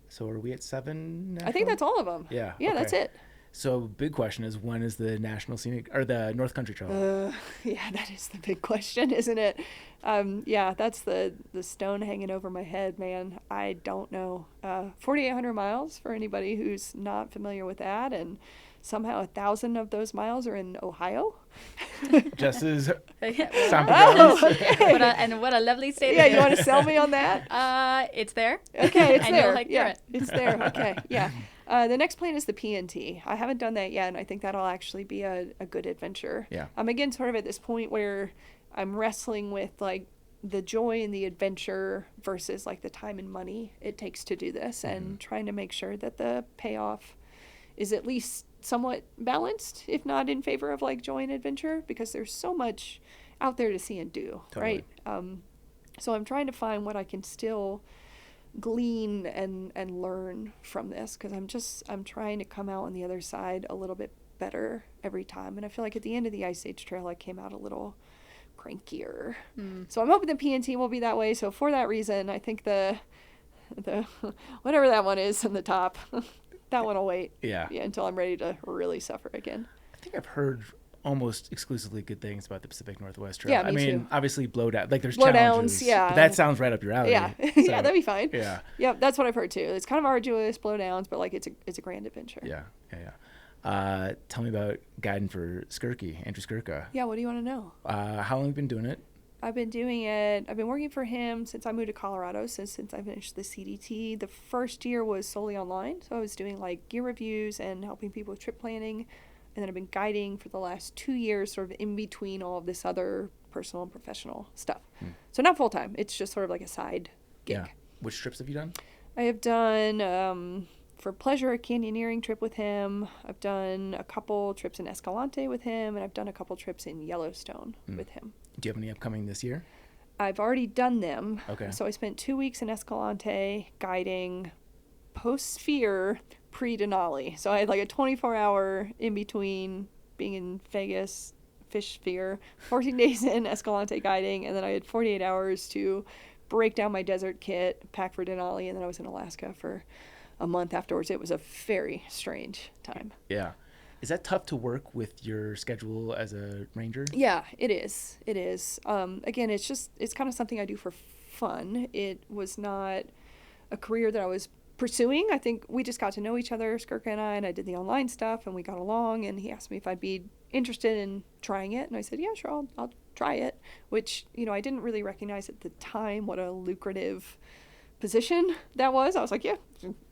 So are we at 7 now? I think that's all of them. Yeah. Yeah, that's okay. it. So big question is, when is the National Scenic or the North Country Trail? Yeah, that is the big question, isn't it? Yeah, that's the stone hanging over my head, man. I don't know. 4,800 miles for anybody who's not familiar with that, and somehow 1,000 of those miles are in Ohio. Just as Yeah. Samba Oh, Jones. okay. What a lovely state. Yeah, it you is. want to sell me on that? It's there. Okay, it's And there. you'll hike through Yeah, it. it's there. Okay, yeah. The next plan is the PNT. I haven't done that yet, and I think that'll actually be a good adventure. Yeah. I'm again sort of at this point where I'm wrestling with like the joy and the adventure versus like the time and money it takes to do this, and trying to make sure that the payoff is at least somewhat balanced, if not in favor of like joy and adventure, because there's so much out there to see and do, Totally. right? So I'm trying to find what I can still glean and learn from this, because I'm trying to come out on the other side a little bit better every time. And I feel like at the end of the Ice Age Trail, I came out a little crankier. So I'm hoping the PNT will be that way. So for that reason, I think the whatever that one is in the top, that one will wait. Yeah. Until I'm ready to really suffer again. I think I've heard almost exclusively good things about the Pacific Northwest Trail. Yeah, I me mean, too. obviously blowdown, like there's Blowdowns, challenges. yeah. But that sounds right up your alley. Yeah. So, Yeah, that'd be fine. Yeah. Yep, that's what I've heard too. It's kind of arduous, blowdowns, but like it's a grand adventure. Yeah. Tell me about guiding for Skurka, Andrew Skurka. Yeah, what do you want to know? How long have you been doing it? I've been working for him since I moved to Colorado, so since I finished the CDT. The first year was solely online, so I was doing like gear reviews and helping people with trip planning, and then I've been guiding for the last 2 years, sort of in between all of this other personal and professional stuff. So not full time, it's just sort of like a side gig. Yeah. Which trips have you done? I have done, for pleasure, a canyoneering trip with him. I've done a couple trips in Escalante with him, and I've done a couple trips in Yellowstone with him. Do you have any upcoming this year? I've already done them. Okay. So I spent 2 weeks in Escalante guiding post-Sphere, pre-Denali. So I had like a 24-hour in between being in Vegas, Fish Sphere, 14 days in Escalante guiding, and then I had 48 hours to break down my desert kit, pack for Denali, and then I was in Alaska for a month afterwards. It was a very strange time. Yeah. Is that tough to work with your schedule as a ranger? Yeah, it is. It is. Again, it's kind of something I do for fun. It was not a career that I was pursuing. I think we just got to know each other, Skurka and I did the online stuff, and we got along, and he asked me if I'd be interested in trying it, and I said, yeah, sure, I'll try it, which, I didn't really recognize at the time what a lucrative position that was. I was like, yeah,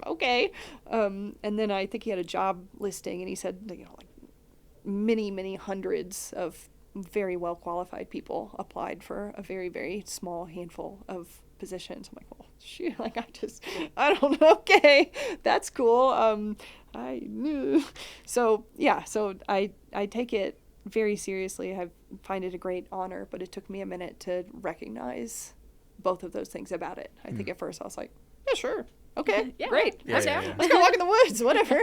okay. And then I think he had a job listing, and he said, like many hundreds of very well qualified people applied for a very, very small handful of positions. I'm like, well, shoot, like I don't know. Okay, that's cool. I knew. So yeah, so I take it very seriously. I find it a great honor, but it took me a minute to recognize both of those things about it. I think at first I was like, yeah, sure. Okay, Yeah. great. Yeah, yeah. Let's go walk in the woods, whatever.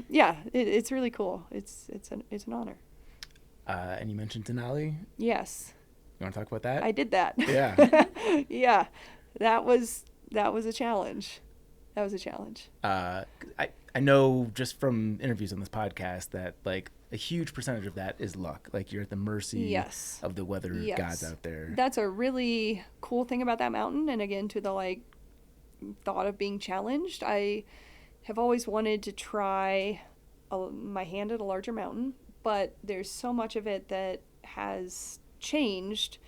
Yeah. It's really cool. It's an honor. And you mentioned Denali. Yes, You want to talk about that? I did that. Yeah. Yeah, that was a challenge. That was a challenge. I know just from interviews on this podcast that like a huge percentage of that is luck. Like you're at the mercy Yes. of the weather Yes. gods out there. That's a really cool thing about that mountain. And again, to the like thought of being challenged, I have always wanted to try my hand at a larger mountain, but there's so much of it that has changed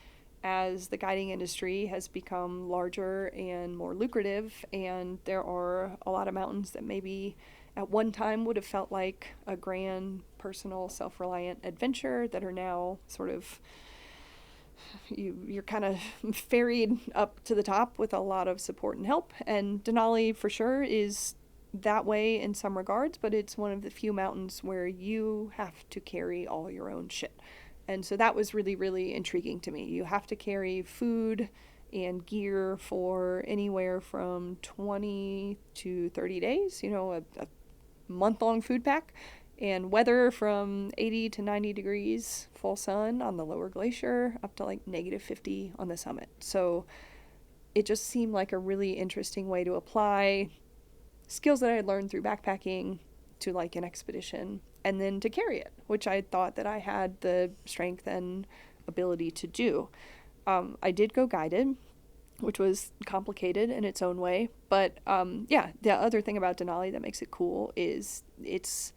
as the guiding industry has become larger and more lucrative, and there are a lot of mountains that maybe at one time would have felt like a grand, personal, self-reliant adventure that are now sort of, you're kind of ferried up to the top with a lot of support and help. And Denali for sure is that way in some regards, but it's one of the few mountains where you have to carry all your own shit. And so that was really, really intriguing to me. You have to carry food and gear for anywhere from 20 to 30 days, a month-long food pack, and weather from 80 to 90 degrees, full sun on the lower glacier, up to like -50 on the summit. So it just seemed like a really interesting way to apply skills that I had learned through backpacking to like an expedition, and then to carry it, which I thought that I had the strength and ability to do. I did go guided, which was complicated in its own way. But the other thing about Denali that makes it cool is it's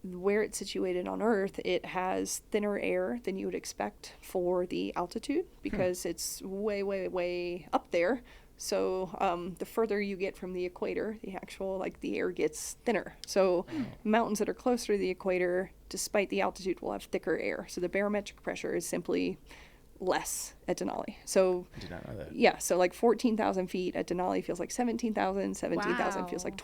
where it's situated on Earth. It has thinner air than you would expect for the altitude because it's way, way, way up there. So the further you get from the equator, the air gets thinner. So mountains that are closer to the equator, despite the altitude, will have thicker air. So the barometric pressure is simply less at Denali. So I did not know that. yeah, so like 14,000 feet at Denali feels like 17,000, 17,000 feels Wow. like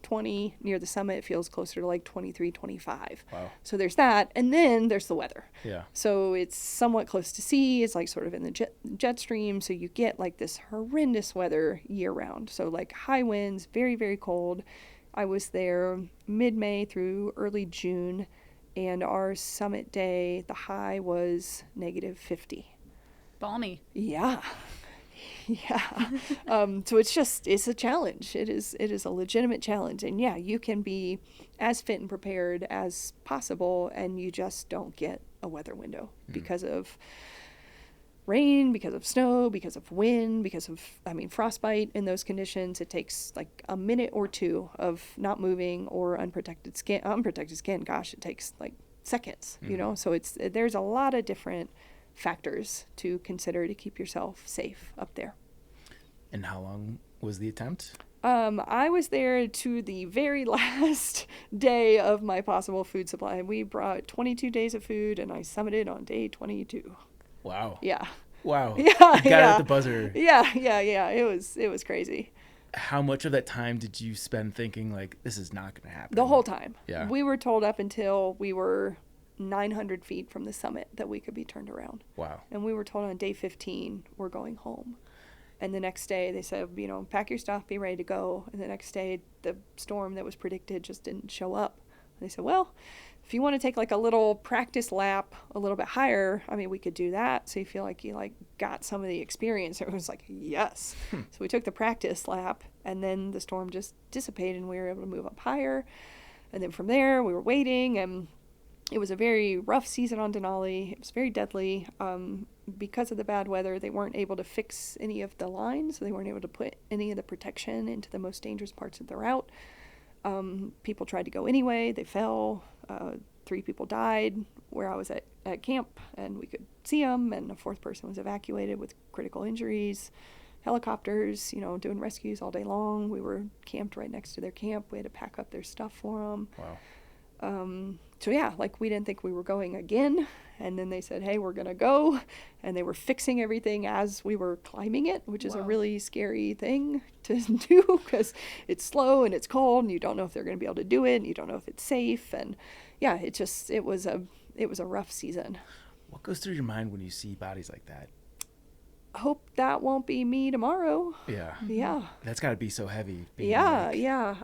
20 near the summit it feels closer to like 23, 25. Wow. So there's that, and then there's the weather. Yeah. So it's somewhat close to sea, it's like sort of in the jet stream, so you get like this horrendous weather year round. So like high winds, very, very cold. I was there mid-May through early June, and our summit day, the high was -50. Balmy. Yeah. Yeah. So it's a challenge. It is a legitimate challenge. And yeah, you can be as fit and prepared as possible, and you just don't get a weather window because of rain, because of snow, because of wind, because of, frostbite. In those conditions, it takes like a minute or two of not moving or unprotected skin. Gosh, it takes like seconds, so there's a lot of different factors to consider to keep yourself safe up there. And how long was the attempt? I was there to the very last day of my possible food supply. We brought 22 days of food, and I summited on day 22. Wow. Yeah. Wow. Yeah. You got it yeah. at the buzzer. Yeah. It was crazy. How much of that time did you spend thinking like, this is not going to happen? The whole time. Yeah. We were told up until we were 900 feet from the summit that we could be turned around. Wow. And we were told on day 15, we're going home. And the next day they said, pack your stuff, be ready to go. And the next day, the storm that was predicted just didn't show up. And they said, well, if you want to take like a little practice lap a little bit higher, we could do that. So you feel like you like got some of the experience. Everyone's like, yes. So we took the practice lap, and then the storm just dissipated and we were able to move up higher. And then from there we were waiting, and it was a very rough season on Denali. It was very deadly. Because of the bad weather, they weren't able to fix any of the lines, so they weren't able to put any of the protection into the most dangerous parts of the route. People tried to go anyway. They fell. 3 people died where I was at camp, and we could see them, and a 4th person was evacuated with critical injuries. Helicopters, doing rescues all day long. We were camped right next to their camp. We had to pack up their stuff for them. Wow. So yeah, like we didn't think we were going again. And then they said, hey, we're going to go. And they were fixing everything as we were climbing it, which is a really scary thing to do because it's slow and it's cold and you don't know if they're going to be able to do it and you don't know if it's safe. And yeah, it was a rough season. What goes through your mind when you see bodies like that? Hope that won't be me tomorrow. Yeah. Yeah. That's got to be so heavy. Yeah.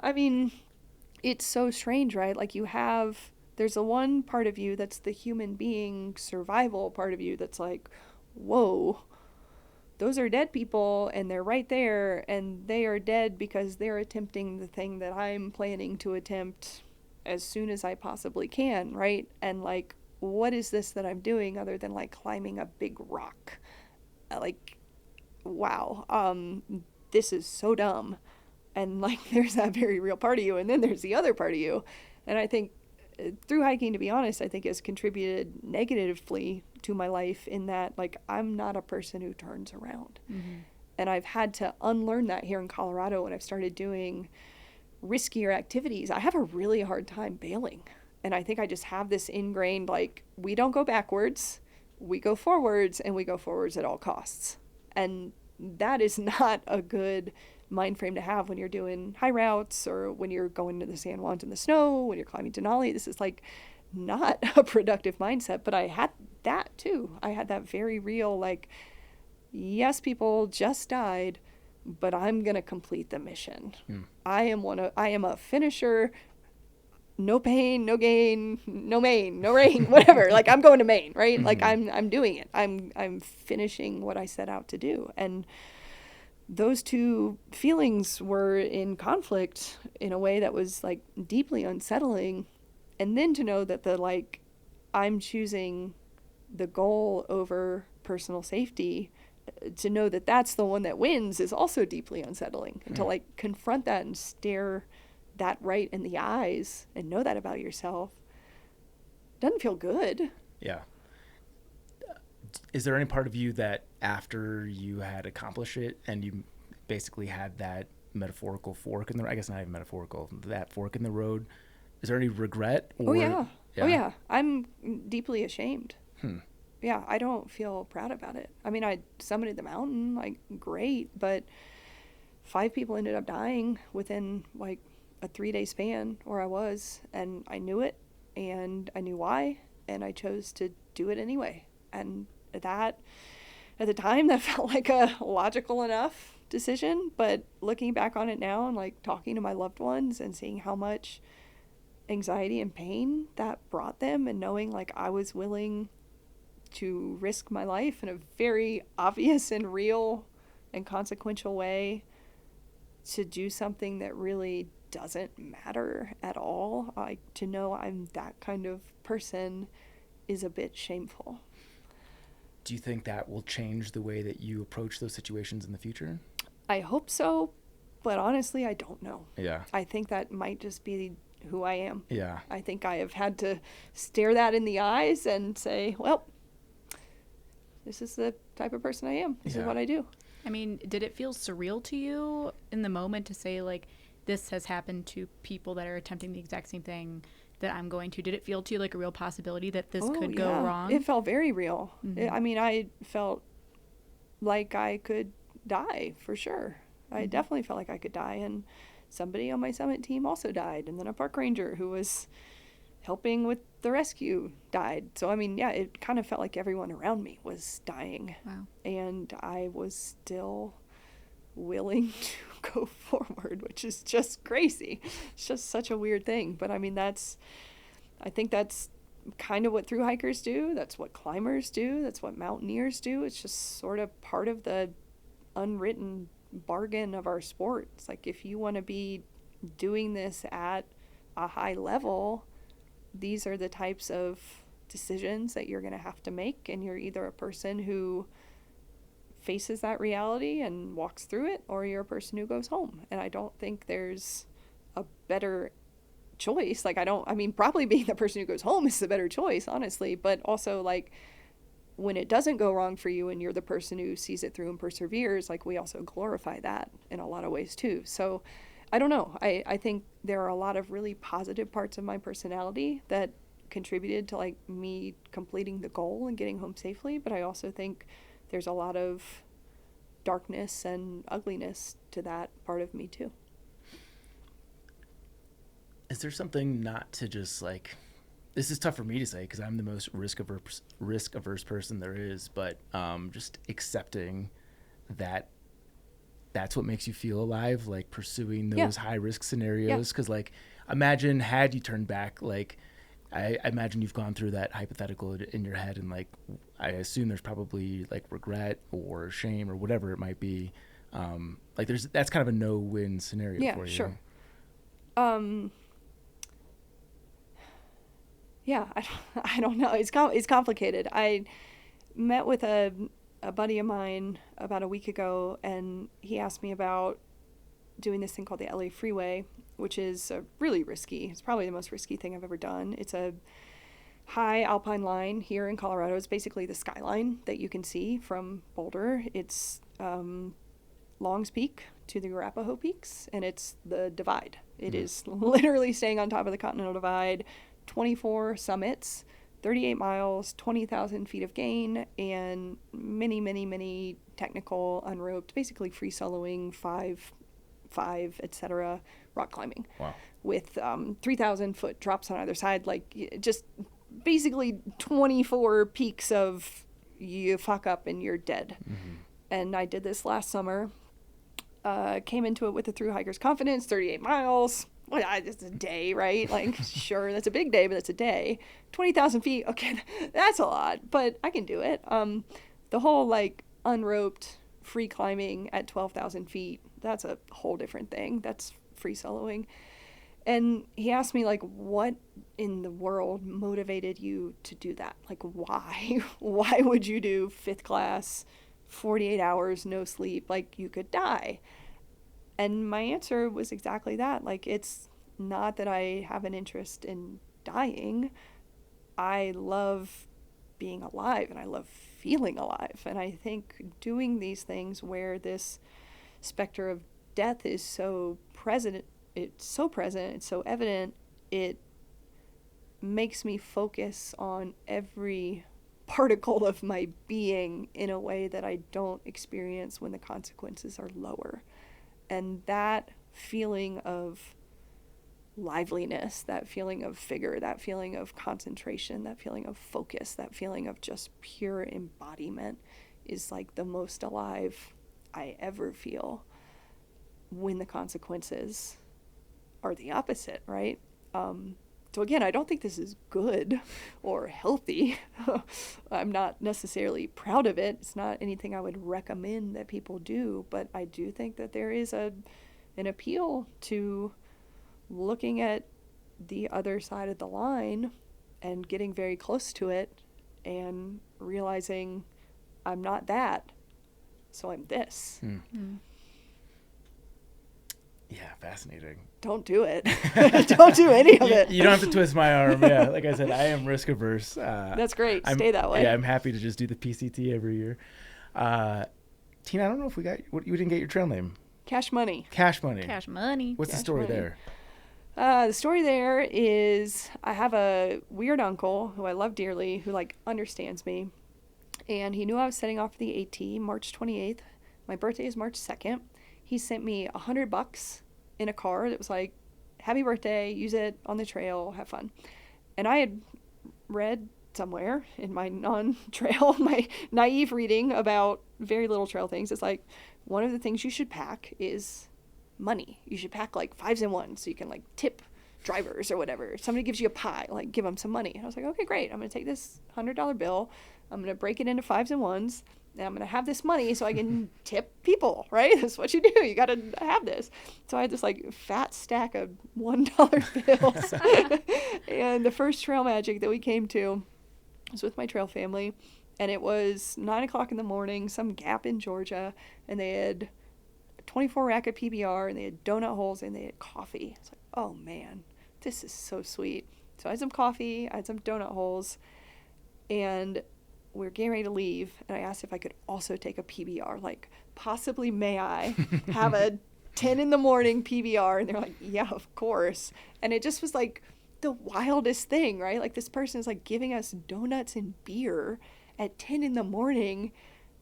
It's so strange, right? Like there's the one part of you that's the human being survival part of you that's like, whoa, those are dead people and they're right there and they are dead because they're attempting the thing that I'm planning to attempt as soon as I possibly can, right? And like, what is this that I'm doing other than like climbing a big rock? Like, wow, this is so dumb. And like, there's that very real part of you, and then there's the other part of you. And I think thru-hiking, to be honest, I think has contributed negatively to my life in that, like, I'm not a person who turns around. Mm-hmm. And I've had to unlearn that here in Colorado when I've started doing riskier activities. I have a really hard time bailing. And I think I just have this ingrained, like, we don't go backwards, we go forwards, and we go forwards at all costs. And that is not a good mind frame to have when you're doing high routes or when you're going to the San Juans in the snow, when you're climbing Denali. This is like not a productive mindset, but I had that too. I had that very real, like, yes, people just died, but I'm going to complete the mission. I am a finisher. No pain, no gain, no Maine, no rain, whatever. Like, I'm going to Maine, right? Mm-hmm. Like, I'm doing it. I'm finishing what I set out to do. And those two feelings were in conflict in a way that was like deeply unsettling. And then to know that I'm choosing the goal over personal safety, to know that that's the one that wins is also deeply unsettling. And to like confront that and stare that right in the eyes and know that about yourself doesn't feel good. Yeah. Is there any part of you that after you had accomplished it and you basically had that metaphorical fork in the, I guess not even metaphorical, that fork in the road, is there any regret? Or, Oh yeah. I'm deeply ashamed. yeah, I don't feel proud about it. I mean, I summited the mountain, like, great, but 5 people ended up dying within, like, a 3-day span where I was, and I knew it, and I knew why, and I chose to do it anyway. And that, at the time, that felt like a logical enough decision, but looking back on it now and, like, talking to my loved ones and seeing how much anxiety and pain that brought them, and knowing, like, I was willing to risk my life in a very obvious and real and consequential way to do something that really doesn't matter at all, like, to know I'm that kind of person is a bit shameful. Do you think that will change the way that you approach those situations in the future? I hope so, but honestly, I don't know. Yeah. I think that might just be who I am. Yeah. I think I have had to stare that in the eyes and say, well, this is the type of person I am. This is what I do. I mean, did it feel surreal to you in the moment to say, like, this has happened to people that are attempting the exact same thing that I'm going to? Did it feel to you like a real possibility that this could go wrong? It felt very real. Mm-hmm. I mean, I felt like I could die for sure. I definitely felt like I could die. And somebody on my summit team also died. And then a park ranger who was helping with the rescue died. So, I mean, yeah, it kind of felt like everyone around me was dying. Wow. And I was still willing to go forward, which is just crazy. It's just such a weird thing. But I mean, I think that's kind of what thru-hikers do. That's what climbers do. That's what mountaineers do. It's just sort of part of the unwritten bargain of our sport. It's like, if you want to be doing this at a high level, these are the types of decisions that you're going to have to make, and you're either a person who faces that reality and walks through it, or you're a person who goes home. And I don't think there's a better choice. Like, I mean, probably being the person who goes home is the better choice, honestly, but also, like, when it doesn't go wrong for you and you're the person who sees it through and perseveres, like, we also glorify that in a lot of ways too. So I don't know. I think there are a lot of really positive parts of my personality that contributed to, like, me completing the goal and getting home safely. But I also think there's a lot of darkness and ugliness to that part of me too. Is there something not to just, like, this is tough for me to say because I'm the most risk averse person there is, but just accepting that that's what makes you feel alive, like pursuing those high risk scenarios. Because like, imagine had you turned back, like, I imagine you've gone through that hypothetical in your head, and like, I assume there's probably like regret or shame or whatever it might be. Like, that's kind of a no-win scenario for you. Yeah, sure. Yeah, I don't know. It's complicated. I met with a buddy of mine about a week ago, and he asked me about doing this thing called the LA Freeway, which is really risky. It's probably the most risky thing I've ever done. It's a high alpine line here in Colorado. It's basically the skyline that you can see from Boulder. It's Long's Peak to the Arapahoe Peaks, and it's the divide. It is literally staying on top of the Continental Divide, 24 summits, 38 miles, 20,000 feet of gain, and many, many, many technical, unroped, basically free soloing, five, etc. rock climbing. Wow. With 3,000 foot drops on either side, like, just basically 24 peaks of you fuck up and you're dead. Mm-hmm. And I did this last summer. Came into it with the thru-hiker's confidence, 38 miles. Well, it's a day, right? Like, sure, that's a big day, but that's a day. 20,000 feet, okay, that's a lot, but I can do it. The whole, like, unroped free climbing at 12,000 feet, that's a whole different thing. That's free soloing. And he asked me, like, what in the world motivated you to do that? Like, why? Why would you do 5th class, 48 hours, no sleep? Like, you could die. And my answer was exactly that. Like, it's not that I have an interest in dying. I love being alive, and I love feeling alive. And I think doing these things where this specter of death is so present, it's so evident, it makes me focus on every particle of my being in a way that I don't experience when the consequences are lower. And that feeling of liveliness, that feeling of vigor, that feeling of concentration, that feeling of focus, that feeling of just pure embodiment is like the most alive I ever feel when the consequences are the opposite, right? So again, I don't think this is good or healthy. I'm not necessarily proud of it. It's not anything I would recommend that people do, but I do think that there is an appeal to looking at the other side of the line and getting very close to it and realizing I'm not that, so I'm this. Yeah, fascinating. Don't do it. Don't do any of it. You don't have to twist my arm. Yeah, like I said, I am risk averse. That's great. Stay that way. Yeah, I'm happy to just do the PCT every year. Tina, I don't know if we didn't get your trail name. Cash Money. Cash Money. Cash money. What's the Cash story Money. there? The story there is I have a weird uncle who I love dearly who like understands me. And he knew I was setting off for the AT March 28th. My birthday is March 2nd. He sent me $100 in a card that was like, happy birthday, use it on the trail, have fun. And I had read somewhere in my non-trail, my naive reading about very little trail things. It's like, one of the things you should pack is money. You should pack like 5s and 1s so you can like tip drivers or whatever. Somebody gives you a pie, like give them some money. And I was like, okay, great. I'm going to take this $100 bill. I'm going to break it into 5s and 1s. And I'm going to have this money so I can tip people, right? That's what you do. You got to have this. So I had this like fat stack of $1 bills. And the first trail magic that we came to was with my trail family. And it was 9 o'clock in the morning, some gap in Georgia. And they had a 24 rack of PBR and they had donut holes and they had coffee. It's like, oh man, this is so sweet. So I had some coffee, I had some donut holes, and we were getting ready to leave, and I asked if I could also take a PBR. Like, possibly may I have a 10 in the morning PBR? And they're like, yeah, of course. And it just was like the wildest thing, right? Like, this person is like giving us donuts and beer at 10 in the morning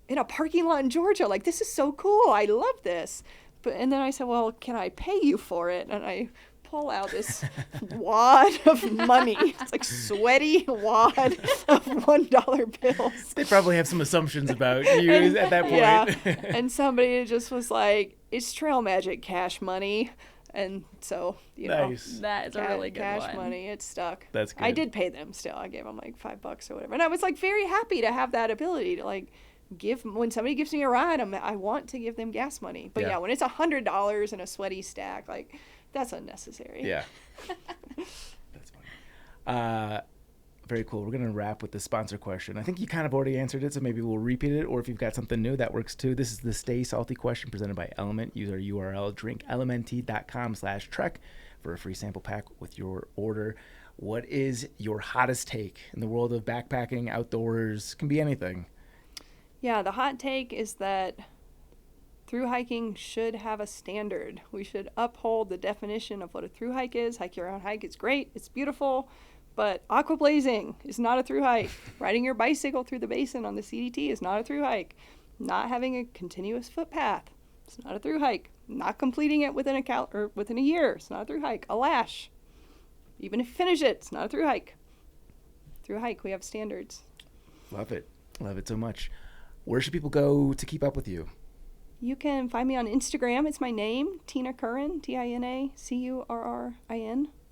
in a parking lot in Georgia. Like, this is so cool. I love this. And then I said, well, can I pay you for it? And I pull out this wad of money. It's like sweaty wad of $1 bills. They probably have some assumptions about you at that point. Yeah. And somebody just was like, it's trail magic cash money. And so, you Nice. know, That is a really good cash one. money. It stuck. That's good. I did pay them still. I gave them like $5 or whatever. And I was like very happy to have that ability to like give, when somebody gives me a ride, I want to give them gas money. But yeah, when it's $100 in a sweaty stack, like, that's unnecessary. Yeah. That's funny. Very cool. We're going to wrap with the sponsor question. I think you kind of already answered it, so maybe we'll repeat it, or if you've got something new, that works too. This is the Stay Salty question presented by Element. Use our URL, drinklmnt.com/trek for a free sample pack with your order. What is your hottest take in the world of backpacking, outdoors? Can be anything. Yeah, the hot take is that thru-hiking should have a standard. We should uphold the definition of what a thru-hike is. Hike your own hike is great. It's beautiful. But aquablazing is not a thru-hike. Riding your bicycle through the basin on the CDT is not a thru-hike. Not having a continuous footpath, it's not a thru-hike. Not completing it within a year, it's not a thru-hike. A lash, even if you finish it, it's not a thru-hike. Thru-hike, we have standards. Love it. Love it so much. Where should people go to keep up with you? You can find me on Instagram. It's my name, Tina Currin, TinaCurrin,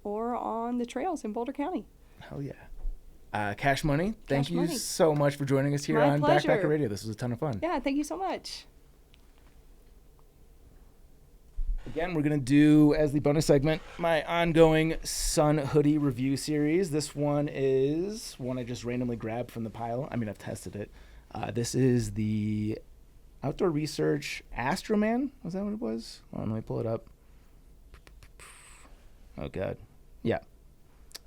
or on the trails in Boulder County. Hell yeah. Cash Money, thank Cash you Money. so much for joining us here My on pleasure. Backpacker Radio. This was a ton of fun. Yeah, thank you so much. Again, we're going to do, as the bonus segment, my ongoing Sun Hoodie review series. This one is one I just randomly grabbed from the pile. I mean, I've tested it. This is the Outdoor Research Astroman. Was that what it was? Hold on, let me pull it up. Oh, God. Yeah.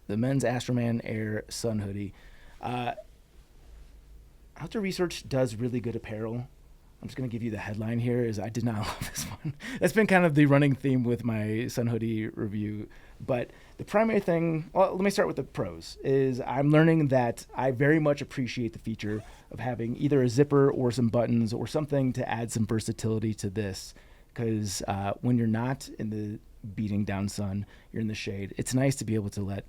The men's Astroman Air Sun Hoodie. Outdoor Research does really good apparel. I'm just going to give you the headline here, is I did not love this one. That's been kind of the running theme with my Sun Hoodie review. But the primary thing, well, let me start with the pros, is I'm learning that I very much appreciate the feature of having either a zipper or some buttons or something to add some versatility to this. Because when you're not in the beating down sun, you're in the shade, it's nice to be able to let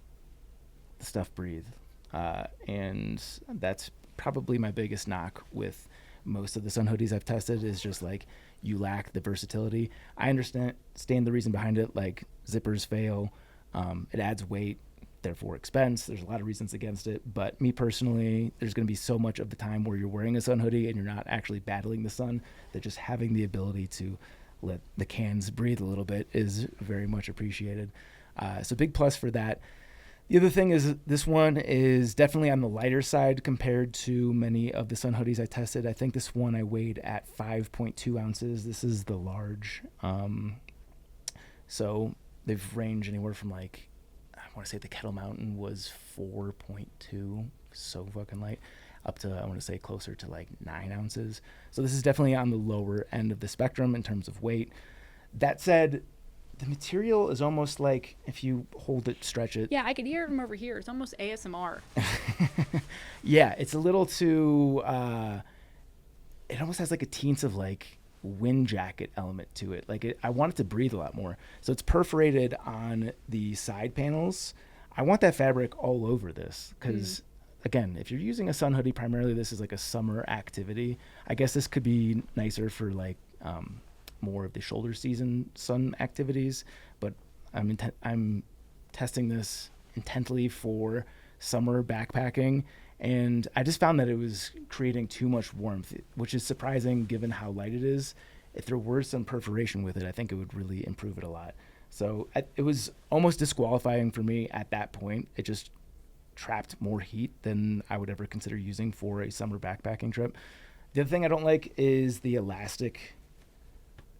the stuff breathe. And that's probably my biggest knock with most of the sun hoodies I've tested, is just like you lack the versatility. I understand the reason behind it, like zippers fail, it adds weight, therefore expense. There's a lot of reasons against it, but me personally, there's going to be so much of the time where you're wearing a sun hoodie and you're not actually battling the sun, that just having the ability to let the cans breathe a little bit is very much appreciated. So big plus for that. The other thing is this one is definitely on the lighter side compared to many of the sun hoodies I tested. I think this one I weighed at 5.2 ounces. This is the large. So they've ranged anywhere from like, I want to say the Kettle Mountain was 4.2, so fucking light, up to, I want to say, closer to like 9 ounces. So this is definitely on the lower end of the spectrum in terms of weight. That said, the material is almost like, if you hold it, stretch it. Yeah, I could hear it from over here. It's almost ASMR. Yeah, it's a little too, it almost has like a teens of like wind jacket element to it. Like I want it to breathe a lot more. So it's perforated on the side panels. I want that fabric all over this because, again, if you're using a sun hoodie, primarily this is like a summer activity. I guess this could be nicer for like more of the shoulder season sun activities, but I'm testing this intently for summer backpacking, and I just found that it was creating too much warmth, which is surprising given how light it is. If there were some perforation with it, I think it would really improve it a lot. So it was almost disqualifying for me at that point. It just trapped more heat than I would ever consider using for a summer backpacking trip. The other thing I don't like is the elastic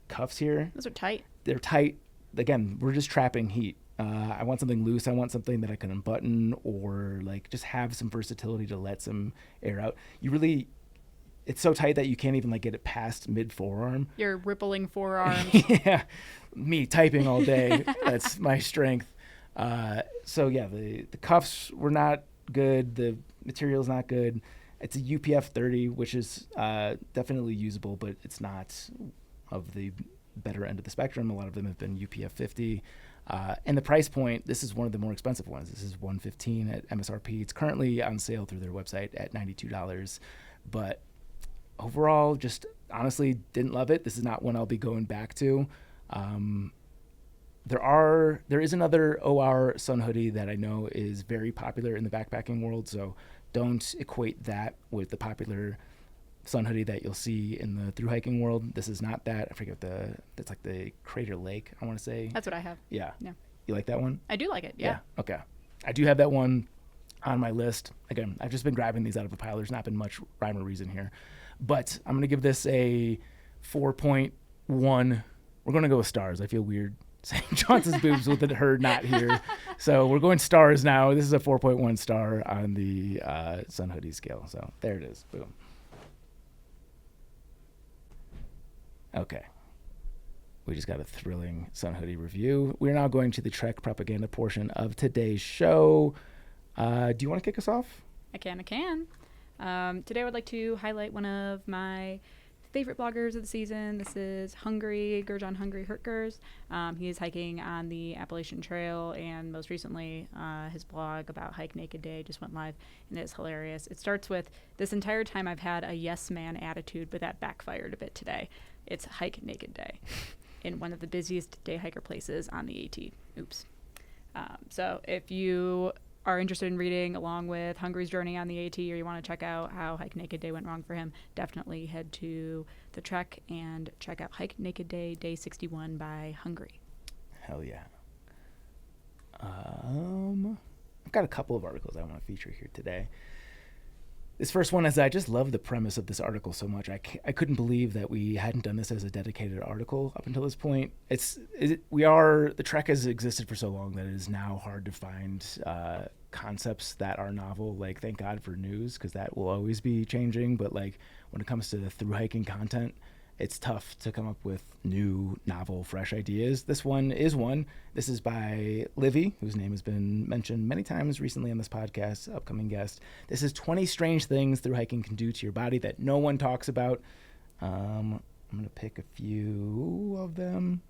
cuffs here. Those are tight. They're tight. Again, we're just trapping heat. I want something loose. I want something that I can unbutton or like just have some versatility to let some air out. It's so tight that you can't even like get it past mid forearm. Your rippling forearms. Yeah, me typing all day. That's my strength. So yeah, the cuffs were not good. The material's not good. It's a UPF 30, which is definitely usable, but it's not of the better end of the spectrum. A lot of them have been UPF 50. And the price point, this is one of the more expensive ones. This is $115 at MSRP. It's currently on sale through their website at $92. But overall, just honestly didn't love it. This is not one I'll be going back to. There is another OR sun hoodie that I know is very popular in the backpacking world, so don't equate that with the popular sun hoodie that you'll see in the thru-hiking world. This is not that. I forget that's like the Crater Lake, I want to say. That's what I have. Yeah. Yeah. You like that one? I do like it, yeah. Okay. I do have that one on my list. Again, I've just been grabbing these out of a pile. There's not been much rhyme or reason here. But I'm going to give this a 4.1. We're going to go with stars. I feel weird saying Johnson's boobs with her not here. So we're going stars now. This is a 4.1 star on the sun hoodie scale. So there it is. Boom. Okay. We just got a thrilling sun hoodie review. We're now going to the Trek propaganda portion of today's show. Do you want to kick us off? I can. Today I would like to highlight one of my favorite bloggers of the season. This is Gurjan Hungry Hurtkers. He is hiking on the Appalachian Trail, and most recently his blog about Hike Naked Day just went live, and it's hilarious. It starts with, "This entire time I've had a yes man attitude, but that backfired a bit today. It's Hike Naked Day in one of the busiest day hiker places on the AT." Oops. So if you are interested in reading along with Hungry's journey on the AT, or you want to check out how Hike Naked Day went wrong for him, definitely head to the Trek and check out Hike Naked Day, Day 61 by Hungry. Hell yeah. I've got a couple of articles I want to feature here today. This first one is, I just love the premise of this article so much. I couldn't believe that we hadn't done this as a dedicated article up until this point. The Trek has existed for so long that it is now hard to find concepts that are novel, like thank God for news, because that will always be changing. But like when it comes to the through hiking content, it's tough to come up with new, novel, fresh ideas. This one is one. This is by Livy, whose name has been mentioned many times recently on this podcast, upcoming guest. This is 20 strange things through hiking can do to your body that no one talks about. I'm going to pick a few of them.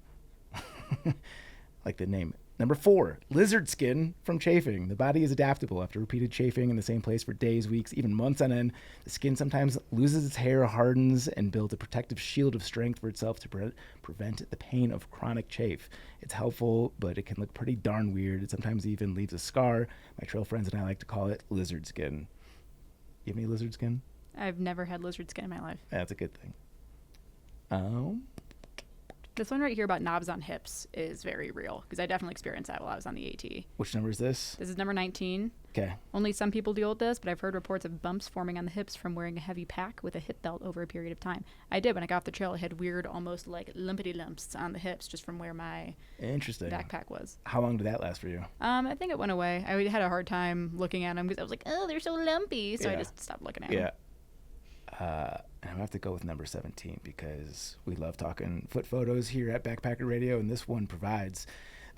Like the name. Number 4, lizard skin from chafing. The body is adaptable. After repeated chafing in the same place for days, weeks, even months on end, the skin sometimes loses its hair, hardens, and builds a protective shield of strength for itself to prevent the pain of chronic chafe. It's helpful, but it can look pretty darn weird. It sometimes even leaves a scar. My trail friends and I like to call it lizard skin. You have any lizard skin? I've never had lizard skin in my life. That's a good thing. This one right here about knobs on hips is very real because I definitely experienced that while I was on the AT. Which number is this? This is number 19. Okay. Only some people deal with this, but I've heard reports of bumps forming on the hips from wearing a heavy pack with a hip belt over a period of time. I did. When I got off the trail, I had weird, almost like lumpity lumps on the hips just from where my backpack was. How long did that last for you? I think it went away. I had a hard time looking at them because I was like, oh, they're so lumpy. So I just stopped looking at them. Yeah. And I'm going to have to go with number 17 because we love talking foot photos here at Backpacker Radio, and this one provides.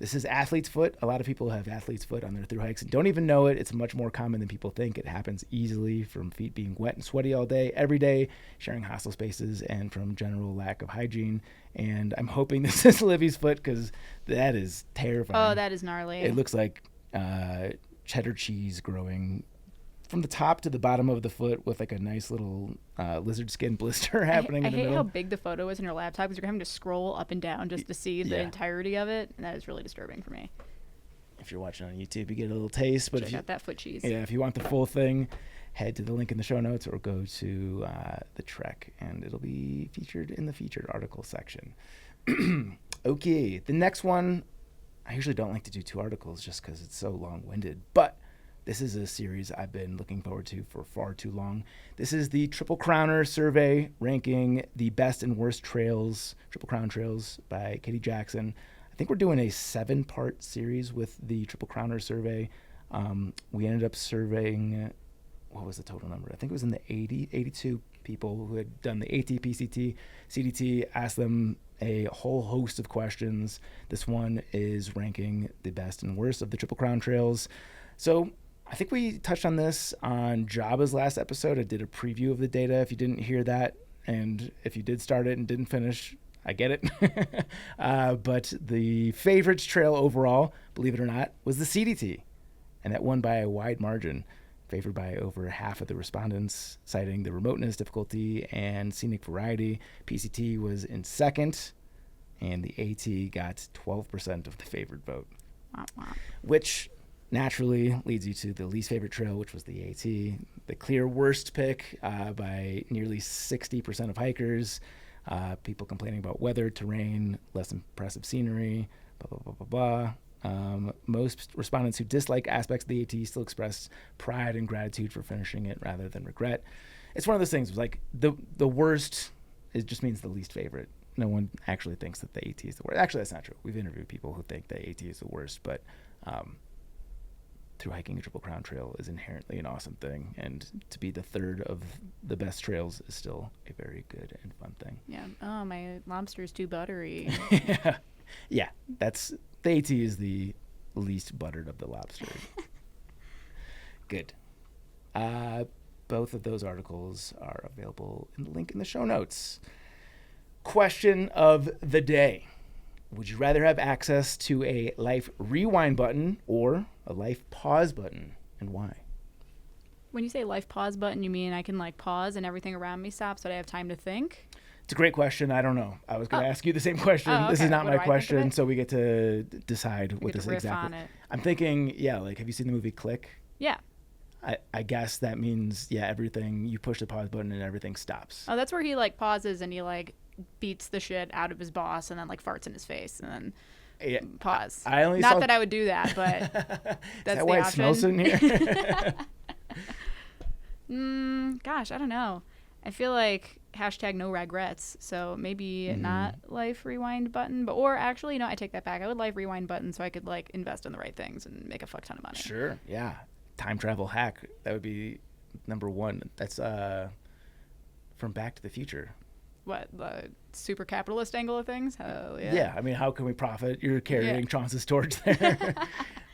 This is athlete's foot. A lot of people have athlete's foot on their thru hikes and don't even know it. It's much more common than people think. It happens easily from feet being wet and sweaty all day, every day, sharing hostile spaces, and from general lack of hygiene. And I'm hoping this is Livy's foot because that is terrifying. Oh, that is gnarly. It looks like cheddar cheese growing from the top to the bottom of the foot with like a nice little lizard skin blister happening in the middle. I hate how big the photo is in your laptop because you're having to scroll up and down just to see the entirety of it, and that is really disturbing for me. If you're watching on YouTube, you get a little taste. But check out that foot cheese. Yeah, if you want the full thing, head to the link in the show notes or go to the Trek, and it'll be featured in the featured article section. Okay, the next one, I usually don't like to do 2 articles just because it's so long-winded, but this is a series I've been looking forward to for far too long. This is the Triple Crowner survey ranking the best and worst trails, Triple Crown trails by Katie Jackson. I think we're doing a 7-part series with the Triple Crowner survey. We ended up surveying, what was the total number? I think it was in the 82 people who had done the AT, PCT, CDT, asked them a whole host of questions. This one is ranking the best and worst of the Triple Crown trails. So I think we touched on this on Jabba's last episode. I did a preview of the data. If you didn't hear that, and if you did start it and didn't finish, I get it. But the favorites trail overall, believe it or not, was the CDT. And that won by a wide margin, favored by over half of the respondents, citing the remoteness, difficulty, and scenic variety. PCT was in second, and the AT got 12% of the favored vote, which naturally leads you to the least favorite trail, which was the AT. The clear worst pick by nearly 60% of hikers. People complaining about weather, terrain, less impressive scenery, blah, blah, blah, blah, blah. Most respondents who dislike aspects of the AT still express pride and gratitude for finishing it rather than regret. It's one of those things. It was like the worst, it just means the least favorite. No one actually thinks that the AT is the worst. Actually, that's not true. We've interviewed people who think the AT is the worst, but through hiking a Triple Crown trail is inherently an awesome thing, and to be the third of the best trails is still a very good and fun thing. Yeah. Oh, my lobster's too buttery. Yeah, that's the AT is the least buttered of the lobster. Good. Both of those articles are available in the link in the show notes. Question of the day. Would you rather have access to a life rewind button or a life pause button, and why? When you say life pause button, you mean I can like pause and everything around me stops, but I have time to think? It's a great question. I don't know. I was going to ask you the same question. Oh, okay. This is not What my do I think of question, it? so we get to decide what this riff exactly. on it. I'm thinking, yeah, like have you seen the movie Click? Yeah. I guess that means, yeah, everything, you push the pause button and everything stops. Oh, that's where he like pauses and he like beats the shit out of his boss and then like farts in his face and then pause. I only Not saw... that I would do that, but that's that the why option. it smells in here? Gosh, I don't know. I feel like hashtag no regrets, so maybe not life rewind button, but or actually, no, I take that back. I would life rewind button so I could like invest in the right things and make a fuck ton of money. Sure, yeah. time travel hack, that would be number one. That's from Back to the Future. What, the super capitalist angle of things? Hell yeah. Yeah, I mean, how can we profit? You're carrying Chauncey's torch there.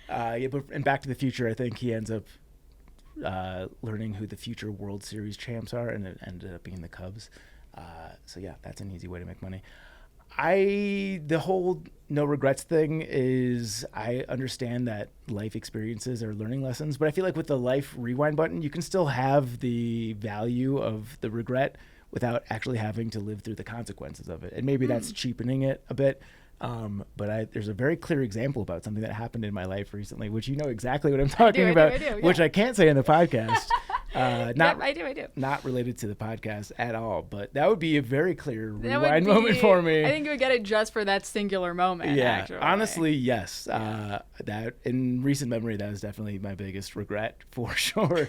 But in Back to the Future, I think he ends up learning who the future World Series champs are, and it ended up being the Cubs. So yeah, that's an easy way to make money. The whole no regrets thing is, I understand that life experiences are learning lessons, but I feel like with the life rewind button, you can still have the value of the regret without actually having to live through the consequences of it. And maybe that's cheapening it a bit. But there's a very clear example about something that happened in my life recently, which you know exactly what I'm talking about, I do, which I can't say in the podcast. I do. Not related to the podcast at all, but that would be a very clear rewind moment for me. I think you would get it just for that singular moment. Yeah, actually. honestly, yes. That in recent memory, that is definitely my biggest regret for sure.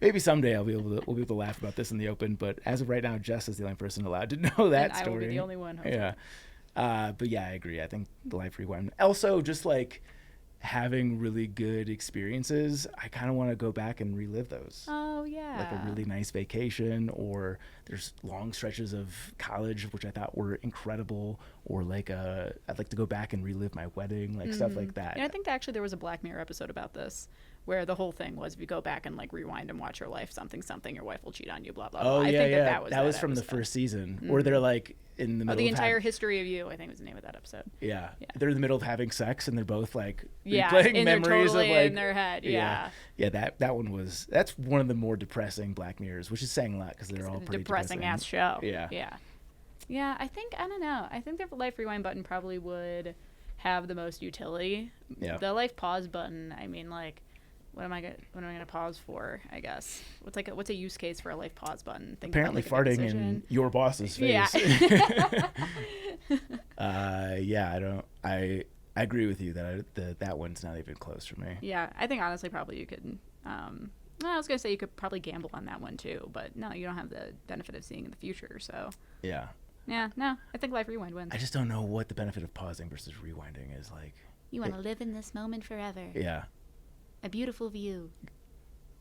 Maybe someday we'll be able to laugh about this in the open, but as of right now, Jess is the only person allowed to know that story. I will be the only one. Hopefully. Yeah. But yeah, I agree. I think the life rewind. Also, just like having really good experiences, I kind of want to go back and relive those. Oh, yeah. Like a really nice vacation, or there's long stretches of college which I thought were incredible, or like I'd like to go back and relive my wedding, like stuff like that. Yeah, I think actually there was a Black Mirror episode about this, where the whole thing was if you go back and like rewind and watch your life, something, your wife will cheat on you, blah, blah, blah. Oh, yeah, I think yeah. That was from the first season, where they're like in the middle the of entire history of you, I think was the name of that episode. Yeah. They're in the middle of having sex, and they're both like replaying memories totally of like in their head. Yeah. That one that's one of the more depressing Black Mirrors, which is saying a lot because they're all pretty depressing ass show. Yeah. I don't know. I think the life rewind button probably would have the most utility. Yeah. The life pause button, I mean, like, what am I gonna pause for? I guess what's a use case for a life pause button? Think apparently about, like, farting in your boss's face. Yeah. I agree with you that one's not even close for me. Yeah, I think honestly probably you could. I was gonna say you could probably gamble on that one too, but no, you don't have the benefit of seeing in the future. So yeah. Yeah, no, I think life rewind wins. I just don't know what the benefit of pausing versus rewinding is like. You want to live in this moment forever. Yeah. A beautiful view.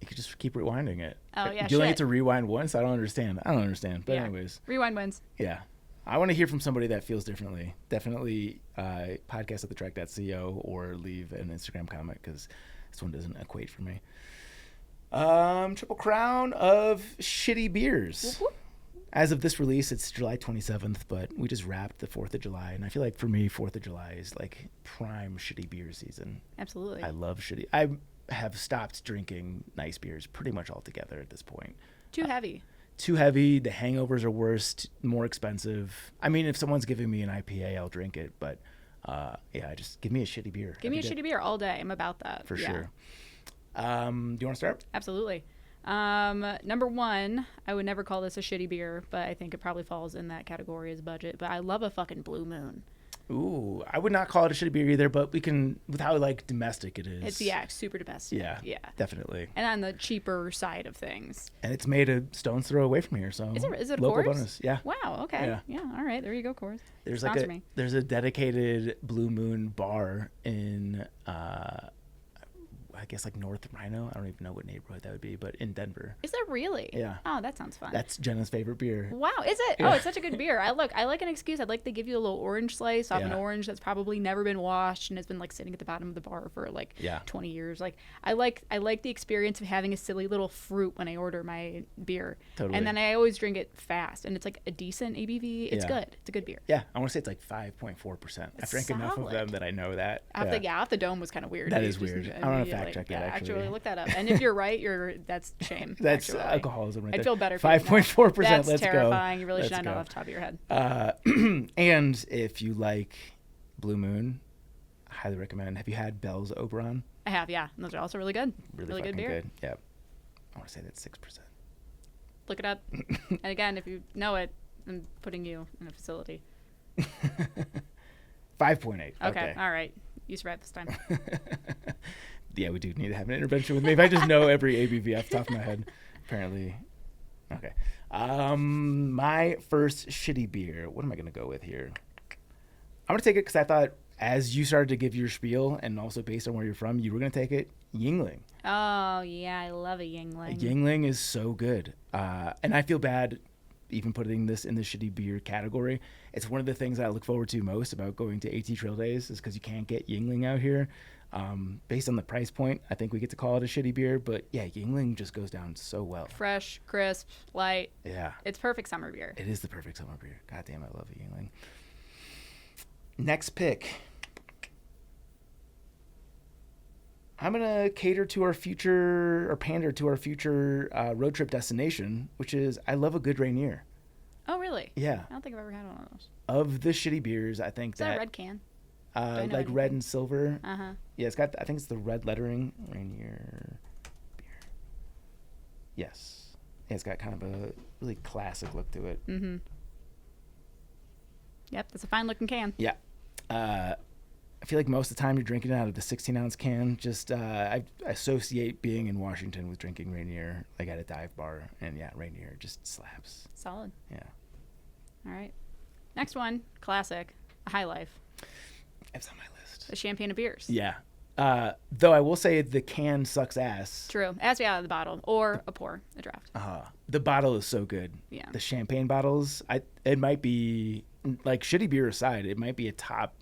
You could just keep rewinding it. Oh, yeah, you only get to rewind once? I don't understand. But anyways. Rewind wins. Yeah. I want to hear from somebody that feels differently. Definitely podcast@thetrack.co or leave an Instagram comment, because this one doesn't equate for me. Triple crown of shitty beers. Whoop, whoop. As of this release, it's July 27th, but we just wrapped the 4th of July, and I feel like for me, 4th of July is like prime shitty beer season. Absolutely. I love shitty. I have stopped drinking nice beers pretty much altogether at this point. Too heavy. Too heavy. The hangovers are worse, more expensive. I mean, if someone's giving me an IPA, I'll drink it, but just give me a shitty beer. Give me a shitty beer all day. I'm about that. For sure. Do you want to start? Absolutely. Number one, I would never call this a shitty beer, but I think it probably falls in that category as budget. But I love a fucking Blue Moon. Ooh, I would not call it a shitty beer either, but we can, with how like domestic it is. It's super domestic. Yeah, definitely. And on the cheaper side of things. And it's made a stone's throw away from here, so is it local Chores? Bonus. Yeah. Wow. Okay. Yeah. All right. There you go, Chores. There's a dedicated Blue Moon bar in I guess like North Rhino. I don't even know what neighborhood that would be, but in Denver. Is there really? Yeah. Oh, that sounds fun. That's Jenna's favorite beer. Wow, is it? Yeah. Oh, it's such a good beer. I like an excuse. I'd like to give you a little orange slice off an orange that's probably never been washed and has been like sitting at the bottom of the bar for like 20 years. Like I like the experience of having a silly little fruit when I order my beer. Totally. And then I always drink it fast, and it's like a decent ABV. It's good. It's a good beer. Yeah, I want to say it's like 5.4%. I drank enough of them that I know that. Off the dome was kind of weird. That is weird. I want to fact check that actually. Look that up. And if you're right, that's shame. That's actually. alcoholism right there. I'd feel better. 5.4%. That's Let's terrifying. go. You really should Let's not know go. off the top of your head. And if you like Blue Moon, I highly recommend. Have you had Bell's Oberon? I have, yeah. And those are also really good. Really good beer. Good. Yeah. I want to say that's 6%. Look it up. And again, if you know it, I'm putting you in a facility. 5.8. Okay. All right. You survived this time. Yeah, we do need to have an intervention with me. If I just know every ABV off the top of my head, apparently. Okay. My first shitty beer. What am I going to go with here? I'm going to take it because I thought as you started to give your spiel, and also based on where you're from, you were going to take it. Yingling. Oh, yeah, I love a Yingling. Yingling is so good. And I feel bad even putting this in the shitty beer category. It's one of the things I look forward to most about going to AT Trail Days is because you can't get Yingling out here. Based on the price point, I think we get to call it a shitty beer. But yeah, Yingling just goes down so well. Fresh, crisp, light. Yeah. It's perfect summer beer. It is the perfect summer beer. God damn, I love a Yingling. Next pick. I'm going to cater to our future, or pander to our future road trip destination, which is I love a good Rainier. Oh, really? Yeah. I don't think I've ever had one of those. Of the shitty beers, I think Is that a red can? like anything? red and silver. Uh-huh. Yeah, it's got, I think it's the red lettering. Rainier beer. Yes. Yeah, it's got kind of a really classic look to it. Mm-hmm. Yep, that's a fine-looking can. Yeah. I feel like most of the time you're drinking out of the 16-ounce can. Just I associate being in Washington with drinking Rainier, like at a dive bar. And yeah, Rainier just slaps. Solid. Yeah. All right. Next one, classic, a High Life. It's on my list. The champagne of beers. Yeah. Though I will say the can sucks ass. True. It has to be out of the bottle or a pour, a draft. The bottle is so good. Yeah. The champagne bottles, it might be, like shitty beer aside, it might be a top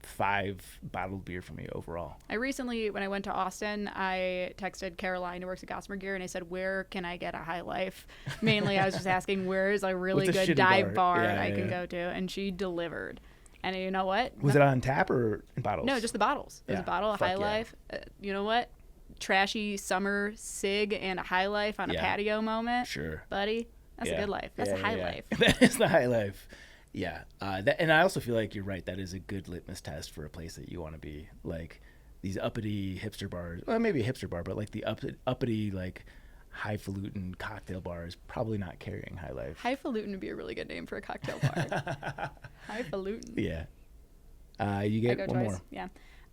5 bottled beer for me overall. I recently, when I went to Austin, I texted Caroline, who works at Gossamer Gear, and I said, where can I get a High Life? Mainly, I was just asking, where is a really What's a good shitty dive bar? bar Yeah, I can yeah. go to? And she delivered. And you know what? Was it on tap or in bottles? No, just the bottles. There's Yeah, a bottle of fuck High yeah. Life. You know what? Trashy summer cig and a High Life on a Yeah. patio moment. Sure. Buddy, that's Yeah. a good life. That's Yeah, a High yeah. Life. That is the High Life. Yeah. And I also feel like you're right. That is a good litmus test for a place that you want to be. Like these uppity hipster bars. Well, maybe a hipster bar, but like the uppity, like highfalutin cocktail bars, probably not carrying High Life. Highfalutin would be a really good name for a cocktail bar. Highfalutin. Yeah. You I get go one twice. more.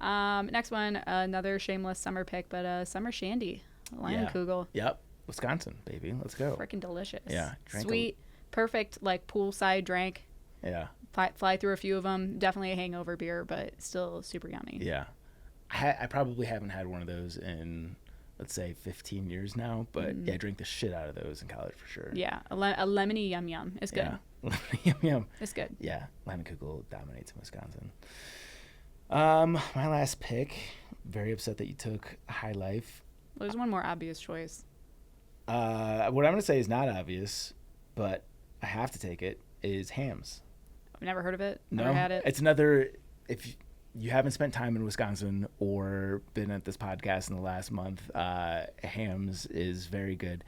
Yeah. Next one, another shameless summer pick, but summer shandy. Leinenkugel. Yep. Wisconsin, baby. Let's go. Freaking delicious. Yeah, drank a- Sweet, perfect, like poolside drink. Yeah. Fly through a few of them. Definitely a hangover beer, but still super yummy. Yeah. I probably haven't had one of those in, let's say, 15 years now. But yeah, I drank the shit out of those in college for sure. Yeah, a lemony yum yum. It's good. Yeah. Yum, yum. It's good. Yeah. Leinenkugel dominates in Wisconsin. My last pick. Very upset that you took High Life. Well, there's one more obvious choice. What I'm going to say is not obvious, but I have to take it, is Hams. I've never heard of it. No, Never had it. It's another, if you haven't spent time in Wisconsin or been at this podcast in the last month, Hams is very good.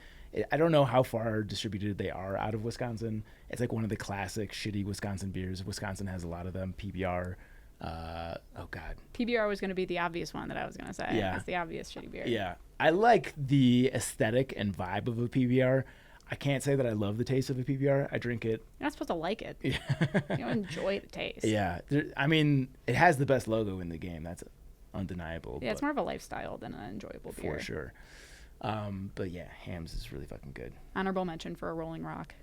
I don't know how far distributed they are out of Wisconsin. It's like one of the classic shitty Wisconsin beers. Wisconsin has a lot of them. PBR. Oh God. PBR was going to be the obvious one that I was going to say. Yeah. It's the obvious shitty beer. Yeah. I like the aesthetic and vibe of a PBR. I can't say that I love the taste of a PBR. I drink it. You're not supposed to like it. Yeah. You don't enjoy the taste. Yeah. I mean, it has the best logo in the game. That's undeniable. Yeah, it's but- more of a lifestyle than an enjoyable beer. For sure. But yeah, Hams is really fucking good. Honorable mention for a Rolling Rock.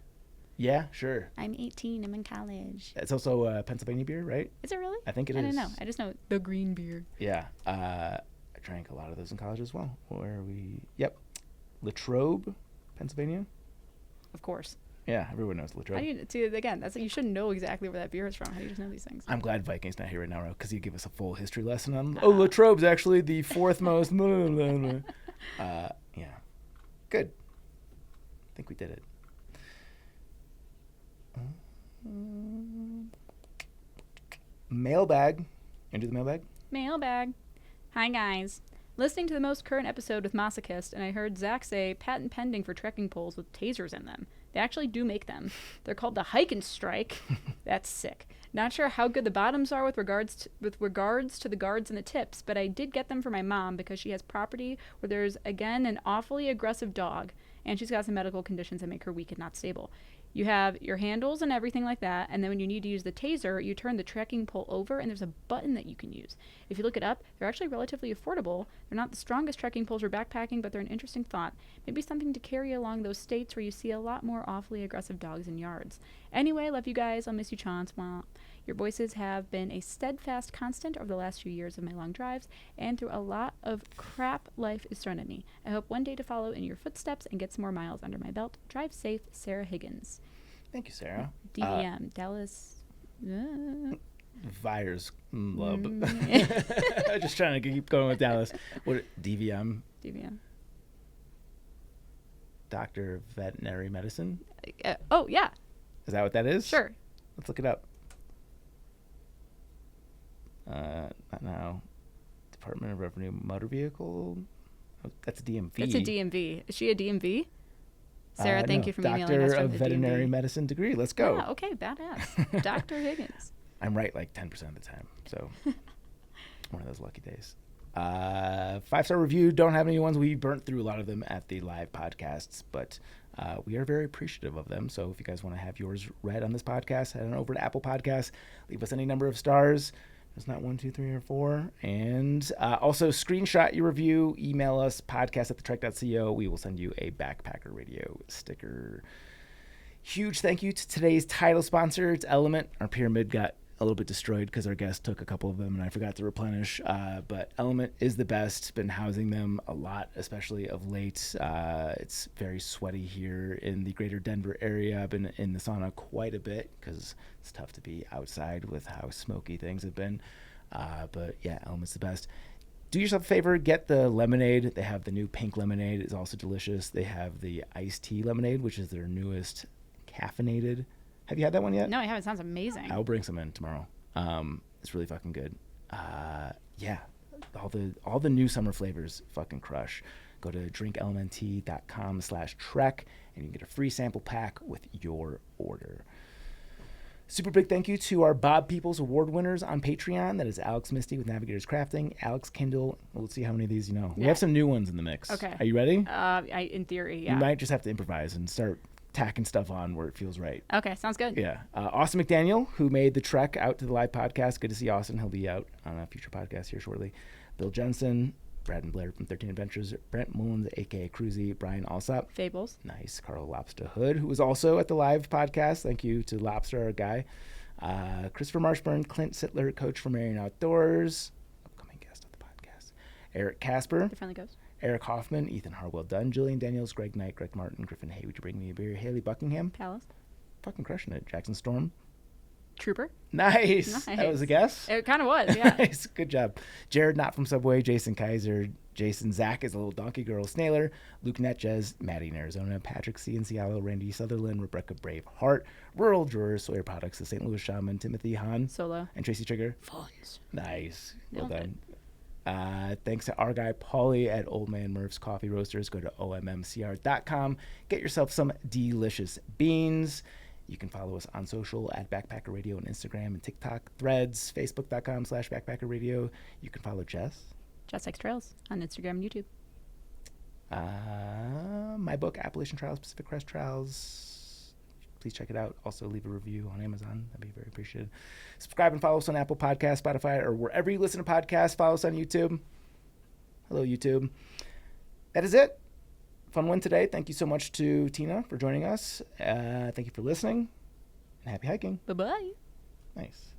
Yeah, sure. I'm 18. I'm in college. It's also a Pennsylvania beer, right? Is it really? I think it I is. don't know. I just know the green beer. Yeah. I drank a lot of those in college as well. Where are we? Yep. Latrobe, Pennsylvania. Of course. Yeah, everyone knows How Latrobe. do you see again? That's you should know exactly where that beer is from. How do you just know these things? I'm glad Viking's not here right now, because he'd give us a full history lesson on. Oh, Latrobe's actually the fourth most. Yeah. Good. I think we did it. Mailbag. You do the mailbag? Mailbag. Hi guys. Listening to the most current episode with Masochist, and I heard Zach say patent pending for trekking poles with tasers in them. They actually do make them. They're called the Hike and Strike. That's sick. Not sure how good the bottoms are with regards to the guards and the tips, but I did get them for my mom because she has property where there's again an awfully aggressive dog, and she's got some medical conditions that make her weak and not stable. You have your handles and everything like that, and then when you need to use the taser, you turn the trekking pole over, and there's a button that you can use. If you look it up, they're actually relatively affordable. They're not the strongest trekking poles for backpacking, but they're an interesting thought. Maybe something to carry along those states where you see a lot more awfully aggressive dogs in yards. Anyway, love you guys. I'll miss you, Chance. Well, your voices have been a steadfast constant over the last few years of my long drives, and through a lot of crap life is thrown at me. I hope one day to follow in your footsteps and get some more miles under my belt. Drive safe, Sarah Higgins. Thank you, Sarah. DVM, Dallas. Virus love. Just trying to keep going with Dallas. What DVM? DVM. Doctor of Veterinary Medicine. Oh yeah. Is that what that is? Sure. Let's look it up. Not now. Department of Revenue Motor Vehicle. Oh, that's a DMV. It's a DMV. Is she a DMV? Sarah, thank no. you for emailing us Doctor from of the Veterinary DMV. Medicine degree. Let's go. Yeah, okay, badass. Dr. Higgins. I'm right like 10% of the time. So one of those lucky days. 5-star review. Don't have any ones. We burnt through a lot of them at the live podcasts, but we are very appreciative of them. So if you guys want to have yours read on this podcast, head on over to Apple Podcasts. Leave us any number of stars. There's not 1, 2, 3, or 4. And also screenshot your review. Email us podcast@thetrek.co. We will send you a Backpacker Radio sticker. Huge thank you to today's title sponsor. It's LMNT. Our pyramid got a little bit destroyed because our guest took a couple of them and I forgot to replenish. But LMNT is the best. Been housing them a lot, especially of late. It's very sweaty here in the greater Denver area. I've been in the sauna quite a bit because it's tough to be outside with how smoky things have been. But yeah, LMNT's the best. Do yourself a favor, get the lemonade. They have the new pink lemonade. It's also delicious. They have the iced tea lemonade, which is their newest caffeinated. Have you had that one yet? No, I haven't. Sounds amazing. I'll bring some in tomorrow. It's really fucking good. Yeah, all the new summer flavors fucking crush. Go to drinklmnt.com/trek and you can get a free sample pack with your order. Super big thank you to our Bob Peoples Award winners on Patreon. That is Alex Misty with Navigators Crafting, Alex Kindle. Well, let's see how many of these you know. We have some new ones in the mix. Okay. Are you ready? In theory, yeah. You might just have to improvise and start tacking stuff on where it feels right. Okay, sounds good. Yeah. Austin McDaniel, who made the trek out to the live podcast. Good to see Austin. He'll be out on a future podcast here shortly. Bill Jensen, Brad and Blair from 13 Adventures, Brent Mullins, a.k.a. Cruzy, Brian Alsop. Fables. Nice. Carl Lobster Hood, who was also at the live podcast. Thank you to Lobster, our guy. Christopher Marshburn, Clint Sittler, coach from Marion Outdoors. Upcoming guest on the podcast. Eric Casper. The Friendly Ghost. Eric Hoffman, Ethan Harwell Dunn, Jillian Daniels, Greg Knight, Greg Martin, Griffin Hay, would you bring me a beer? Haley Buckingham. Palace. Fucking crushing it. Jackson Storm. Trooper. Nice. That was a guess? It kind of was, yeah. Nice. Good job. Jared, not from Subway. Jason Kaiser. Jason Zach is a little donkey girl. Snailer. Luke Netjes. Maddie in Arizona. Patrick C. in Seattle. Randy Sutherland. Rebecca Brave Heart. Rural Drawers. Sawyer Products. The St. Louis Shaman. Timothy Hahn. Solo. And Tracy Trigger. Funds. Nice. Well Nailed done. Thanks to our guy Paulie at Old Man Murph's Coffee Roasters. Go to ommcr.com. Get yourself some delicious beans. You can follow us on social at Backpacker Radio on Instagram and TikTok, Threads, Facebook.com/Backpacker Radio. You can follow Jess. Jess X Trails on Instagram and YouTube. My book, Appalachian Trials, Pacific Crest Trials. Please check it out. Also, leave a review on Amazon. That'd be very appreciated. Subscribe and follow us on Apple Podcasts, Spotify, or wherever you listen to podcasts. Follow us on YouTube. Hello, YouTube. That is it. Fun one today. Thank you so much to Tina for joining us. Thank you for listening. And happy hiking. Bye-bye. Nice.